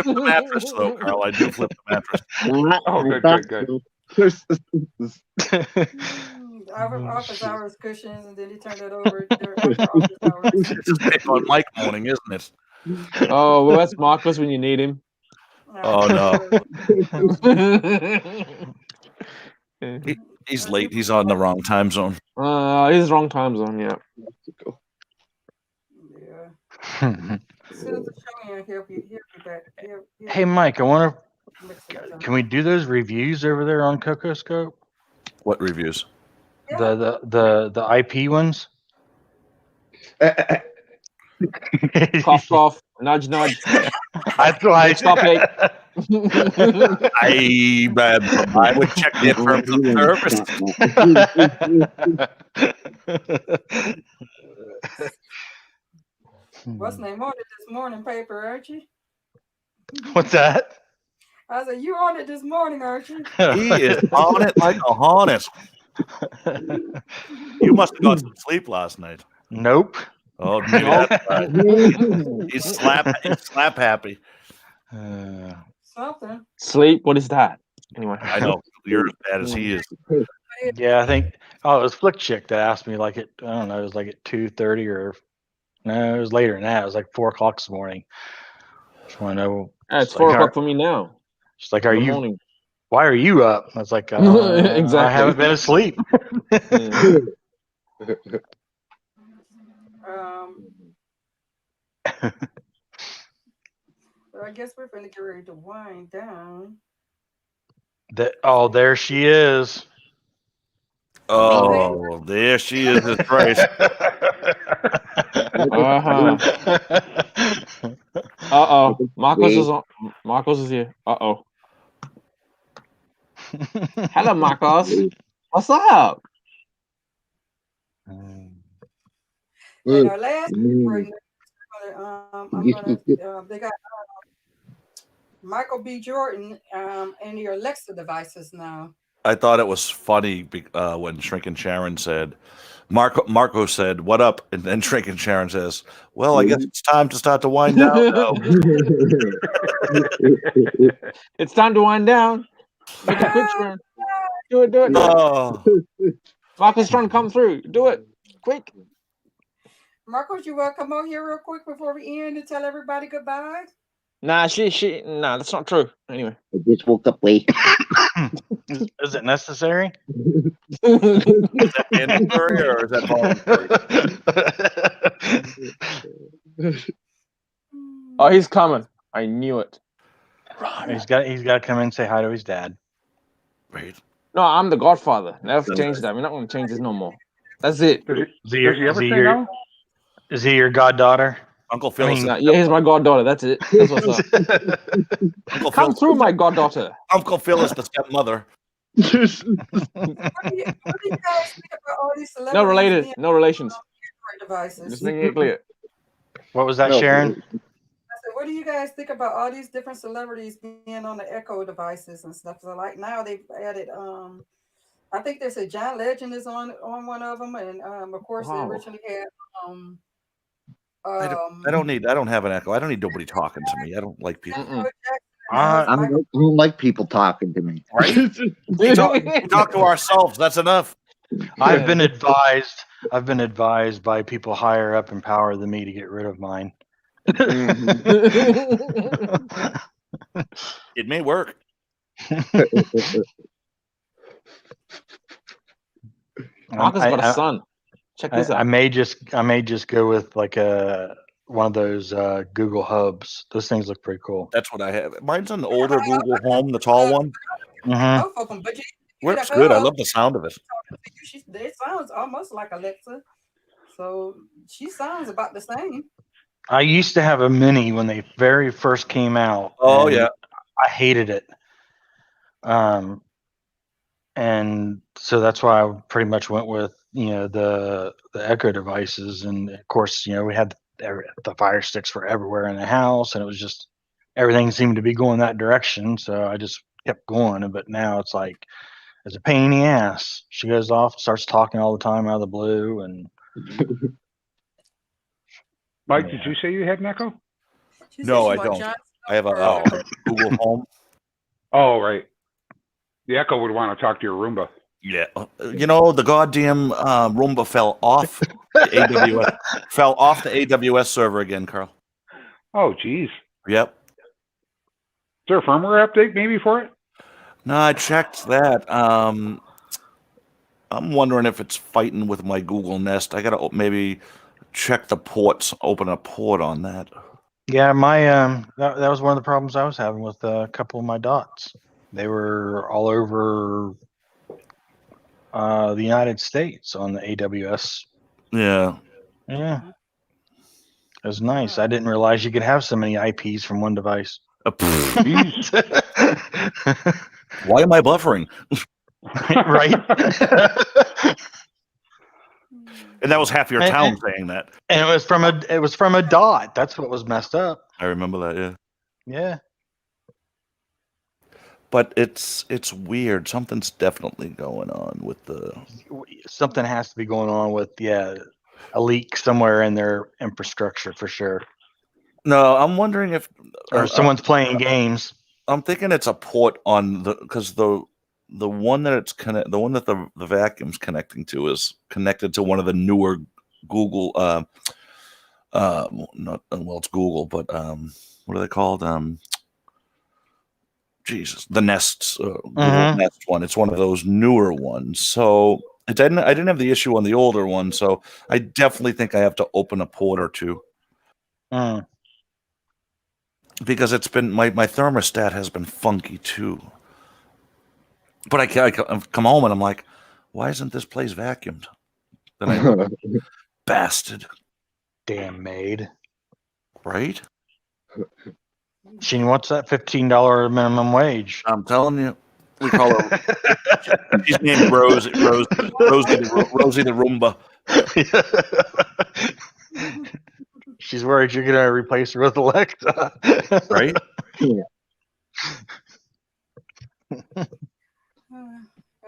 the mattress though, Carl. I do flip the mattress. Oh, good. Our office hours cushions, and then he turned it over during office hours. It's just pick on Mike morning, isn't it? Oh, well, that's Marcus when you need him. Oh no. He's late. He's on the wrong time zone. He's wrong time zone. Yeah. Yeah. As soon as the show ends, he'll be back. Hey, Mike, I wonder, can we do those reviews over there on CocoScope? What reviews? Yeah. The IP ones. Cough, nudge. That's why. Stop it. I would check the terms of service. What's name on it this morning, paper, aren't you? What's that? I said, you on it this morning, aren't you? He is on it like a hornet. You must have got some sleep last night. Nope. Oh, no. He's slap happy. Something. Sleep? What is that? Anyway. I know. You're as bad as he is. Yeah, I think. Oh, it was Flick Chick that asked me like I don't know, it was like at 2:30 or no, it was later than that. It was like 4 o'clock this morning. Just want to know. It's 4 o'clock for me now. She's like, "Are you? Morning. Why are you up?" I was like, Exactly. I haven't been asleep. So I guess we're going to get ready to wind down. There she is. Oh, there she is. That's right. Uh-oh. Marcos is here. Uh-oh. Hello, Marcos. What's up? In our last break, they got Michael B. Jordan and your Alexa devices now. I thought it was funny when Shrinking Sharon said, Marco said, "What up?" And then Shrinking Sharon says, "Well, I guess it's time to start to wind down now." It's time to wind down. Make it quick, Sharon. Do it. Oh. Marco's trying to come through. Do it. Quick. Marcos, you want to come on here real quick before we end and tell everybody goodbye? Nah, nah, that's not true. Anyway. I just woke up late. Is it necessary? Is that mandatory or is that voluntary? Oh, he's coming. I knew it. He's got to come in and say hi to his dad. Right. No, I'm the Godfather. Never change that. We're not going to change this no more. That's it. Does he ever say no? Is he your goddaughter? Uncle Phil. Yeah, he's my goddaughter. That's it. That's what's up. Uncle Come Phil, through, my goddaughter. Uncle Phil is the stepmother. What do you guys think about all these celebrities? No related. No relations. Devices. Just making it clear. What was that, Sharon? I said, what do you guys think about all these different celebrities being on the Echo devices and stuff? So like now they've added I think they said John Legend is on one of them, and of course they originally had I don't have an Echo. I don't need nobody talking to me. I don't like people. I don't like people talking to me. Right? we talk to ourselves. That's enough. I've been advised by people higher up in power than me to get rid of mine. It may work. Marcus got a son. Check this out. I may just go with like one of those Google Hubs. Those things look pretty cool. That's what I have. Mine's an older Google Home, the tall one. Mm-hmm. Works good. I love the sound of it. It sounds almost like Alexa. So she sounds about the same. I used to have a Mini when they very first came out. Oh yeah, I hated it. And so that's why I pretty much went with the Echo devices, and of course we had the Fire Sticks were everywhere in the house, and it was just everything seemed to be going that direction. So I just kept going. But now it's like it's a pain in the ass. She goes off, starts talking all the time out of the blue, and. Mike, did you say you had an Echo? No, I don't. I have a Google Home. Oh, right. The Echo would want to talk to your Roomba. Yeah, the goddamn Roomba fell off the AWS. Fell off the AWS server again, Carl. Oh, geez. Yep. Is there a firmware update maybe for it? No, I checked that. I'm wondering if it's fighting with my Google Nest. I gotta maybe check the ports, open a port on that. Yeah, my that was one of the problems I was having with a couple of my dots. They were all over the United States on the AWS. Yeah. Yeah. It was nice. I didn't realize you could have so many IPs from one device. Why am I buffering? Right. And that was half your town saying that. And it was from a dot. That's what was messed up. I remember that, yeah. Yeah. But it's weird. Something's definitely going on with something has to be going on with a leak somewhere in their infrastructure for sure. No, I'm wondering if someone's playing games. I'm thinking it's a port on because the one that the vacuum's connecting to is connected to one of the newer Google it's Google, but what are they called? The Nest Google Nest one. It's one of those newer ones. So I didn't have the issue on the older one, so I definitely think I have to open a port or two. Because it's been my thermostat has been funky too. But I come home and I'm like, why isn't this place vacuumed? Then I bastard. Damn maid. Right? She wants that $15 minimum wage. I'm telling you. We call her she's named Rosie the Roomba. She's worried you're gonna replace her with Alexa. Right? Yeah.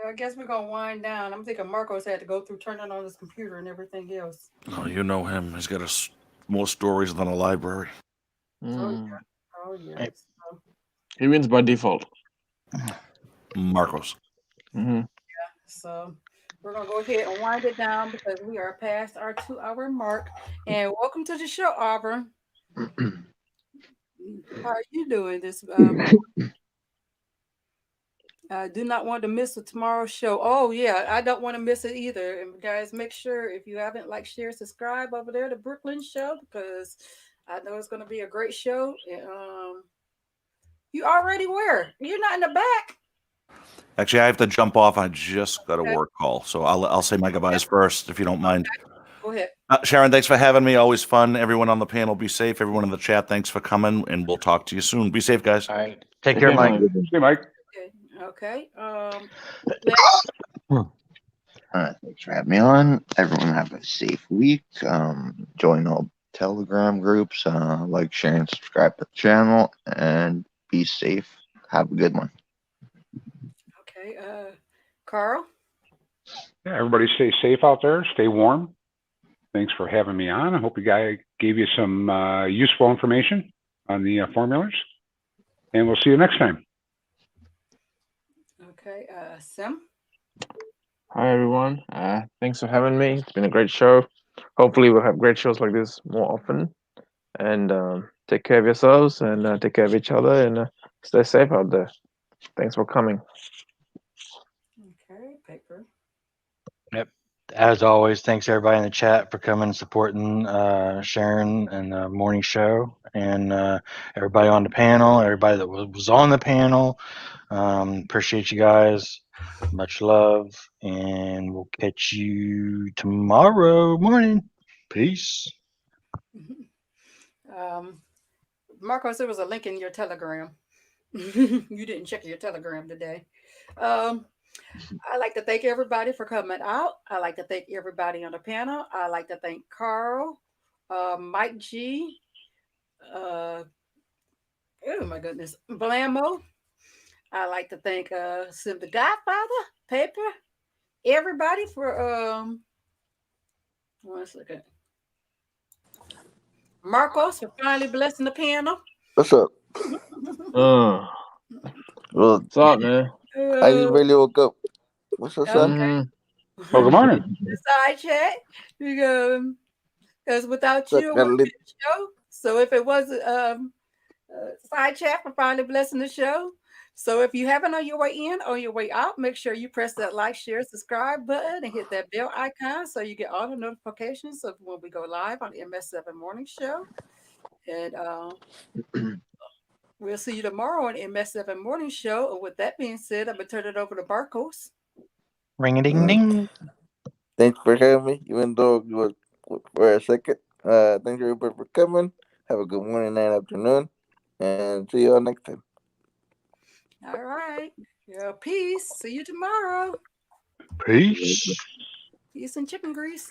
I guess we're gonna wind down. I'm thinking Marcos had to go through turning on his computer and everything else. Oh, you know him. He's got more stories than a library. Oh yeah. He wins by default. Marcos. Mm-hmm. Yeah. So we're gonna go ahead and wind it down because we are past our 2-hour mark. And welcome to the show, Auburn. How are you doing this? I do not want to miss tomorrow's show. Oh yeah, I don't want to miss it either. And guys, make sure if you haven't like, share, subscribe over there to Brooklyn Show because I know it's going to be a great show. You already where? You're not in the back. Actually, I have to jump off. I just got a work call, so I'll say my goodbyes first, if you don't mind. Go ahead. Sharon, thanks for having me. Always fun. Everyone on the panel, be safe. Everyone in the chat, thanks for coming, and we'll talk to you soon. Be safe, guys. All right. Take care, Mike. Hey, Mike. Okay. Thanks for having me on. Everyone have a safe week. Join all Telegram groups. Like, share, and subscribe to the channel. And be safe. Have a good one. Okay. Carl? Yeah, everybody stay safe out there. Stay warm. Thanks for having me on. I hope you guys gave you some useful information on the formulas. And we'll see you next time. Okay. Sim? Hi, everyone. Thanks for having me. It's been a great show. Hopefully, we'll have great shows like this more often. And take care of yourselves and take care of each other and stay safe out there. Thanks for coming. Okay. Paper. Yep. As always, thanks everybody in the chat for coming and supporting Sharon and the morning show, and everybody on the panel, everybody that was on the panel. Appreciate you guys. Much love, and we'll catch you tomorrow morning. Peace. Marcos, there was a link in your Telegram. You didn't check your Telegram today. I'd like to thank everybody for coming out. I'd like to thank everybody on the panel. I'd like to thank Carl, Mike G, oh my goodness, Blammo. I'd like to thank Sim the Godfather, Paper, everybody for 1 second. Marcos for finally blessing the panel. What's up? Well, what's up, man? I just barely woke up. What's up, son? Mm-hmm. Oh, good morning. The side chat. Because without So, you, it wouldn't be the show. So if it was side chat for finally blessing the show. So if you haven't on your way in or your way out, make sure you press that like, share, subscribe button and hit that bell icon so you get all the notifications of when we go live on the MS7 Morning Show. And we'll see you tomorrow on the MS7 Morning Show. And with that being said, I'm going to turn it over to Barcos. Ring-a-ding-ding. Thanks for having me, even though you were for a second. Thanks everybody for coming. Have a good morning, night, afternoon, and see you all next time. All right. Yeah, peace. See you tomorrow. Peace. Peace and chicken grease.